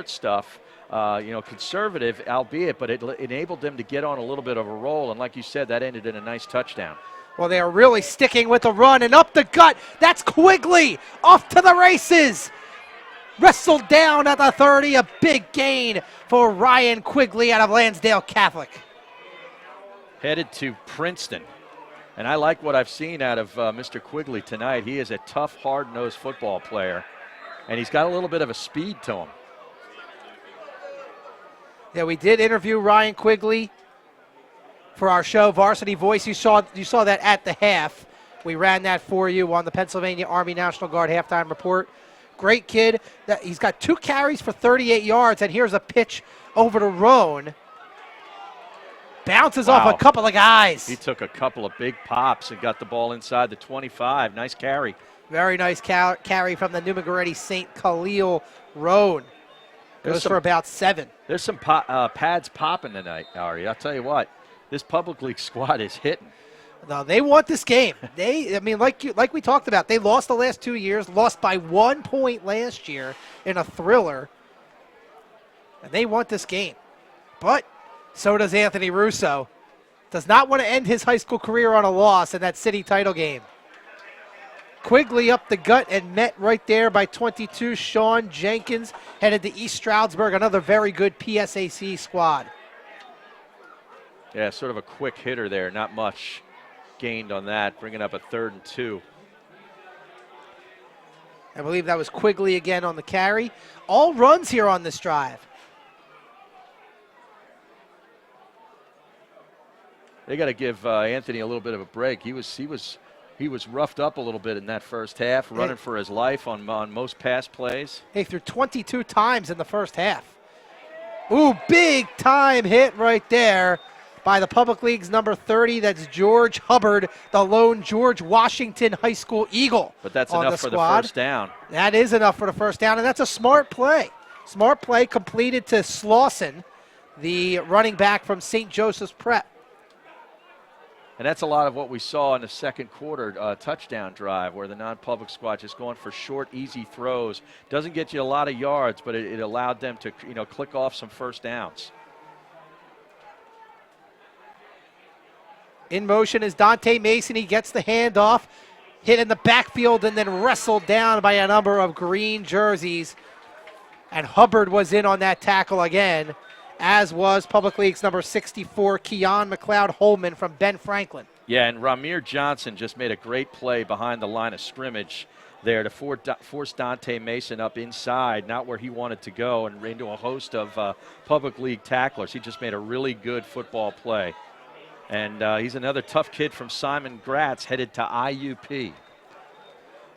stuff, conservative, albeit, but it enabled them to get on a little bit of a roll, and like you said, that ended in a nice touchdown. Well, they are really sticking with the run, and up the gut. That's Quigley off to the races. Wrestled down at the 30, a big gain for Ryan Quigley out of Lansdale Catholic. Headed to Princeton. And I like what I've seen out of Mr. Quigley tonight. He is a tough, hard-nosed football player, and he's got a little bit of a speed to him. Yeah, we did interview Ryan Quigley for our show, Varsity Voice. You saw that at the half. We ran that for you on the Pennsylvania Army National Guard halftime report. Great kid. He's got 2 carries for 38 yards, and here's a pitch over to Roan. Bounces off a couple of guys. He took a couple of big pops and got the ball inside the 25. Nice carry. Very nice carry from the Newman Goretti St. Khalil Roan. Goes for about 7. There's some pads popping tonight, Ari. I'll tell you what, this Public League squad is hitting. No, they want this game. Like we talked about, they lost the last 2 years, lost by 1 point last year in a thriller, and they want this game. But so does Anthony Russo. Does not want to end his high school career on a loss in that city title game. Quigley up the gut and met right there by 22. Sean Jenkins headed to East Stroudsburg, another very good PSAC squad. Yeah, sort of a quick hitter there, not much gained on that, bringing up a 3rd and 2. I believe that was Quigley again on the carry. All runs here on this drive. They got to give Anthony a little bit of a break. He was roughed up a little bit in that first half, running for his life on most pass plays. He threw 22 times in the first half. Ooh, big time hit right there by the Public League's number 30. That's George Hubbard, the lone George Washington High School Eagle. But that's on enough the for squad. the first down. That is enough for the first down, and that's a smart play. Smart play completed to Slauson, the running back from St. Joseph's Prep. And that's a lot of what we saw in the second quarter touchdown drive, where the non-public squad just going for short, easy throws. Doesn't get you a lot of yards, but it allowed them to click off some first downs. In motion is Dante Mason. He gets the handoff, hit in the backfield, and then wrestled down by a number of green jerseys. And Hubbard was in on that tackle again, as was Public League's number 64, Keon McLeod-Holman from Ben Franklin. Yeah, and Ramir Johnson just made a great play behind the line of scrimmage there to force Dante Mason up inside, not where he wanted to go, and into a host of Public League tacklers. He just made a really good football play. And he's another tough kid from Simon Gratz headed to IUP.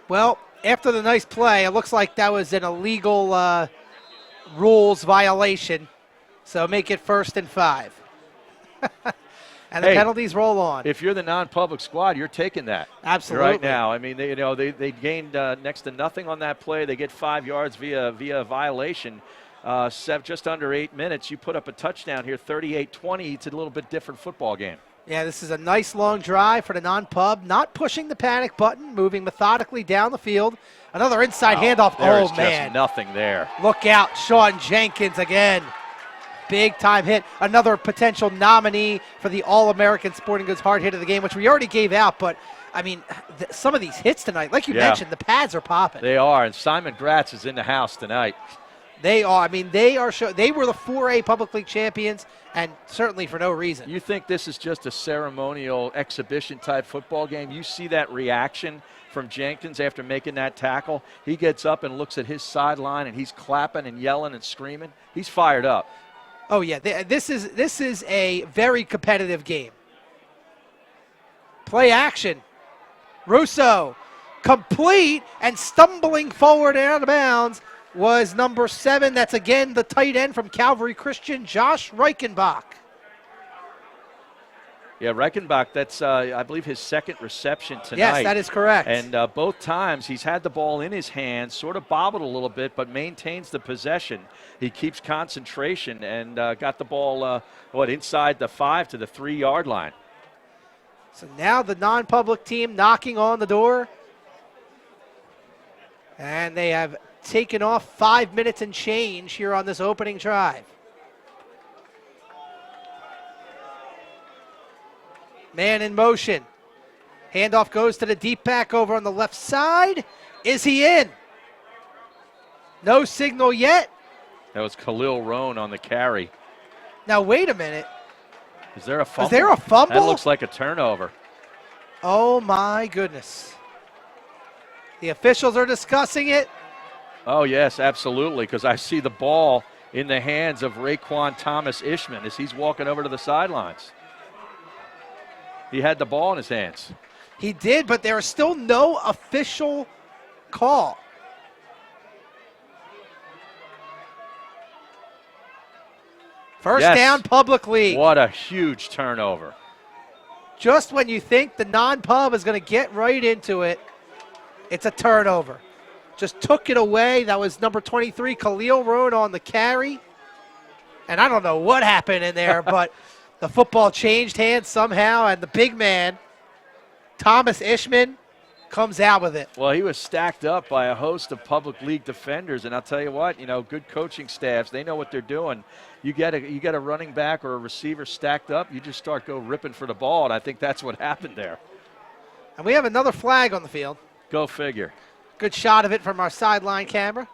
Well, after the nice play, it looks like that was an illegal rules violation. So make it 1st and 5. And the penalties roll on. If you're the non-public squad, you're taking that. Absolutely. Right now. I mean, they gained next to nothing on that play. They get 5 yards via violation. Just under 8 minutes. You put up a touchdown here, 38-20. It's a little bit different football game. Yeah, this is a nice long drive for the non-pub. Not pushing the panic button, moving methodically down the field. Another inside handoff. There's man. Just nothing there. Look out, Sean Jenkins again. Big time hit. Another potential nominee for the All-American Sporting Goods hard hit of the game, which we already gave out. But, I mean, some of these hits tonight, like you mentioned, the pads are popping. They are, and Simon Gratz is in the house tonight. They are. I mean, they were the 4A Public League champions, and certainly for no reason. You think this is just a ceremonial exhibition-type football game? You see that reaction from Jenkins after making that tackle? He gets up and looks at his sideline, and he's clapping and yelling and screaming. He's fired up. Oh, yeah. This is a very competitive game. Play action. Russo, complete, and stumbling forward and out of bounds was number 7. That's again the tight end from Calvary Christian, Josh Reichenbach. Yeah, Reichenbach, that's, I believe, his second reception tonight. Yes, that is correct. And both times he's had the ball in his hands, sort of bobbled a little bit, but maintains the possession. He keeps concentration and got the ball, inside the 5 to the 3-yard line. So now the non-public team knocking on the door. And they have taken off 5 minutes and change here on this opening drive. Man in motion. Handoff goes to the deep back over on the left side. Is he in? No signal yet. That was Khalil Roan on the carry. Now, wait a minute. Is there a fumble? Is there a fumble? That looks like a turnover. Oh, my goodness. The officials are discussing it. Oh, yes, absolutely, because I see the ball in the hands of Raekwon Thomas Ishman as he's walking over to the sidelines. He had the ball in his hands. He did, but there is still no official call. First down, Public League. What a huge turnover. Just when you think the non-pub is going to get right into it, it's a turnover. Just took it away. That was number 23, Khalil Roan on the carry. And I don't know what happened in there, but the football changed hands somehow, and the big man, Thomas Ishman, comes out with it. Well, he was stacked up by a host of Public League defenders, and I'll tell you what, good coaching staffs, they know what they're doing. You get a running back or a receiver stacked up, you just start ripping for the ball, and I think that's what happened there. And we have another flag on the field. Go figure. Good shot of it from our sideline camera.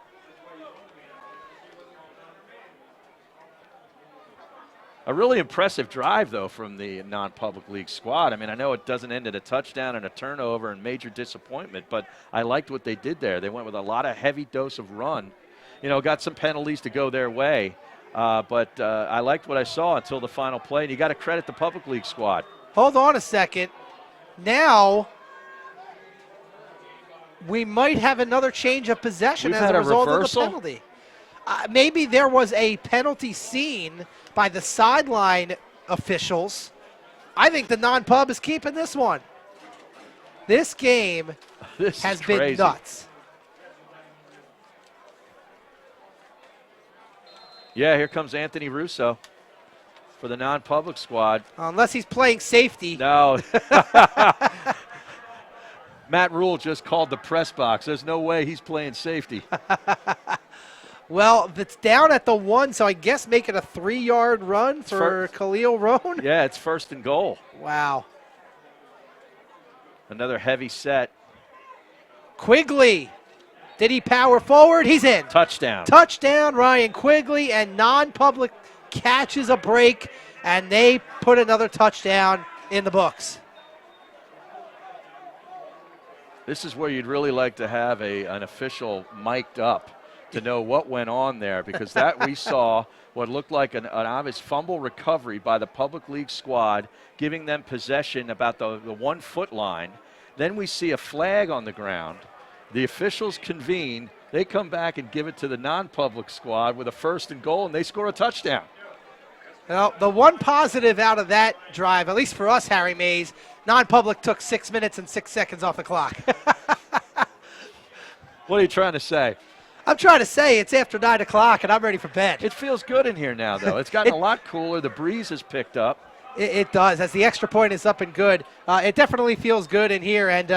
A really impressive drive, though, from the non-public league squad. I mean, I know it doesn't end in a touchdown and a turnover and major disappointment, but I liked what they did there. They went with a lot of heavy dose of run. Got some penalties to go their way, but I liked what I saw until the final play, and you got to credit the public league squad. Hold on a second. Now we might have another change of possession We've as had a a result reversal? of the penalty. Maybe there was a penalty seen by the sideline officials. I think the non-pub is keeping this one. This game has been nuts. Yeah, here comes Anthony Russo for the non-public squad. Unless he's playing safety. No. Matt Rule just called the press box. There's no way he's playing safety. Well, it's down at the 1, so I guess make it a 3-yard run for Khalil Roan. Yeah, it's 1st and goal. Wow. Another heavy set. Quigley. Did he power forward? He's in. Touchdown. Touchdown, Ryan Quigley, and non-public catches a break, and they put another touchdown in the books. This is where you'd really like to have an official mic'd up to know what went on there, because that we saw what looked like an obvious fumble recovery by the public league squad, giving them possession about the 1 foot line. Then we see a flag on the ground. The officials convene. They come back and give it to the non-public squad with a 1st and goal, and they score a touchdown. Well, the one positive out of that drive, at least for us, Harry Mays, non-public took 6 minutes and 6 seconds off the clock. What are you trying to say? I'm trying to say it's after 9 o'clock, and I'm ready for bed. It feels good in here now, though. It's gotten a lot cooler. The breeze has picked up. It does. As the extra point is up and good, it definitely feels good in here. And,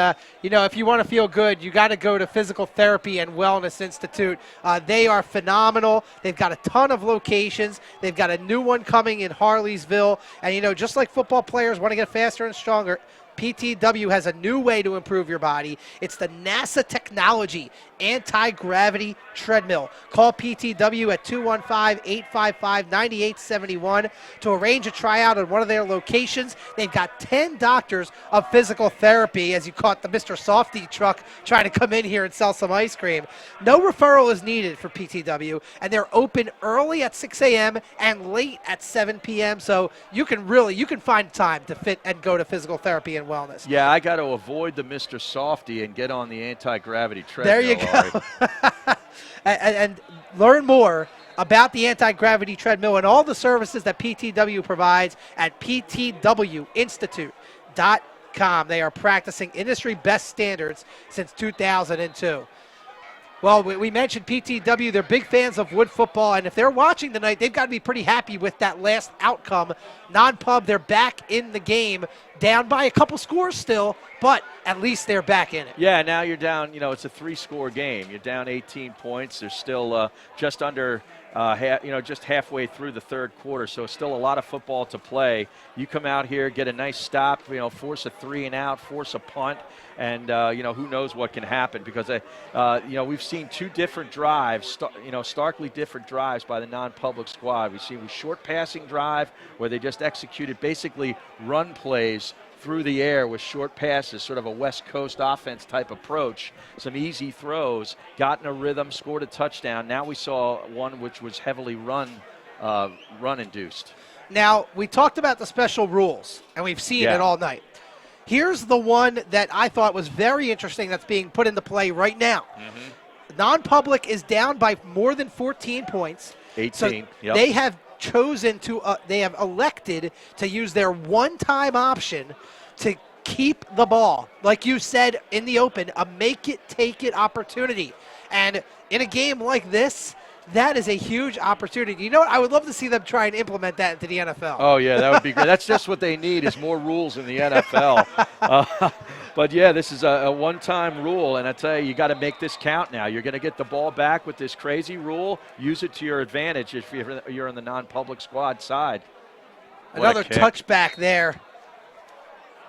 if you want to feel good, you got to go to Physical Therapy and Wellness Institute. They are phenomenal. They've got a ton of locations. They've got a new one coming in Harleysville. And, just like football players want to get faster and stronger, PTW has a new way to improve your body. It's the NASA technology anti-gravity treadmill. Call PTW at 215-855-9871 to arrange a tryout at one of their locations. They've got 10 doctors of physical therapy, as you caught the Mr. Softy truck trying to come in here and sell some ice cream. No referral is needed for PTW, and they're open early at 6 a.m. and late at 7 p.m. So you can find time to fit and go to physical therapy and wellness. Yeah, I got to avoid the Mr. Softy and get on the anti-gravity treadmill. There you go. and learn more about the anti-gravity treadmill and all the services that PTW provides at ptwinstitute.com. They are practicing industry best standards since 2002. Well, we mentioned PTW. They're big fans of wood football, and if they're watching tonight, they've got to be pretty happy with that last outcome. Non-pub, they're back in the game, down by a couple scores still, but at least they're back in it. Yeah, now you're down, it's a 3-score game. You're down 18 points. There's still just under, just halfway through the third quarter, so still a lot of football to play. You come out here, get a nice stop, force a 3-and-out, force a punt, and, who knows what can happen, because, we've seen 2 different drives, starkly different drives by the non-public squad. We see a short passing drive where they just executed basically run plays through the air with short passes, sort of a West Coast offense type approach, some easy throws, got in a rhythm, scored a touchdown. Now we saw one which was heavily run-induced. Now, we talked about the special rules, and we've seen it all night. Here's the one that I thought was very interesting that's being put into play right now. Mm-hmm. Non-public is down by more than 14 points. 18, so they have chosen to, they have elected to use their one-time option to keep the ball. Like you said in the open, a make-it-take-it opportunity. And in a game like this, that is a huge opportunity. You know what? I would love to see them try and implement that into the NFL. Oh, yeah, that would be great. That's just what they need is more rules in the NFL. But, yeah, this is a one-time rule, and I tell you got to make this count now. You're going to get the ball back with this crazy rule. Use it to your advantage if you're on the non-public squad side. Another touchback there.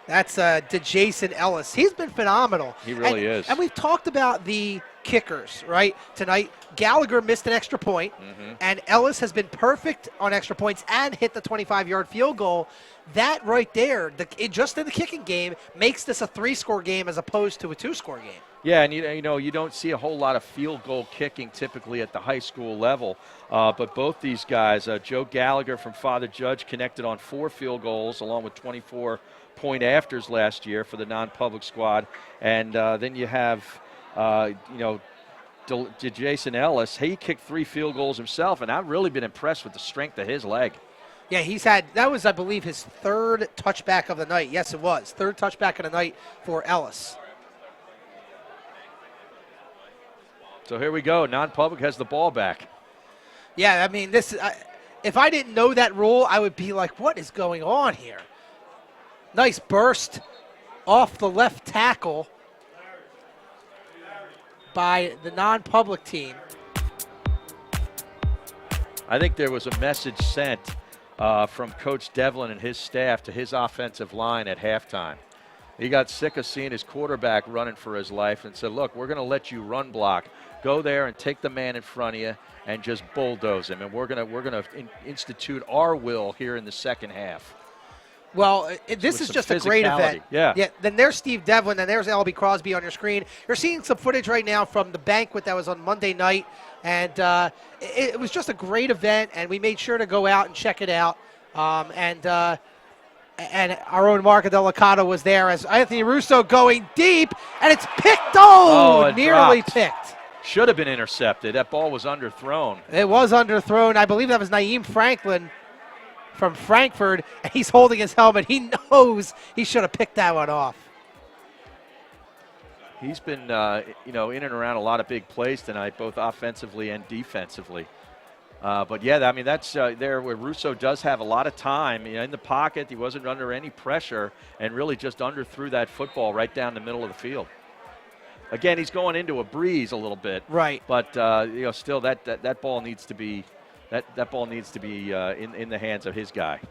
That's to Jason Ellis. He's been phenomenal. He really is. And we've talked about the kickers, right, tonight. Gallagher missed an extra point, and Ellis has been perfect on extra points and hit the 25-yard field goal. That right there, just in the kicking game, makes this a 3-score game as opposed to a 2-score game. Yeah, and you don't see a whole lot of field goal kicking typically at the high school level, but both these guys, Joe Gallagher from Father Judge connected on 4 field goals along with 24 point afters last year for the non-public squad, and then you have Jason Ellis. He kicked 3 field goals himself, and I've really been impressed with the strength of his leg. Yeah, that was, I believe, his 3rd touchback of the night. Yes, it was. 3rd touchback of the night for Ellis. So here we go. Non-public has the ball back. Yeah, I mean, if I didn't know that rule, I would be like, what is going on here? Nice burst off the left tackle by the non-public team. I think there was a message sent from Coach Devlin and his staff to his offensive line at halftime. He got sick of seeing his quarterback running for his life and said, look, we're going to let you run block. Go there and take the man in front of you and just bulldoze him. And we're going to institute our will here in the second half. Well, this is just a great event. Yeah. Then there's Steve Devlin, and there's L.B. Crosby on your screen. You're seeing some footage right now from the banquet that was on Monday night, and it was just a great event, and we made sure to go out and check it out. And our own Marco Delicato was there as Anthony Russo going deep, and it's picked. Nearly picked. Should have been intercepted. That ball was underthrown. It was underthrown. I believe that was Naeem Franklin from Frankfurt, and he's holding his helmet. He knows he should have picked that one off. He's been, in and around a lot of big plays tonight, both offensively and defensively. But yeah, I mean, that's there where Russo does have a lot of time in the pocket. He wasn't under any pressure and really just underthrew that football right down the middle of the field. Again, he's going into a breeze a little bit, right? But still, that ball needs to be that ball needs to be in the hands of his guy.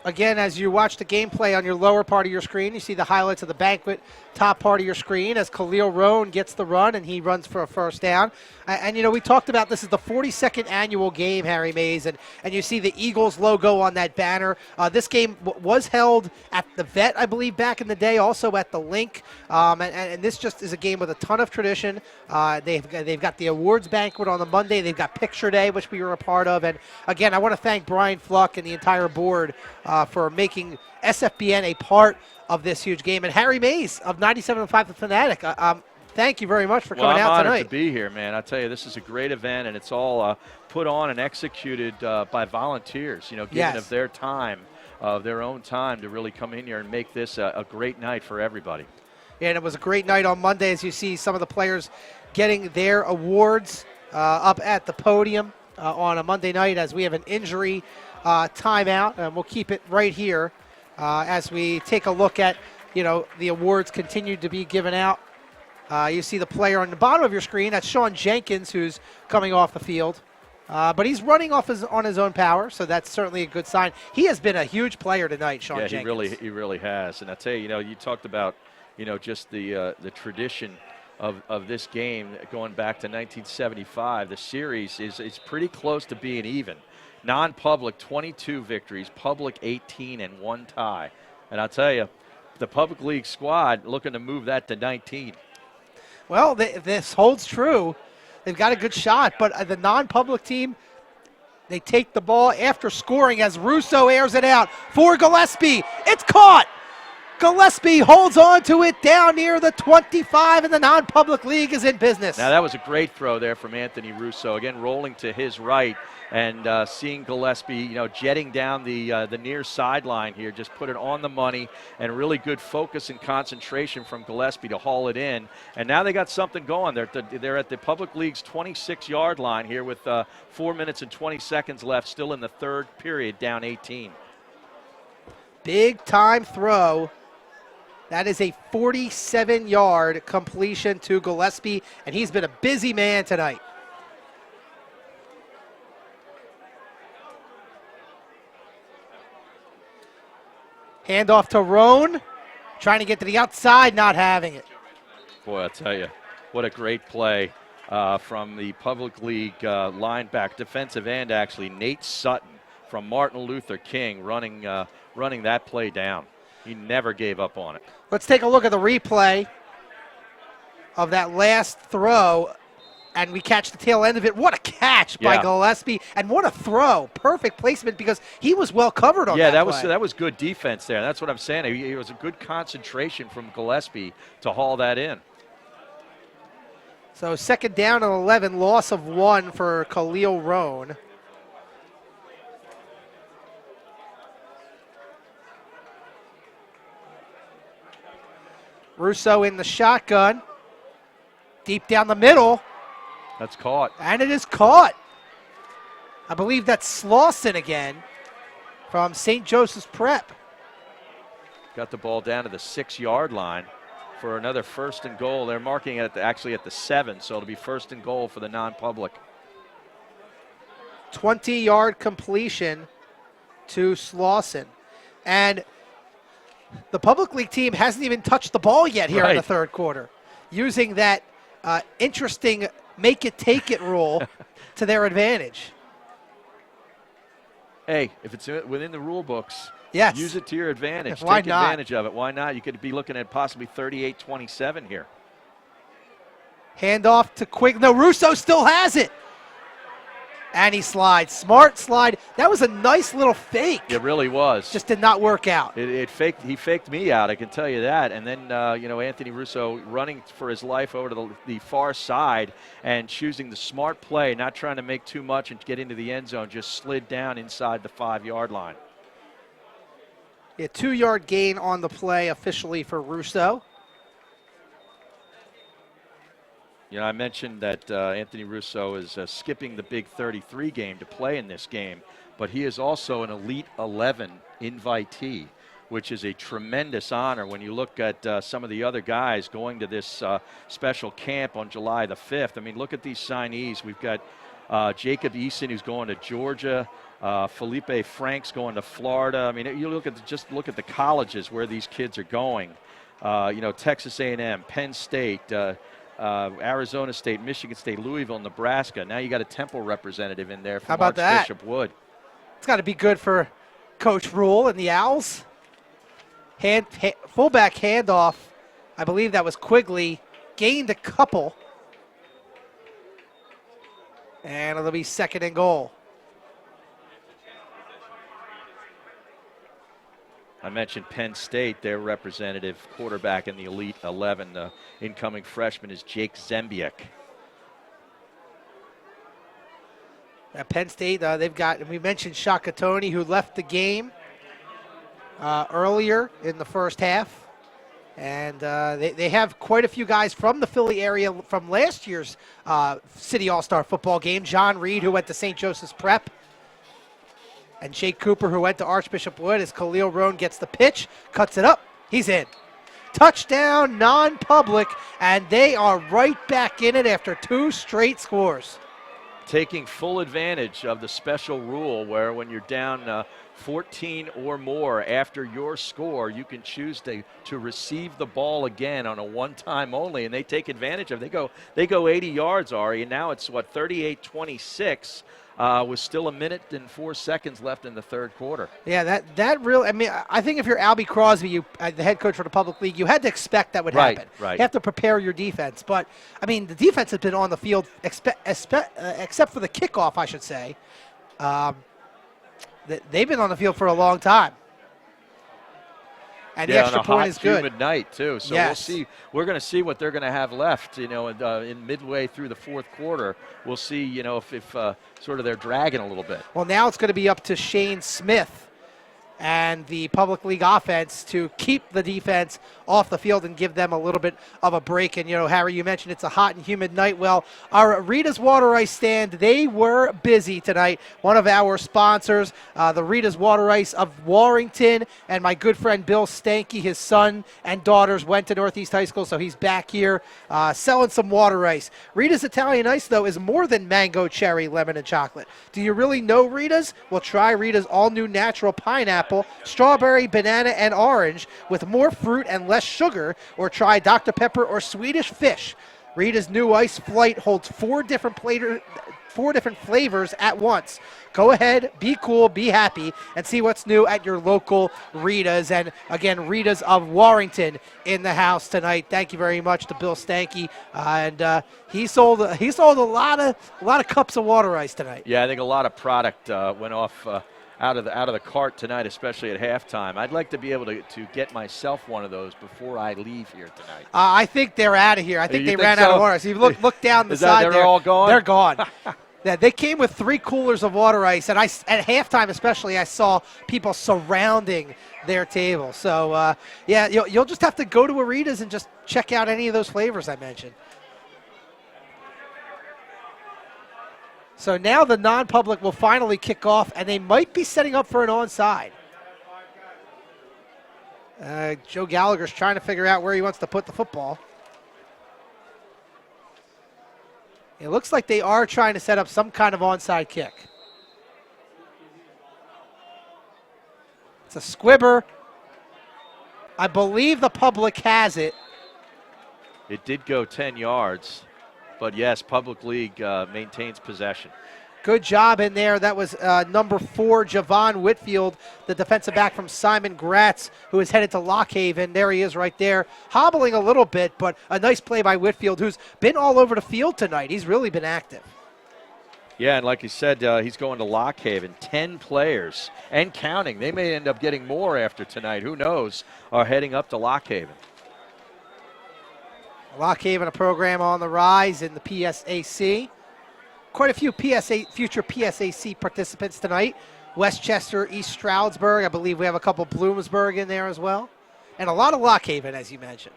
Again, as you watch the gameplay on your lower part of your screen, you see the highlights of the banquet top part of your screen as Khalil Roan gets the run, and he runs for a first down. And we talked about this is the 42nd annual game, Harry Mays, and you see the Eagles logo on that banner. This game was held at the Vet, I believe, back in the day, also at the Link. And this just is a game with a ton of tradition. They've got the awards banquet on the Monday. They've got picture day, which we were a part of. And again, I want to thank Brian Fluck and the entire board for making SFBN a part of this huge game. And Harry Mays of 97.5 The Fanatic, thank you very much for coming out tonight. I'm honored to be here, man. I tell you, this is a great event, and it's all put on and executed by volunteers, giving of their time, of their own time to really come in here and make this a great night for everybody. And it was a great night on Monday as you see some of the players getting their awards up at the podium on a Monday night as we have an injury timeout, and we'll keep it right here as we take a look at, the awards continue to be given out. You see the player on the bottom of your screen. That's Sean Jenkins, who's coming off the field. But he's running on his own power, so that's certainly a good sign. He has been a huge player tonight, Sean Jenkins. Yeah, he really has. And I tell you, you talked about, just the tradition of this game going back to 1975. The series is pretty close to being even. Non-public 22 victories, public 18 and 1 tie. And I'll tell you, the public league squad looking to move that to 19. Well, this holds true. They've got a good shot, but the non-public team, they take the ball after scoring as Russo airs it out for Gillespie. It's caught. Gillespie holds on to it down near the 25, and the non-public league is in business. Now, that was a great throw there from Anthony Russo. Again, rolling to his right and seeing Gillespie, jetting down the near sideline here, just put it on the money, and really good focus and concentration from Gillespie to haul it in. And now they got something going. They're at the public league's 26-yard line here with 4 minutes and 20 seconds left, still in the third period, down 18. Big time throw. That is a 47-yard completion to Gillespie, and he's been a busy man tonight. Handoff to Roan, trying to get to the outside, not having it. Boy, I tell you, what a great play from the public league linebacker, defensive end actually, Nate Sutton from Martin Luther King running that play down. He never gave up on it. Let's take a look at the replay. of that last throw, and we catch the tail end of it. What a catch by Gillespie, and what a throw. Perfect placement because he was well covered on that play. that was good defense there. That's what I'm saying. It was a good concentration from Gillespie to haul that in. So second down and 11, loss of 1 for Khalil Roan. Russo in the shotgun. Deep down the middle. That's caught. And it is caught. I believe that's Slauson again from St. Joseph's Prep. Got the ball down to the 6-yard line for another first and goal. They're marking it actually at the 7, so it'll be first and goal for the non-public. 20-yard completion to Slauson. And the public league team hasn't even touched the ball yet here in the third quarter, using that interesting make-it-take-it rule to their advantage. Hey, if it's within the rule books, yes, use it to your advantage. Why Take not? advantage of it. Why not? You could be looking at possibly 38-27 here. Handoff to Quick. No, Russo still has it. And he slides. Smart slide. That was a nice little fake. It really was. Just did not work out. He faked me out, I can tell you that. And then, Anthony Russo running for his life over to the far side and choosing the smart play, not trying to make too much and get into the end zone, just slid down inside the 5-yard line. A 2-yard gain on the play officially for Russo. I mentioned that Anthony Russo is skipping the Big 33 game to play in this game, but he is also an Elite 11 invitee, which is a tremendous honor when you look at some of the other guys going to this special camp on July the 5th. I mean, look at these signees. We've got Jacob Eason, who's going to Georgia. Felipe Franks going to Florida. I mean, you look at the colleges where these kids are going. Texas A&M, Penn State, Arizona State, Michigan State, Louisville, Nebraska. Now you got a Temple representative in there from How about that? Archbishop Wood. It's got to be good for Coach Rule and the Owls. Fullback handoff. I believe that was Quigley. Gained a couple. And it'll be second and goal. I mentioned Penn State, their representative quarterback in the Elite 11. The incoming freshman is Jake Zembiak. At Penn State, we mentioned Shakatoni, who left the game earlier in the first half. And they have quite a few guys from the Philly area from last year's City All-Star football game. John Reed, who went to St. Joseph's Prep. And Jake Cooper, who went to Archbishop Wood, as Khalil Roan gets the pitch, cuts it up. He's in. Touchdown, non-public, and they are right back in it after 2 straight scores. Taking full advantage of the special rule where when you're down 14 or more after your score, you can choose to receive the ball again on a one-time only, and they take advantage of it. They go 80 yards, Ari, and now it's, 38-26. With still 1 minute and 4 seconds left in the third quarter. Yeah, that really, I think if you're Albie Crosby, the head coach for the public league, you had to expect that would happen. Right. You have to prepare your defense. But, the defense has been on the field, except for the kickoff, I should say. They've been on the field for a long time. And the extra point is good. On a hot, humid night, too. So yes. We'll see. We're going to see what they're going to have left, in midway through the fourth quarter. We'll see, if sort of they're dragging a little bit. Well, now it's going to be up to Shane Smith and the public league offense to keep the defense off the field and give them a little bit of a break. And, Harry, you mentioned it's a hot and humid night. Well, our Rita's Water Ice stand, they were busy tonight. One of our sponsors, the Rita's Water Ice of Warrington, and my good friend Bill Stanky, his son and daughters went to Northeast High School, so he's back here selling some water ice. Rita's Italian Ice, though, is more than mango, cherry, lemon, and chocolate. Do you really know Rita's? Well, try Rita's all-new natural pineapple, strawberry, banana, and orange with more fruit and less sugar, or try Dr. Pepper or Swedish Fish. Rita's new ice flight holds 4 different 4 different flavors at once. Go ahead, be cool, be happy, and see what's new at your local Rita's. And again, Rita's of Warrington in the house tonight. Thank you very much to Bill Stanky, and he sold a lot of cups of water ice tonight. Yeah, I think a lot of product went off out of the cart tonight, especially at halftime. I'd like to be able to get myself one of those before I leave here tonight. I think they're out of here. I think You they think ran so? out of water. So you look down the Is that side. they're all gone? They're gone. Yeah, they came with 3 coolers of water ice, and at halftime especially, I saw people surrounding their table. So yeah, you'll just have to go to Rita's and just check out any of those flavors I mentioned. So now the non-public will finally kick off, and they might be setting up for an onside. Joe Gallagher's trying to figure out where he wants to put the football. It looks like they are trying to set up some kind of onside kick. It's a squibber. I believe the public has it. It did go 10 yards, but yes, Public League maintains possession. Good job in there. That was number 4, Javon Whitfield, the defensive back from Simon Gratz, who is headed to Lockhaven. There he is right there, hobbling a little bit, but a nice play by Whitfield, who's been all over the field tonight. He's really been active. Yeah, and like you said, he's going to Lockhaven. 10 players and counting. They may end up getting more after tonight. Who knows? Are heading up to Lockhaven. Lockhaven, a program on the rise in the PSAC. Quite a few future PSAC participants tonight. Westchester, East Stroudsburg. I believe we have a couple Bloomsburg in there as well. And a lot of Lockhaven, as you mentioned.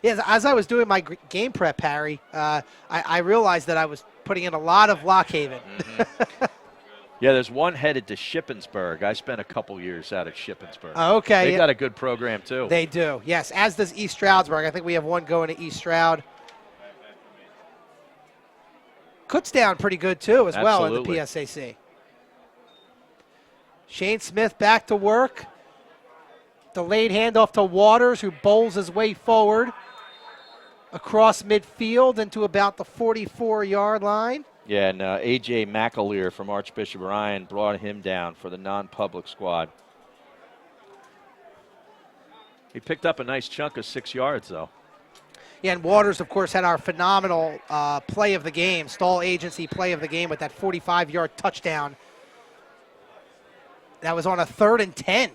Yeah, as I was doing my game prep, Harry, I realized that I was putting in a lot of Lockhaven. Mm-hmm. Yeah, there's one headed to Shippensburg. I spent a couple years out at Shippensburg. Oh, okay. They've got a good program, too. They do, yes, as does East Stroudsburg. I think we have one going to East Stroud. Kutztown pretty good, too, as well in the PSAC. Shane Smith back to work. Delayed handoff to Waters, who bowls his way forward across midfield into about the 44-yard line. Yeah, and A.J. McAleer from Archbishop Ryan brought him down for the non-public squad. He picked up a nice chunk of 6 yards, though. Yeah, and Waters, of course, had our phenomenal play of the game, stall agency play of the game with that 45-yard touchdown. That was on a 3rd and 10.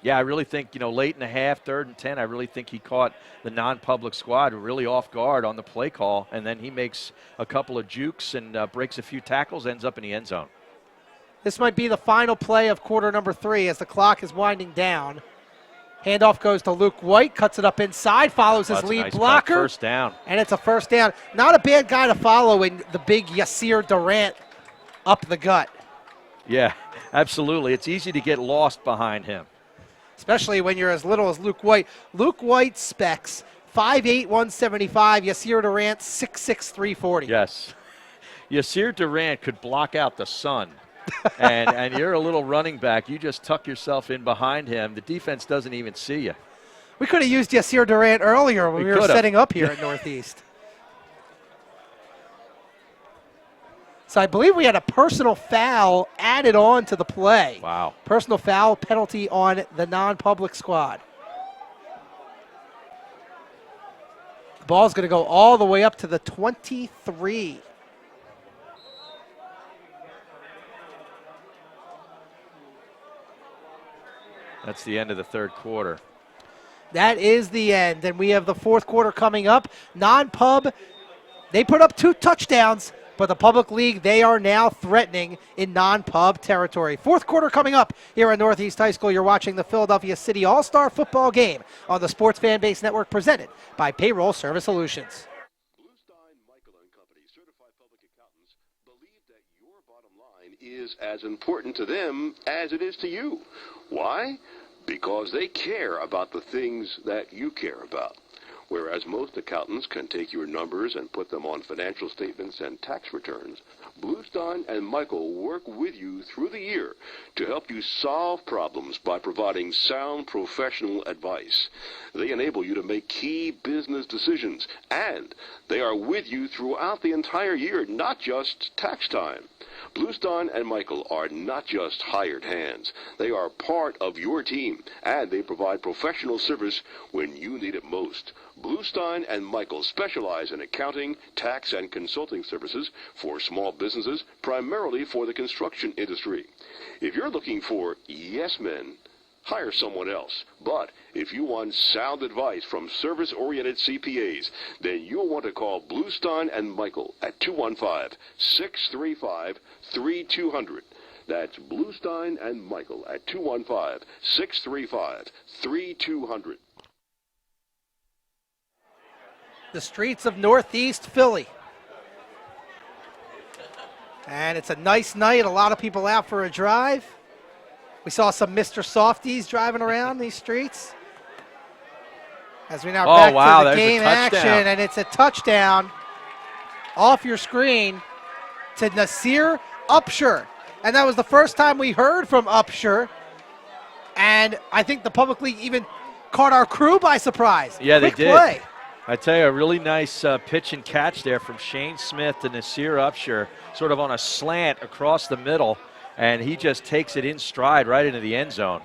Yeah, I really think, late in the half, 3rd and 10, I really think he caught the non-public squad really off guard on the play call, and then he makes a couple of jukes and breaks a few tackles, ends up in the end zone. This might be the final play of quarter number 3 as the clock is winding down. Handoff goes to Luke White, cuts it up inside, follows his lead nice blocker. First down. And it's a first down. Not a bad guy to follow in the big Yasir Durant up the gut. Yeah, absolutely. It's easy to get lost behind him. Especially when you're as little as Luke White. Luke White specs 5'8", 175. Yasir Durant 6'6", 340. Yes. Yasir Durant could block out the sun. and you're a little running back. You just tuck yourself in behind him. The defense doesn't even see you. We could have used Yasir Durant earlier when we were setting up here at Northeast. So I believe we had a personal foul added on to the play. Wow. Personal foul penalty on the non-public squad. The ball's going to go all the way up to the 23. That's the end of the 3rd quarter. That is the end. And we have the 4th quarter coming up. Non-pub, they put up 2 touchdowns, but the Public League, they are now threatening in non-pub territory. 4th quarter coming up here at Northeast High School. You're watching the Philadelphia City All-Star Football Game on the Sports Fan Base Network, presented by Payroll Service Solutions. Is as important to them as it is to you. Why? Because they care about the things that you care about. Whereas most accountants can take your numbers and put them on financial statements and tax returns, Bluestein and Michael work with you through the year to help you solve problems by providing sound professional advice. They enable you to make key business decisions, and they are with you throughout the entire year, not just tax time. Bluestein and Michael are not just hired hands. They are part of your team, and they provide professional service when you need it most. Bluestein and Michael specialize in accounting, tax, and consulting services for small businesses, primarily for the construction industry. If you're looking for yes men, hire someone else. But if you want sound advice from service-oriented CPAs, then you'll want to call Bluestein and Michael at 215-635-3200. That's Bluestein and Michael at 215-635-3200. The streets of Northeast Philly. And it's a nice night. A lot of people out for a drive. We saw some Mr. Softies driving around these streets. As we now back to the game action, and it's a touchdown off your screen to Nasir Upshur. And that was the first time we heard from Upshur. And I think the public league even caught our crew by surprise. Yeah, Quick they did. Play. I tell you, a really nice pitch and catch there from Shane Smith to Nasir Upshur, sort of on a slant across the middle. And he just takes it in stride right into the end zone.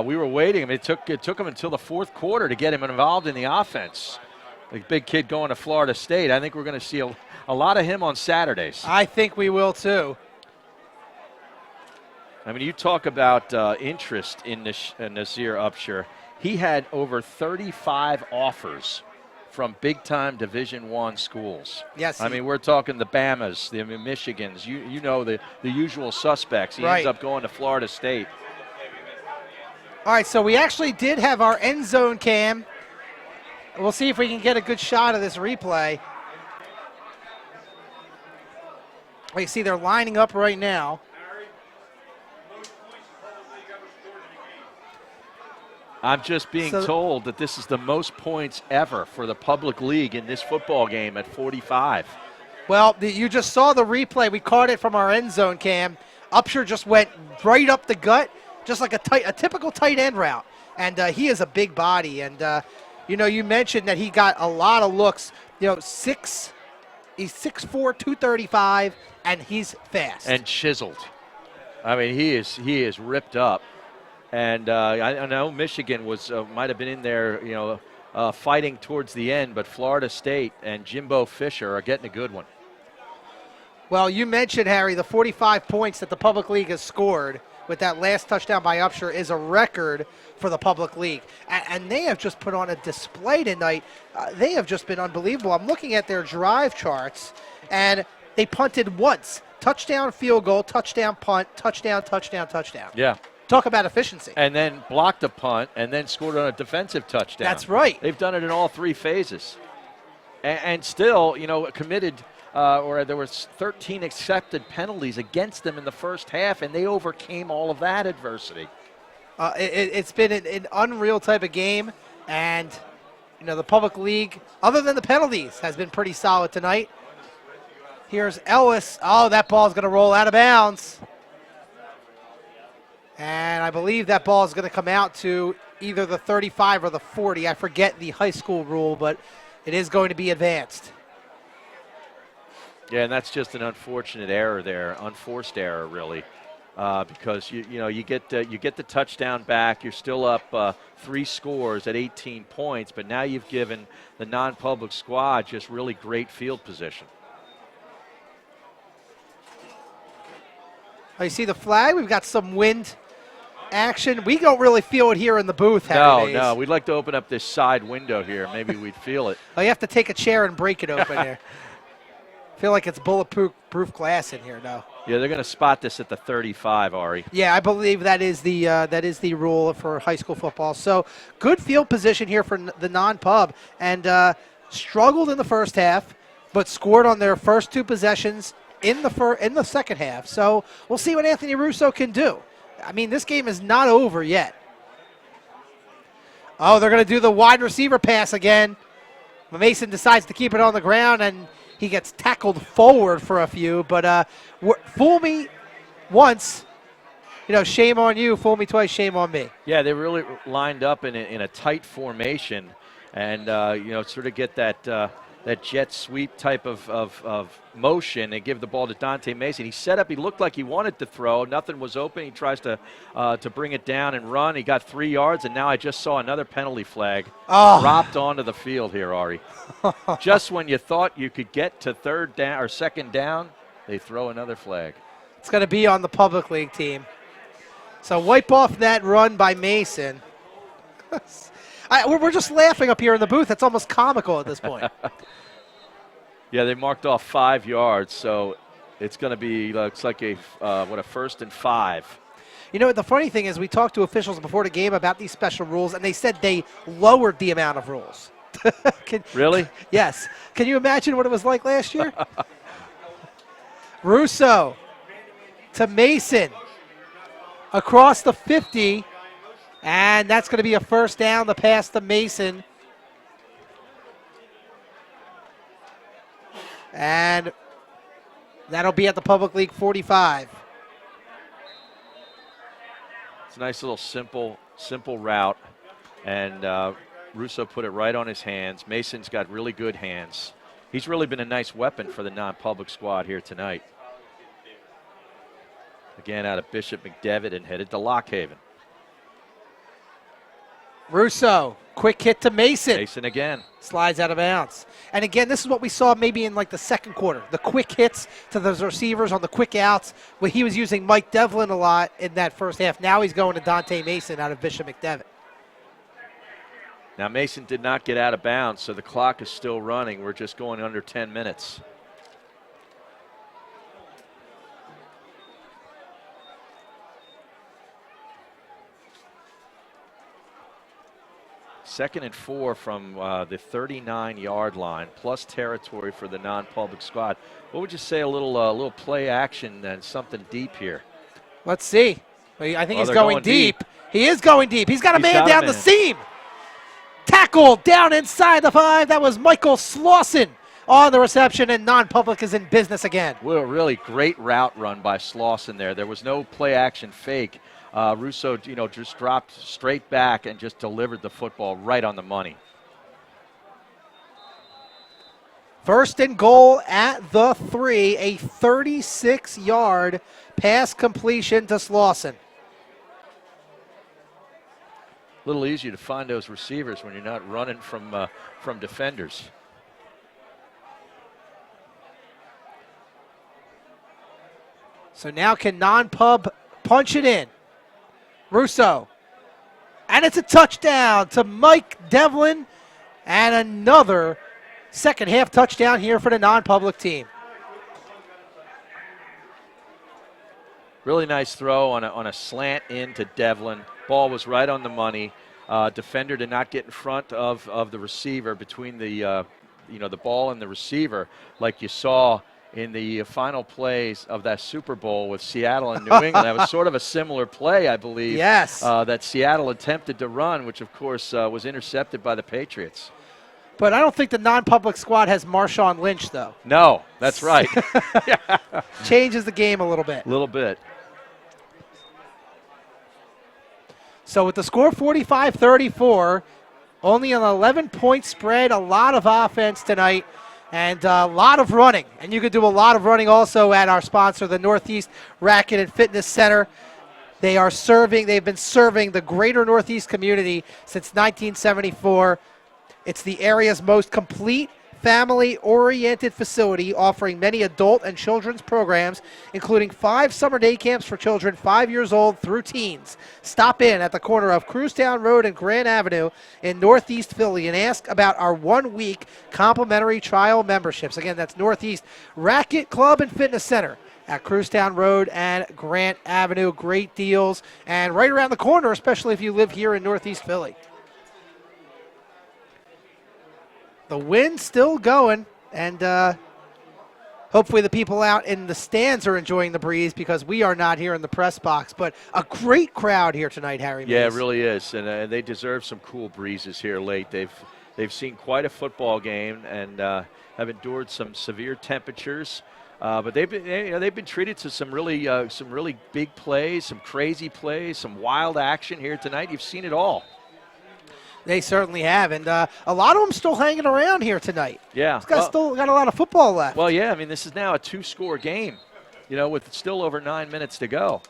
We were waiting. I mean, it took him until the fourth quarter to get him involved in the offense. The big kid going to Florida State. I think we're going to see a lot of him on Saturdays. I think we will too. I mean, you talk about interest in Nasir Upshur. He had over 35 offers from big-time Division I schools. Yes. I mean, we're talking the Bamas, the Michigans, you know the usual suspects. He ends up going to Florida State. All right, so we actually did have our end zone cam. We'll see if we can get a good shot of this replay. You see they're lining up right now. I'm just being told that this is the most points ever for the public league in this football game at 45. Well, you just saw the replay. We caught it from our end zone cam. Upshur just went right up the gut, just like a typical tight end route. And he is a big body. And, you know, you mentioned that he got a lot of looks. You know, he's 6'4", 235, and he's fast. And chiseled. I mean, he is ripped up. And I know Michigan was might have been in there, you know, fighting towards the end, but Florida State and Jimbo Fisher are getting a good one. Well, you mentioned, Harry, the 45 points that the public league has scored with that last touchdown by Upshur is a record for the public league. And they have just put on a display tonight. They have just been unbelievable. I'm looking at their drive charts, and they punted once. Touchdown, field goal, touchdown, punt, touchdown, touchdown, touchdown. Yeah. Talk about efficiency. And then blocked a punt and then scored on a defensive touchdown. That's right. They've done it in all three phases. And still, you know, committed, or there was 13 accepted penalties against them in the first half, and they overcame all of that adversity. It's been an unreal type of game, and, you know, the public league, other than the penalties, has been pretty solid tonight. Here's Ellis. Oh, that ball's going to roll out of bounds. And I believe that ball is going to come out to either the 35 or the 40. I forget the high school rule, but it is going to be advanced. Yeah, and that's just an unfortunate error there, unforced error really, because you get the touchdown back. You're still up 3 scores at 18 points, but now you've given the non-public squad just really great field position. Oh, you see the flag? We've got some wind action. We don't really feel it here in the booth, Harry Mays. No. We'd like to open up this side window here. Maybe we'd feel it. Oh, you have to take a chair and break it open here. I feel like it's bulletproof glass in here now. Yeah, they're going to spot this at the 35, Ari. Yeah, I believe that is the rule for high school football. So good field position here for the non-pub, and struggled in the first half, but scored on their first 2 possessions in the second half. So we'll see what Anthony Russo can do. I mean, this game is not over yet. Oh, they're going to do the wide receiver pass again. Mason decides to keep it on the ground, and he gets tackled forward for a few. But fool me once, shame on you. Fool me twice, shame on me. Yeah, they really lined up in a tight formation, and sort of get that jet sweep type of motion and give the ball to Dante Mason. He set up. He looked like he wanted to throw. Nothing was open. He tries to bring it down and run. He got 3 yards, and now I just saw another penalty flag dropped onto the field here, Ari. Just when you thought you could get to third down or second down, they throw another flag. It's going to be on the public league team. So wipe off that run by Mason. We're just laughing up here in the booth. It's almost comical at this point. Yeah, they marked off 5 yards, so it's going to be, looks like a 1st and 5. The funny thing is we talked to officials before the game about these special rules, and they said they lowered the amount of rules. Really? Yes. Can you imagine what it was like last year? Russo to Mason across the 50, and that's going to be a first down, the pass to Mason. And that'll be at the Public League 45. It's a nice little simple route, and Russo put it right on his hands. Mason's got really good hands. He's really been a nice weapon for the non-public squad here tonight. Again, out of Bishop McDevitt and headed to Lockhaven. Russo, quick hit to Mason. Mason again. Slides out of bounds. And again, this is what we saw maybe in like the second quarter. The quick hits to those receivers on the quick outs. Where he was using Mike Devlin a lot in that first half. Now he's going to Dante Mason out of Bishop McDevitt. Now Mason did not get out of bounds, so the clock is still running. We're just going under 10 minutes. Second and 4 from the 39-yard line, plus territory for the non-public squad. What would you say, a little play action and something deep here? Let's see. I think he's going deep. He is going deep. He's got a man down the seam. Tackle down inside the 5. That was Michael Slauson on the reception, and non-public is in business again. Well, really great route run by Slauson there. There was no play action fake. Russo, just dropped straight back and just delivered the football right on the money. First and goal at the 3, a 36-yard pass completion to Slauson. A little easier to find those receivers when you're not running from defenders. So now can non-pub punch it in? Russo. And it's a touchdown to Mike Devlin, and another second half touchdown here for the non-public team. Really nice throw on a slant in to Devlin. Ball was right on the money. Defender did not get in front of the receiver between the ball and the receiver, like you saw in the final plays of that Super Bowl with Seattle and New England. That was sort of a similar play, I believe. Yes. That Seattle attempted to run, which of course was intercepted by the Patriots. But I don't think the non-public squad has Marshawn Lynch, though. No, that's right. Changes the game a little bit. A little bit. So with the score 45-34, only an 11-point spread, a lot of offense tonight, and a lot of running. And you could do a lot of running also at our sponsor, the Northeast Racket and Fitness Center. They've been serving the greater Northeast community since 1974. It's the area's most complete family-oriented facility, offering many adult and children's programs, including 5 summer day camps for children 5 years old through teens. Stop in at the corner of Crewstown Road and Grand Avenue in Northeast Philly and ask about our 1-week complimentary trial memberships. Again, that's Northeast Racket Club and Fitness Center at Crewstown Road and Grant Avenue. Great deals, and right around the corner, especially if you live here in Northeast Philly. The wind's still going, and hopefully the people out in the stands are enjoying the breeze, because we are not here in the press box. But a great crowd here tonight, Harry. Yeah, it really is, and they deserve some cool breezes here late. They've They've seen quite a football game and have endured some severe temperatures. But they've been treated to some really big plays, some crazy plays, some wild action here tonight. You've seen it all. They certainly have, and a lot of them still hanging around here tonight. Yeah. This guy's still got a lot of football left. Well, yeah, I mean, this is now a 2-score game, with still over 9 minutes to go.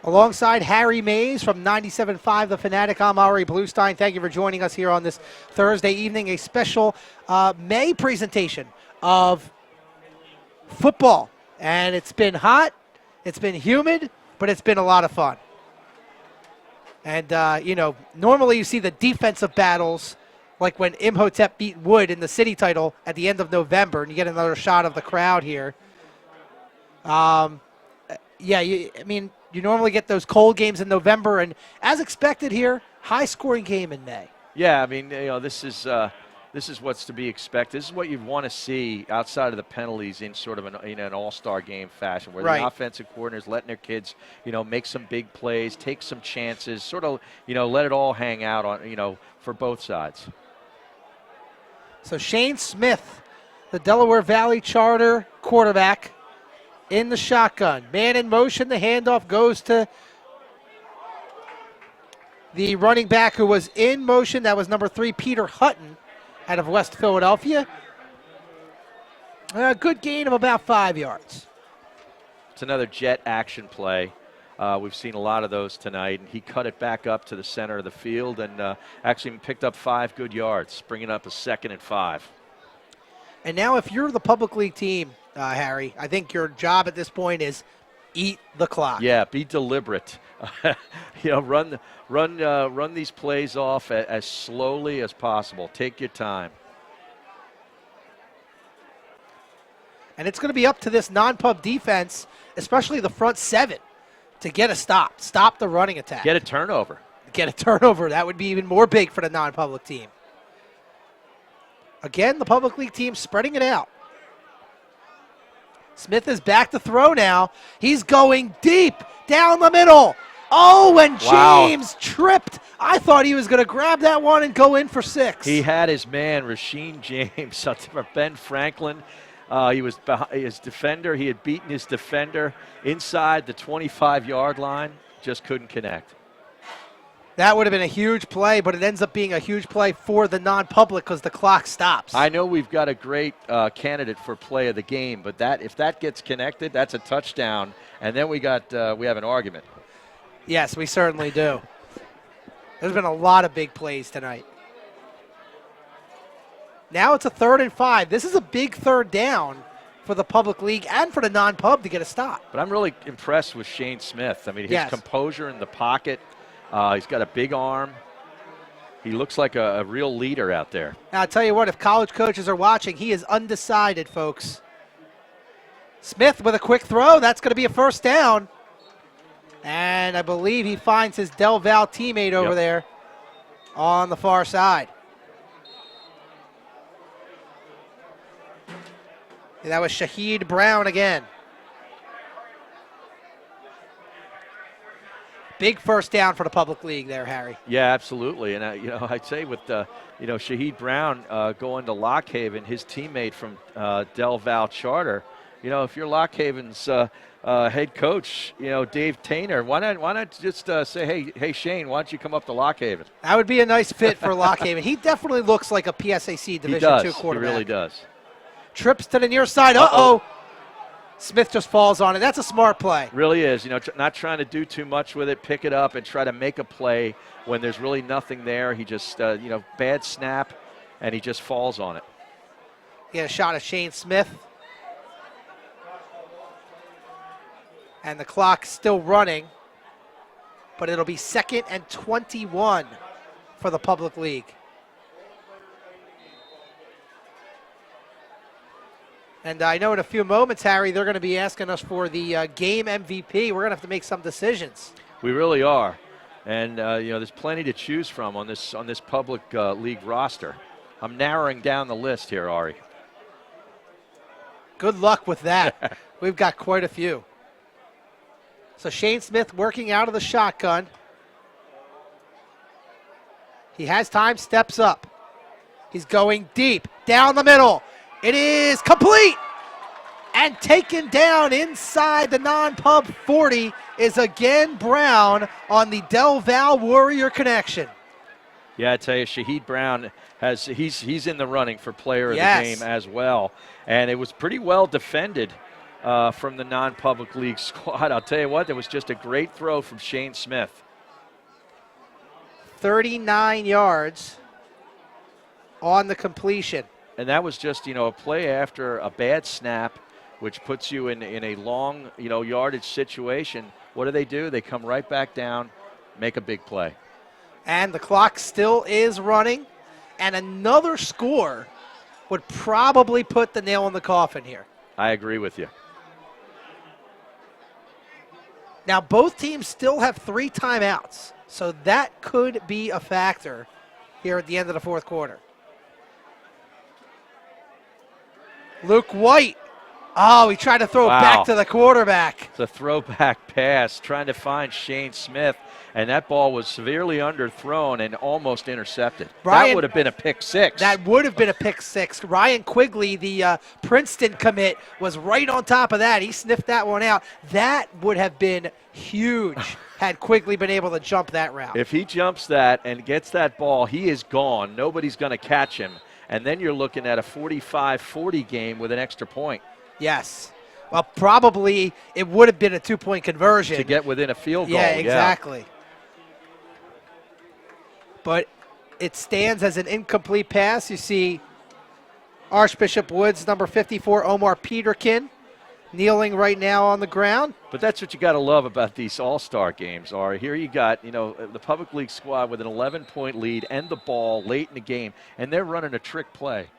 Alongside Harry Mays from 97.5 The Fanatic, I'm Ari Bluestein. Thank you for joining us here on this Thursday evening, a special May presentation of football. And it's been hot, it's been humid, but it's been a lot of fun. And, normally you see the defensive battles, like when Imhotep beat Wood in the city title at the end of November, and you get another shot of the crowd here. You normally get those cold games in November, and as expected here, high-scoring game in May. Yeah, I mean, this is what's to be expected. This is what you'd want to see outside of the penalties in sort of an all-star game fashion, where the offensive coordinators letting their kids, make some big plays, take some chances, sort of, let it all hang out on, for both sides. So Shane Smith, the Delaware Valley Charter quarterback, in the shotgun. Man in motion, the handoff goes to the running back who was in motion. That was number 3, Peter Hutton, out of West Philadelphia. A good gain of about 5 yards. It's another jet action play. We've seen a lot of those tonight, and he cut it back up to the center of the field and actually picked up 5 good yards, bringing up a 2nd and 5. And now if you're the public league team, Harry, I think your job at this point is eat the clock. Yeah, be deliberate. Run these plays off as slowly as possible. Take your time. And it's going to be up to this non-pub defense, especially the front 7, to get a stop. Stop the running attack. Get a turnover. Get a turnover. That would be even more big for the non-public team. Again, the public league team spreading it out. Smith is back to throw now. He's going deep down the middle. Oh, and James tripped. I thought he was going to grab that one and go in for 6. He had his man, Rasheem James, for Ben Franklin. He was behind his defender. He had beaten his defender inside the 25-yard line. Just couldn't connect. That would have been a huge play, but it ends up being a huge play for the non-public because the clock stops. I know we've got a great candidate for play of the game, but if that gets connected, that's a touchdown, and then we have an argument. Yes, we certainly do. There's been a lot of big plays tonight. Now it's a 3rd and 5. This is a big 3rd down for the public league and for the non-pub to get a stop. But I'm really impressed with Shane Smith. I mean, his composure in the pocket. He's got a big arm. He looks like a real leader out there. Now, I'll tell you what, if college coaches are watching, he is undecided, folks. Smith with a quick throw. That's going to be a 1st down. And I believe he finds his Del Val teammate over there on the far side. And that was Shaheed Brown again. Big 1st down for the public league there, Harry. Yeah, absolutely. And, I'd say with, Shaheed Brown going to Lock Haven, his teammate from Del Val Charter, if you're Lock Haven's head coach, Dave Tainer, why not just say, hey, Shane, why don't you come up to Lock Haven? That would be a nice fit for Lock Haven. He definitely looks like a PSAC Division II quarterback. He really does. Trips to the near side. Uh-oh. Smith just falls on it. That's a smart play. Really is. Not trying to do too much with it. Pick it up and try to make a play when there's really nothing there. He just, bad snap, and he just falls on it. Get a shot of Shane Smith. And the clock's still running, but it'll be 2nd and 21 for the public league. And I know in a few moments, Harry, they're going to be asking us for the game MVP. We're going to have to make some decisions. We really are. And, there's plenty to choose from on this public league roster. I'm narrowing down the list here, Ari. Good luck with that. We've got quite a few. So Shane Smith working out of the shotgun. He has time, steps up. He's going deep, down the middle. It is complete. And taken down inside the non-pub 40 is again Brown on the Del Val Warrior connection. Yeah, I tell you, Shaheed Brown he's in the running for player of the Yes. game as well. And it was pretty well defended from the non-public league squad. I'll tell you what, there was just a great throw from Shane Smith. 39 yards on the completion. And that was just, a play after a bad snap, which puts you in a long, yardage situation. What do? They come right back down, make a big play. And the clock still is running. And another score would probably put the nail in the coffin here. I agree with you. Now, both teams still have 3 timeouts, so that could be a factor here at the end of the fourth quarter. Luke White. Oh, he tried to throw it back to the quarterback. It's a throwback pass, trying to find Shane Smith, and that ball was severely underthrown and almost intercepted. That would have been a pick six. That would have been a pick six. Ryan Quigley, the Princeton commit, was right on top of that. He sniffed that one out. That would have been huge had Quigley been able to jump that route. If he jumps that and gets that ball, he is gone. Nobody's going to catch him. And then you're looking at a 45-40 game with an extra point. Yes. Well, probably it would have been a 2-point conversion. To get within a field goal. Yeah, exactly. But it stands as an incomplete pass. You see Archbishop Woods, number 54, Omar Peterkin, kneeling right now on the ground. But that's what you got to love about these all-star games, Ari. Here you got, the public league squad with an 11-point lead and the ball late in the game, and they're running a trick play.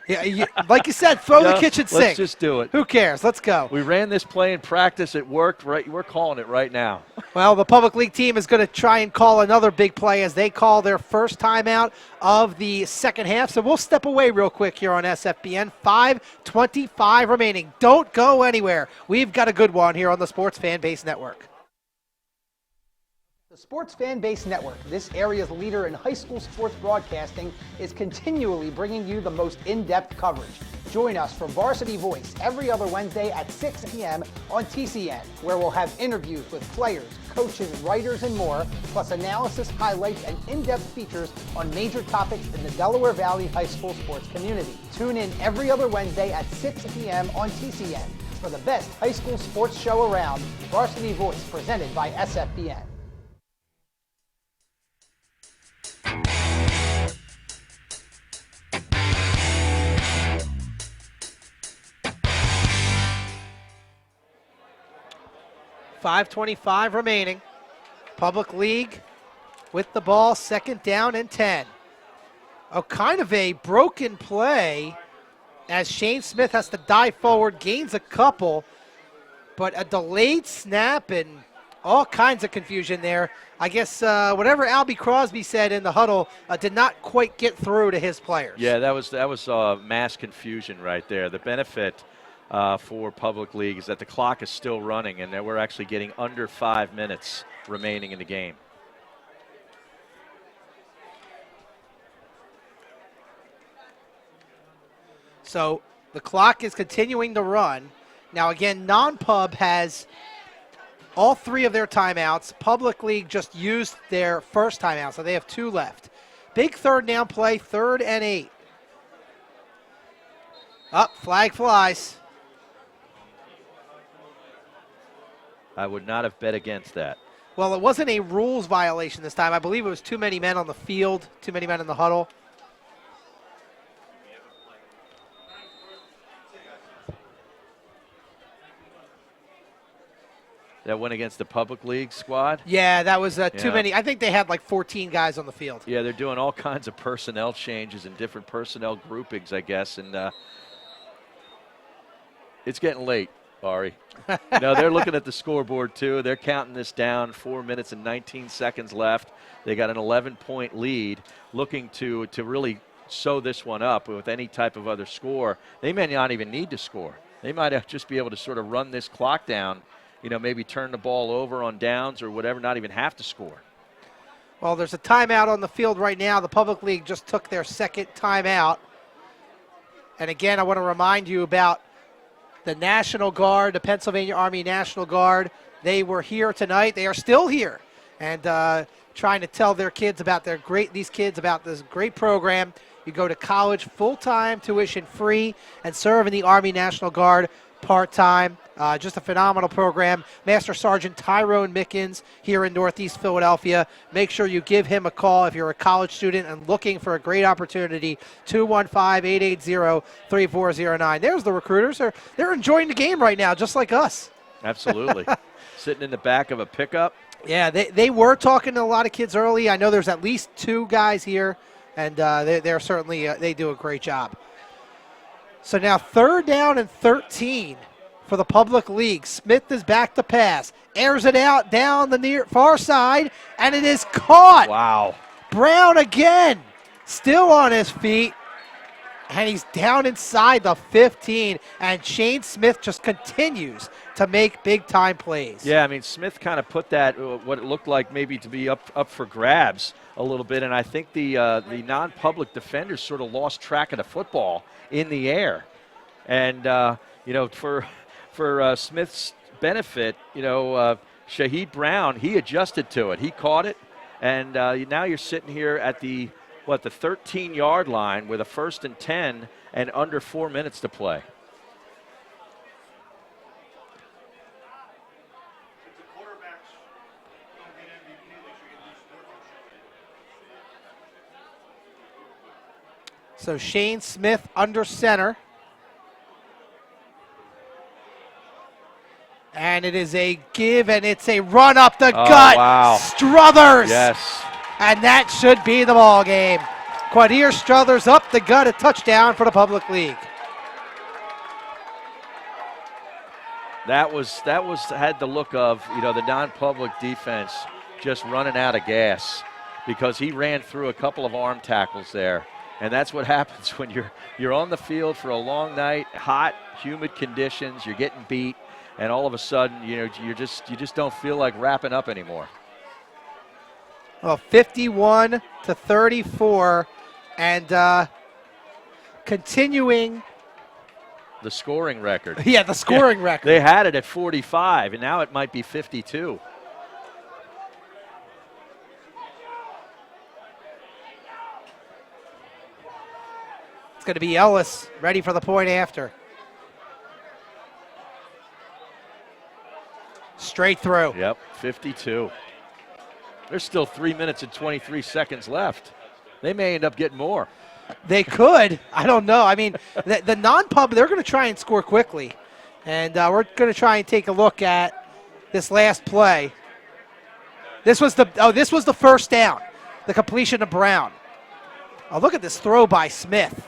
Yeah, like you said, throw the kitchen sink. Let's just do it. Who cares? Let's go. We ran this play in practice. It worked. Right, we're calling it right now. Well, the public league team is going to try and call another big play as they call their first timeout of the second half. So we'll step away real quick here on SFBN. 5:25 remaining. Don't go anywhere. We've got a good one here on the Sports Fan Base Network. The Sports Fan Base Network, this area's leader in high school sports broadcasting, is continually bringing you the most in-depth coverage. Join us for Varsity Voice every other Wednesday at 6 p.m. on TCN, where we'll have interviews with players, coaches, writers, and more, plus analysis, highlights, and in-depth features on major topics in the Delaware Valley high school sports community. Tune in every other Wednesday at 6 p.m. on TCN for the best high school sports show around, Varsity Voice, presented by SFBN. .5:25 remaining. Public League with the ball, second down and 10. Oh, kind of a broken play as Shane Smith has to dive forward, gains a couple, but a delayed snap and all kinds of confusion there. I guess whatever Albie Crosby said in the huddle did not quite get through to his players. Yeah, that was mass confusion right there. The benefit for Public League is that the clock is still running and that we're actually getting under 5 minutes remaining in the game. So the clock is continuing to run. Now again, non-pub has all 3 of their timeouts. Public League just used their first timeout, so they have 2 left. Big third down play, 3rd and 8. Up, flag flies. I would not have bet against that. Well, it wasn't a rules violation this time. I believe it was too many men on the field, too many men in the huddle. That went against the Public League squad? Yeah, that was too many. I think they had like 14 guys on the field. Yeah, they're doing all kinds of personnel changes and different personnel groupings, I guess, and it's getting late, Ari. They're looking at the scoreboard, too. They're counting this down, 4 minutes and 19 seconds left. They got an 11-point lead, looking to really sew this one up with any type of other score. They may not even need to score. They might just be able to sort of run this clock down maybe turn the ball over on downs or whatever, not even have to score. Well, there's a timeout on the field right now. The Public League just took their second timeout. And again, I want to remind you about the National Guard, the Pennsylvania Army National Guard. They were here tonight. They are still here, and trying to tell their kids about these kids about this great program. You go to college full-time, tuition free, and serve in the Army National Guard part-time. Just a phenomenal program. Master Sergeant Tyrone Mickens here in Northeast Philadelphia. Make sure you give him a call if you're a college student and looking for a great opportunity. 215-880-3409. There's the recruiters. They're enjoying the game right now, just like us. Absolutely. Sitting in the back of a pickup. Yeah, they were talking to a lot of kids early. I know there's at least 2 guys here, and they're certainly they do a great job. So now 3rd down and 13 for the Public League. Smith is back to pass. Airs it out down the far side, and it is caught. Wow. Brown again, still on his feet, and he's down inside the 15, and Shane Smith just continues to make big-time plays. Yeah, I mean, Smith kind of put that, what it looked like maybe to be up for grabs a little bit, and I think the non-public defenders sort of lost track of the football in the air. And, for Smith's benefit, Shaheed Brown, he adjusted to it. He caught it, and now you're sitting here at the 13-yard line with a 1st and 10 and under 4 minutes to play. So Shane Smith under center. And it is a give, and it's a run up the gut. Wow. Struthers. Yes. And that should be the ball game. Quadir Struthers up the gut, a touchdown for the Public League. That had the look of, the non-public defense just running out of gas because he ran through a couple of arm tackles there. And that's what happens when you're on the field for a long night, hot, humid conditions, you're getting beat, and all of a sudden, you just don't feel like wrapping up anymore. Well, 51-34, and continuing the scoring record. Yeah, the scoring record. They had it at 45, and now it might be 52. It's going to be Ellis ready for the point after. Straight through. Yep, 52. There's still 3 minutes and 23 seconds left. They may end up getting more. They could. I don't know. I mean, the non-pub, they're going to try and score quickly. And we're going to try and take a look at this last play. This was the 1st down, the completion of Brown. Oh, look at this throw by Smith.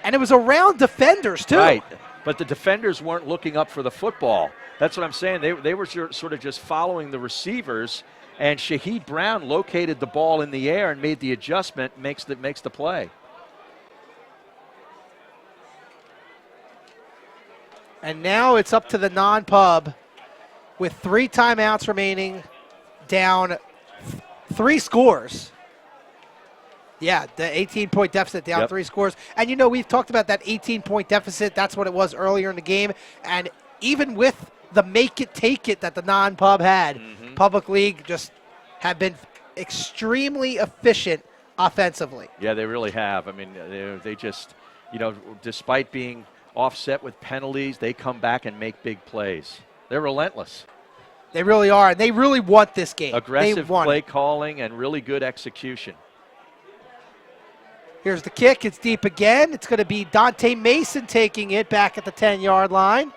And it was around defenders, too. Right, but the defenders weren't looking up for the football. That's what I'm saying. They were sort of just following the receivers, and Shaheed Brown located the ball in the air and made the adjustment, makes the play. And now it's up to the non-pub with 3 timeouts remaining, down 3 scores. Yeah, the 18-point deficit down 3 scores. And, we've talked about that 18-point deficit. That's what it was earlier in the game. And even with the make-it-take-it that the non-pub had, Public League just have been extremely efficient offensively. Yeah, they really have. I mean, they just, despite being offset with penalties, they come back and make big plays. They're relentless. They really are, and they really want this game. Aggressive play calling and really good execution. Here's the kick. It's deep again. It's going to be Dante Mason taking it back at the 10-yard line.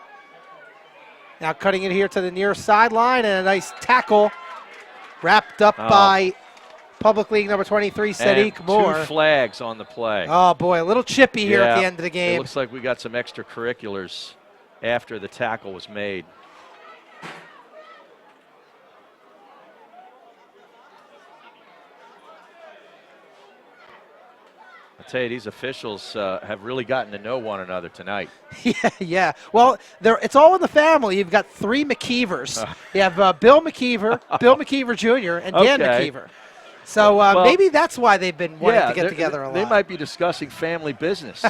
Now cutting it here to the near sideline, and a nice tackle wrapped up by Public League number 23, Sadiq Moore. 2 flags on the play. Oh, boy, a little chippy here at the end of the game. It looks like we got some extracurriculars after the tackle was made. I'll tell you, these officials have really gotten to know one another tonight. Yeah. Well, it's all in the family. You've got 3 McKeevers. You have Bill McKeever, Bill McKeever Jr., and Dan McKeever. So well, maybe that's why they've been wanting to get together a lot. They might be discussing family business.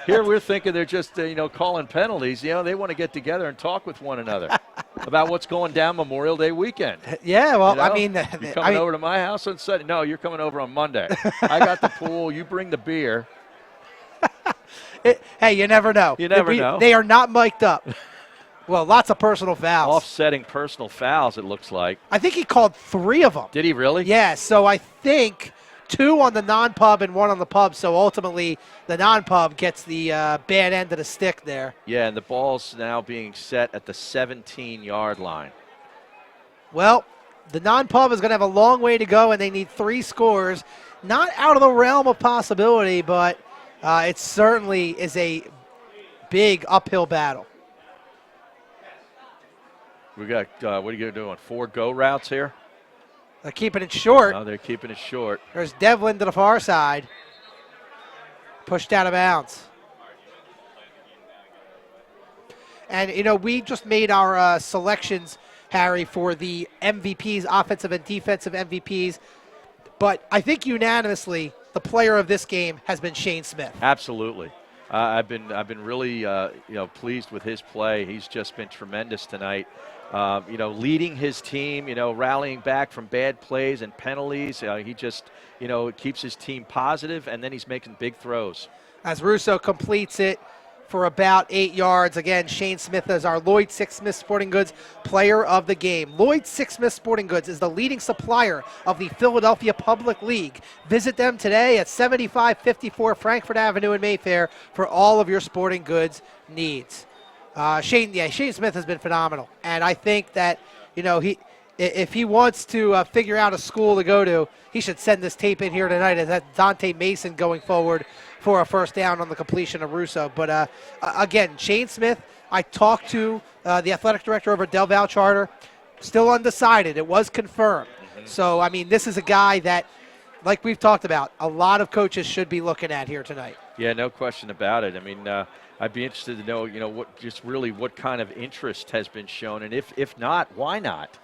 Here we're thinking they're just calling penalties. They want to get together and talk with one another about what's going down Memorial Day weekend. Yeah, well, I mean, you're coming over to my house on Sunday. No, you're coming over on Monday. I got the pool. You bring the beer. Hey, you never know. You never know. They are not mic'd up. Well, lots of personal fouls. Offsetting personal fouls, it looks like. I think he called 3 of them. Did he really? Yeah, so I think 2 on the non-pub and 1 on the pub. So ultimately, the non-pub gets the bad end of the stick there. Yeah, and the ball's now being set at the 17-yard line. Well, the non-pub is going to have a long way to go, and they need 3 scores. Not out of the realm of possibility, but it certainly is a big uphill battle. We got, what are you going to do on 4 go routes here? They're keeping it short. No, they're keeping it short. There's Devlin to the far side. Pushed out of bounds. And, we just made our selections, Harry, for the MVPs, offensive and defensive MVPs. But I think unanimously, the player of this game has been Shane Smith. Absolutely. I've been really pleased with his play. He's just been tremendous tonight. Leading his team, rallying back from bad plays and penalties. He just, keeps his team positive, and then he's making big throws. As Russo completes it for about 8 yards. Again, Shane Smith is our Lloyd Six-Smith Sporting Goods Player of the Game. Lloyd Six-Smith Sporting Goods is the leading supplier of the Philadelphia Public League. Visit them today at 7554 Frankfurt Avenue in Mayfair for all of your sporting goods needs. Shane Smith has been phenomenal, and I think that if he wants to figure out a school to go to, he should send this tape in here tonight. As that Dante Mason going forward for a first down on the completion of Russo. But again, Shane Smith, I talked to the athletic director over at Del Val Charter, still undecided. It was confirmed. Mm-hmm. So I mean, this is a guy that, like we've talked about, a lot of coaches should be looking at here tonight. Yeah, no question about it. I mean, I'd be interested to know, what kind of interest has been shown, and if not, why not?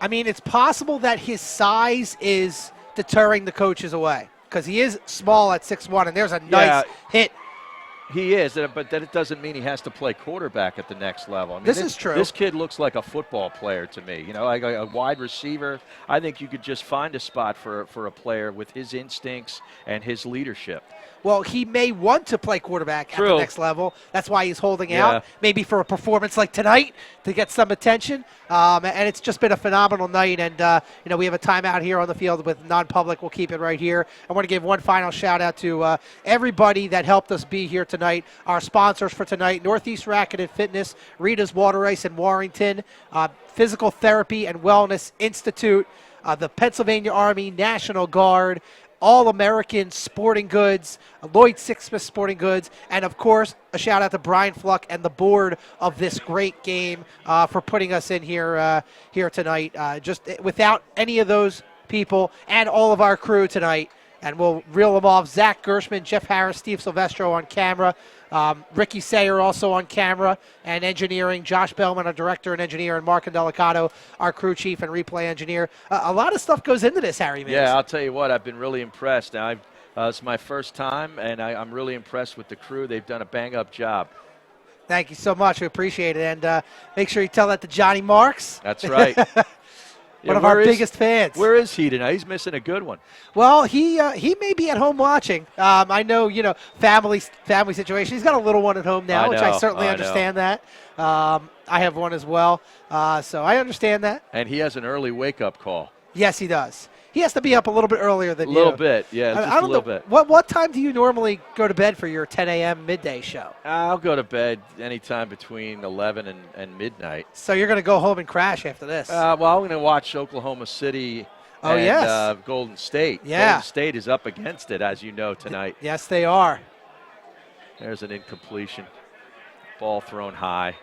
I mean, it's possible that his size is deterring the coaches away because he is small at 6'1", and there's a nice hit. He is, but that it doesn't mean he has to play quarterback at the next level. I mean, this is true. This kid looks like a football player to me. Like a wide receiver. I think you could just find a spot for a player with his instincts and his leadership. Well, he may want to play quarterback at the next level. That's why he's holding out, maybe for a performance like tonight to get some attention. And it's just been a phenomenal night. And, we have a timeout here on the field with non-public. We'll keep it right here. I want to give one final shout-out to everybody that helped us be here tonight. Our sponsors for tonight, Northeast Racket and Fitness, Rita's Water Ice in Warrington, Physical Therapy and Wellness Institute, the Pennsylvania Army National Guard, All-American Sporting Goods, Lloyd Six-Smith Sporting Goods, and, of course, a shout-out to Brian Fluck and the board of this great game for putting us in here tonight. Just without any of those people and all of our crew tonight, and we'll reel them off. Zach Gershman, Jeff Harris, Steve Silvestro on camera, Ricky Sayer also on camera, and engineering, Josh Bellman, our director and engineer, and Mark Indelicato, our crew chief and replay engineer. A lot of stuff goes into this, Harry. Yeah, I'll tell you what, I've been really impressed. Now, it's my first time, and I'm really impressed with the crew. They've done a bang-up job. Thank you so much. We appreciate it. And make sure you tell that to Johnny Marks. That's right. One of our biggest fans. Where is he tonight? He's missing a good one. Well, he may be at home watching. I know, family situation. He's got a little one at home now, which I certainly understand that. I have one as well, so I understand that. And he has an early wake-up call. Yes, he does. He has to be up a little bit earlier than you. A little bit, yeah, just a little bit. What time do you normally go to bed for your 10 a.m. midday show? I'll go to bed anytime between 11 and midnight. So you're going to go home and crash after this? I'm going to watch Oklahoma City and Golden State. Yeah. Golden State is up against it, as you know, tonight. Yes, they are. There's an incompletion. Ball thrown high.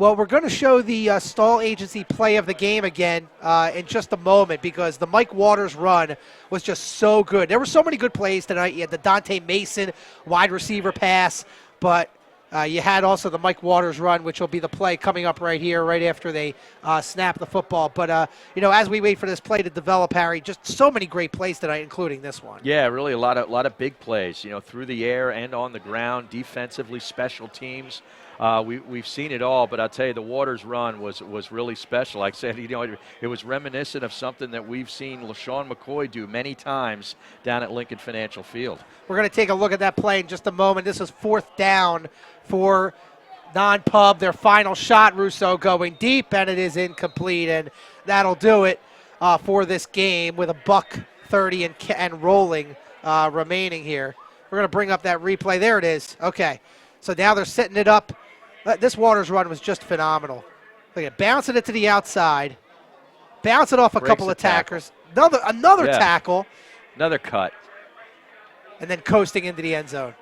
Well, we're going to show the stall agency play of the game again in just a moment because the Mike Waters run was just so good. There were so many good plays tonight. You had the Dante Mason wide receiver pass, but you had also the Mike Waters run, which will be the play coming up right here, right after they snap the football. But, as we wait for this play to develop, Harry, just so many great plays tonight, including this one. Yeah, really a lot of big plays, through the air and on the ground, defensively, special teams. We've seen it all, but I'll tell you, the Waters run was really special. Like I said, it was reminiscent of something that we've seen LaShawn McCoy do many times down at Lincoln Financial Field. We're going to take a look at that play in just a moment. This is 4th down for non-pub. Their final shot, Russo going deep, and it is incomplete, and that'll do it for this game with $1:30 and rolling remaining here. We're going to bring up that replay. There it is. Okay, so now they're setting it up. This Waters run was just phenomenal. Look at bouncing it to the outside, bounce it off a couple of attackers, another tackle, another cut, and then coasting into the end zone.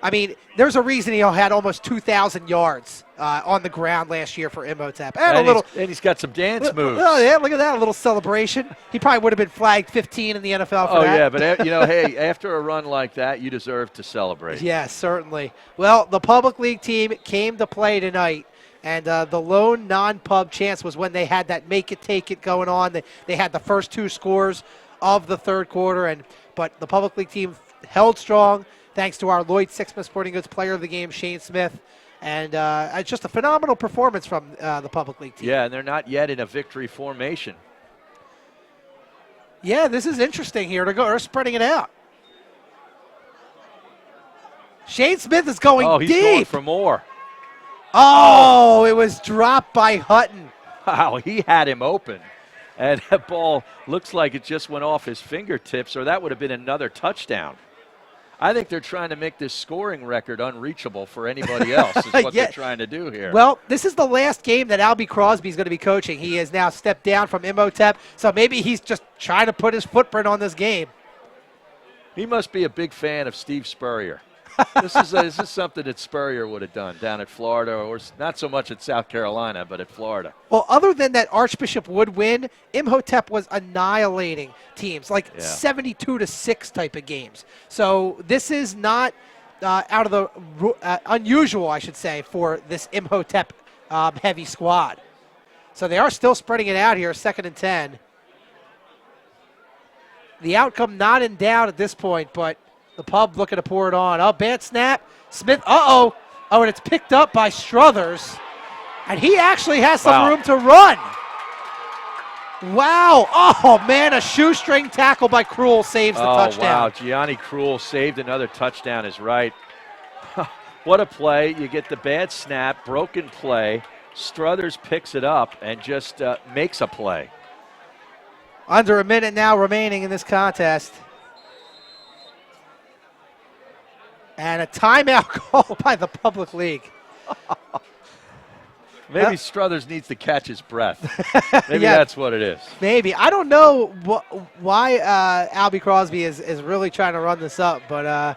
I mean, there's a reason he had almost 2,000 yards on the ground last year for Imhotep. And he's got some dance moves. Oh, yeah, look at that, a little celebration. He probably would have been flagged 15 in the NFL for that. Yeah, but, hey, after a run like that, you deserve to celebrate. Yes, certainly. Well, the Public League team came to play tonight, and the lone non-pub chance was when they had that make-it-take-it going on. They had the first 2 scores of the third quarter, but the Public League team held strong, thanks to our Lloyd Sixsmith Sporting Goods player of the game, Shane Smith. And it's just a phenomenal performance from the Public League team. Yeah, and they're not yet in a victory formation. Yeah, this is interesting here. They're spreading it out. Shane Smith is going deep. He's going for more. Oh, it was dropped by Hutton. Wow, he had him open. And that ball looks like it just went off his fingertips, or that would have been another touchdown. I think they're trying to make this scoring record unreachable for anybody else is what they're trying to do here. Well, this is the last game that Albie Crosby is going to be coaching. He has now stepped down from Imhotep, so maybe he's just trying to put his footprint on this game. He must be a big fan of Steve Spurrier. This is something that Spurrier would have done down at Florida, or not so much at South Carolina, but at Florida. Well, other than that Archbishop would win, Imhotep was annihilating teams, like 72-6 type of games. So this is not out of the unusual, I should say, for this Imhotep heavy squad. So they are still spreading it out here, 2nd and 10. The outcome not in doubt at this point, but the Pub looking to pour it on. Oh, bad snap. Smith, Oh, and it's picked up by Struthers. And he actually has some room to run. Wow. Oh, man, a shoestring tackle by Cruel saves the touchdown. Wow, Gianni Cruel saved another touchdown is right. What a play. You get the bad snap, broken play. Struthers picks it up and just makes a play. Under a minute now remaining in this contest. And a timeout call by the Public League. Maybe Struthers needs to catch his breath. Maybe that's what it is. Maybe. I don't know why Albie Crosby is really trying to run this up, but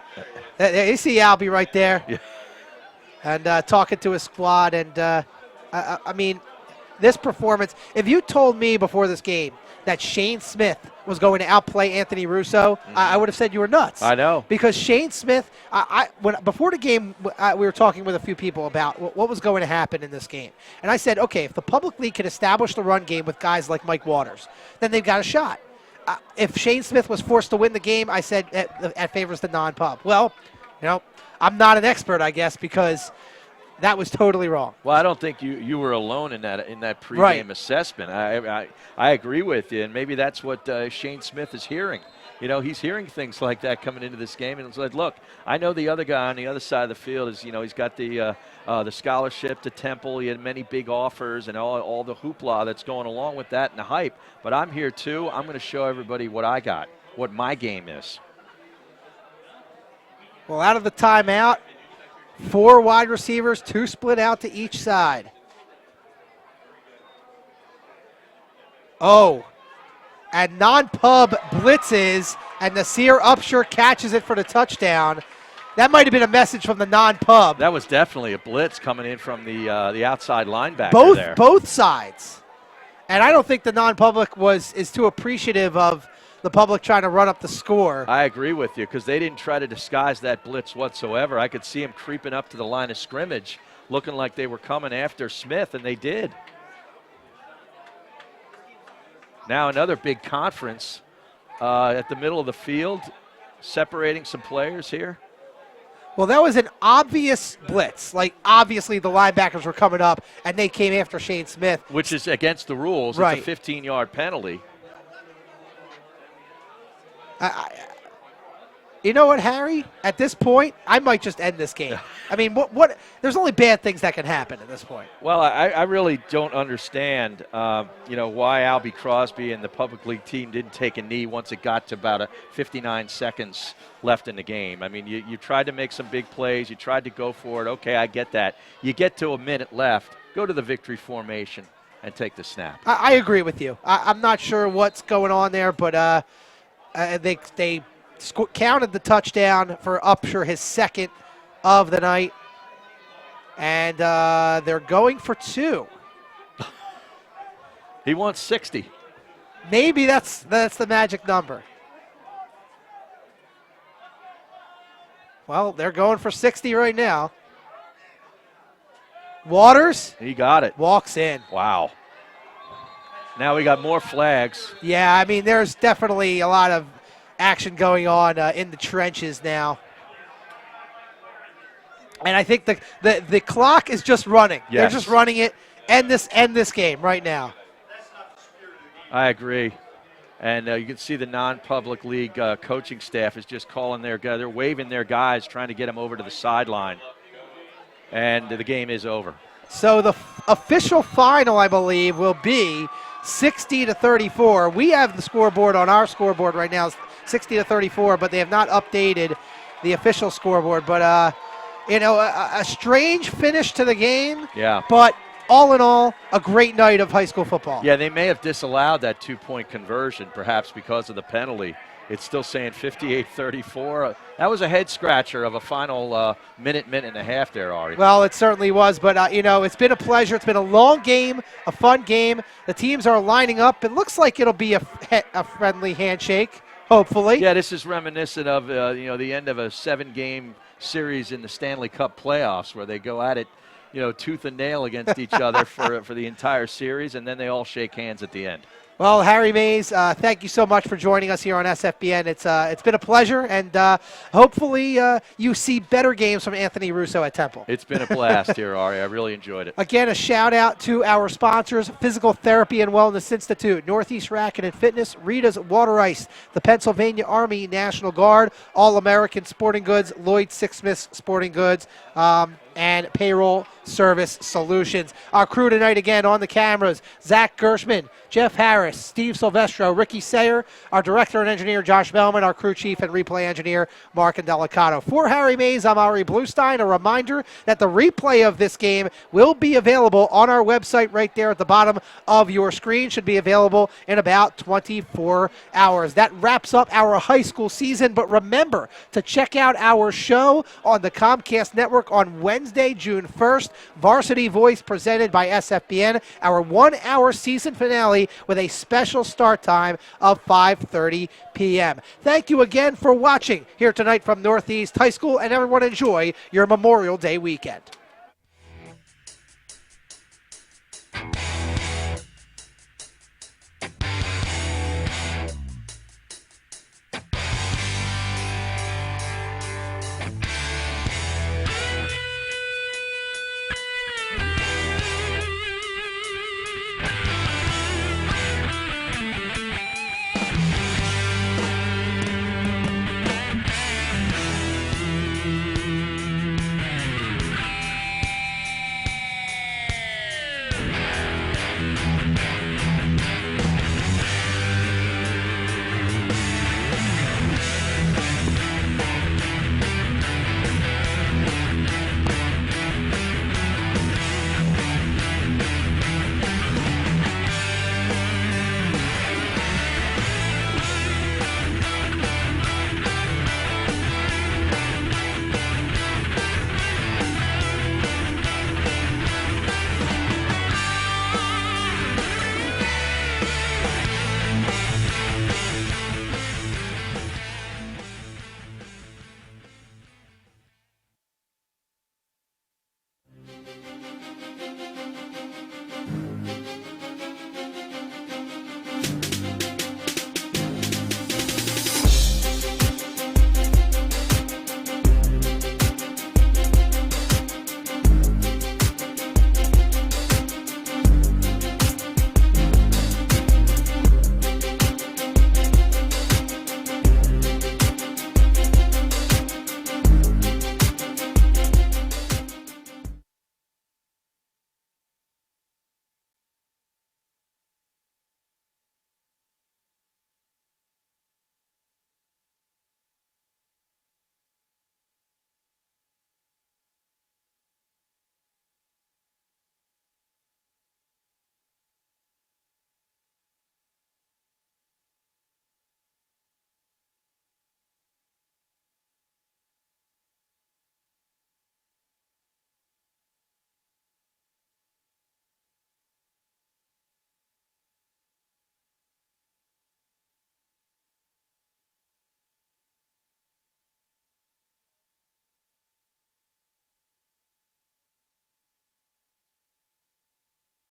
you see Albie right there. Yeah. And talking to his squad. And, I mean, this performance, if you told me before this game that Shane Smith was going to outplay Anthony Russo, I would have said you were nuts. I know. Because Shane Smith, before the game, we were talking with a few people about what was going to happen in this game. And I said, okay, if the Public League can establish the run game with guys like Mike Waters, then they've got a shot. If Shane Smith was forced to win the game, I said at favors the non-pub. Well, I'm not an expert, I guess, because that was totally wrong. Well, I don't think you were alone in that pregame assessment. I agree with you, and maybe that's what Shane Smith is hearing. He's hearing things like that coming into this game, and it's like, look, I know the other guy on the other side of the field is, he's got the scholarship to Temple. He had many big offers and all the hoopla that's going along with that and the hype. But I'm here too. I'm going to show everybody what I got, what my game is. Well, out of the timeout, 4 wide receivers, 2 split out to each side. And non-pub blitzes, and Nasir Upshur catches it for the touchdown. That might have been a message from the non-pub. That was definitely a blitz coming in from the outside linebacker there. Both sides. And I don't think the non-public is too appreciative of the public trying to run up the score. I agree with you because they didn't try to disguise that blitz whatsoever. I could see him creeping up to the line of scrimmage, looking like they were coming after Smith, and they did. Now another big conference at the middle of the field, separating some players here. Well, that was an obvious blitz. Like, obviously the linebackers were coming up, and they came after Shane Smith. Which is against the rules. Right. It's a 15-yard penalty. You know what, Harry? At this point, I might just end this game. I mean, what? There's only bad things that can happen at this point. Well, I really don't understand, why Albie Crosby and the public league team didn't take a knee once it got to about 59 seconds left in the game. I mean, you tried to make some big plays. You tried to go for it. Okay, I get that. You get to a minute left, go to the victory formation and take the snap. I agree with you. I'm not sure what's going on there, but they counted the touchdown for Upshur, his second of the night. And they're going for 2. He wants 60. Maybe that's the magic number. Well, they're going for 60 right now. Waters. He got it. Walks in. Wow. Now we got more flags. Yeah, I mean, there's definitely a lot of action going on in the trenches now. And I think the clock is just running. Yes. They're just running it. End this game right now. I agree. And you can see the non-public league coaching staff is just calling they're waving their guys, trying to get them over to the sideline. And the game is over. So the official final, I believe, will be 60-34. We have the scoreboard on our scoreboard right now, 60-34, but they have not updated the official scoreboard. But, a strange finish to the game. Yeah. But all in all, a great night of high school football. Yeah, they may have disallowed that 2-point conversion, perhaps because of the penalty. It's still saying 58-34. That was a head-scratcher of a final minute and a half there, Ari. Well, it certainly was, but, it's been a pleasure. It's been a long game, a fun game. The teams are lining up. It looks like it'll be a friendly handshake, hopefully. Yeah, this is reminiscent of, the end of a 7-game series in the Stanley Cup playoffs where they go at it, tooth and nail against each other for the entire series, and then they all shake hands at the end. Well, Harry Mays, thank you so much for joining us here on SFBN. It's been a pleasure, and hopefully you see better games from Anthony Russo at Temple. It's been a blast here, Ari. I really enjoyed it. Again, a shout-out to our sponsors, Physical Therapy and Wellness Institute, Northeast Racket and Fitness, Rita's Water Ice, the Pennsylvania Army National Guard, All-American Sporting Goods, Lloyd Sixsmith Sporting Goods, and Payroll Service Solutions. Our crew tonight again on the cameras, Zach Gershman, Jeff Harris, Steve Silvestro, Ricky Sayer, our director and engineer, Josh Bellman, our crew chief and replay engineer, Mark Indelicato. For Harry Mays, I'm Ari Bluestein. A reminder that the replay of this game will be available on our website right there at the bottom of your screen. Should be available in about 24 hours. That wraps up our high school season, but remember to check out our show on the Comcast Network on Wednesday, June 1st. Varsity Voice presented by SFBN, our 1-hour season finale with a special start time of 5:30 p.m. Thank you again for watching here tonight from Northeast High School, and everyone enjoy your Memorial Day weekend.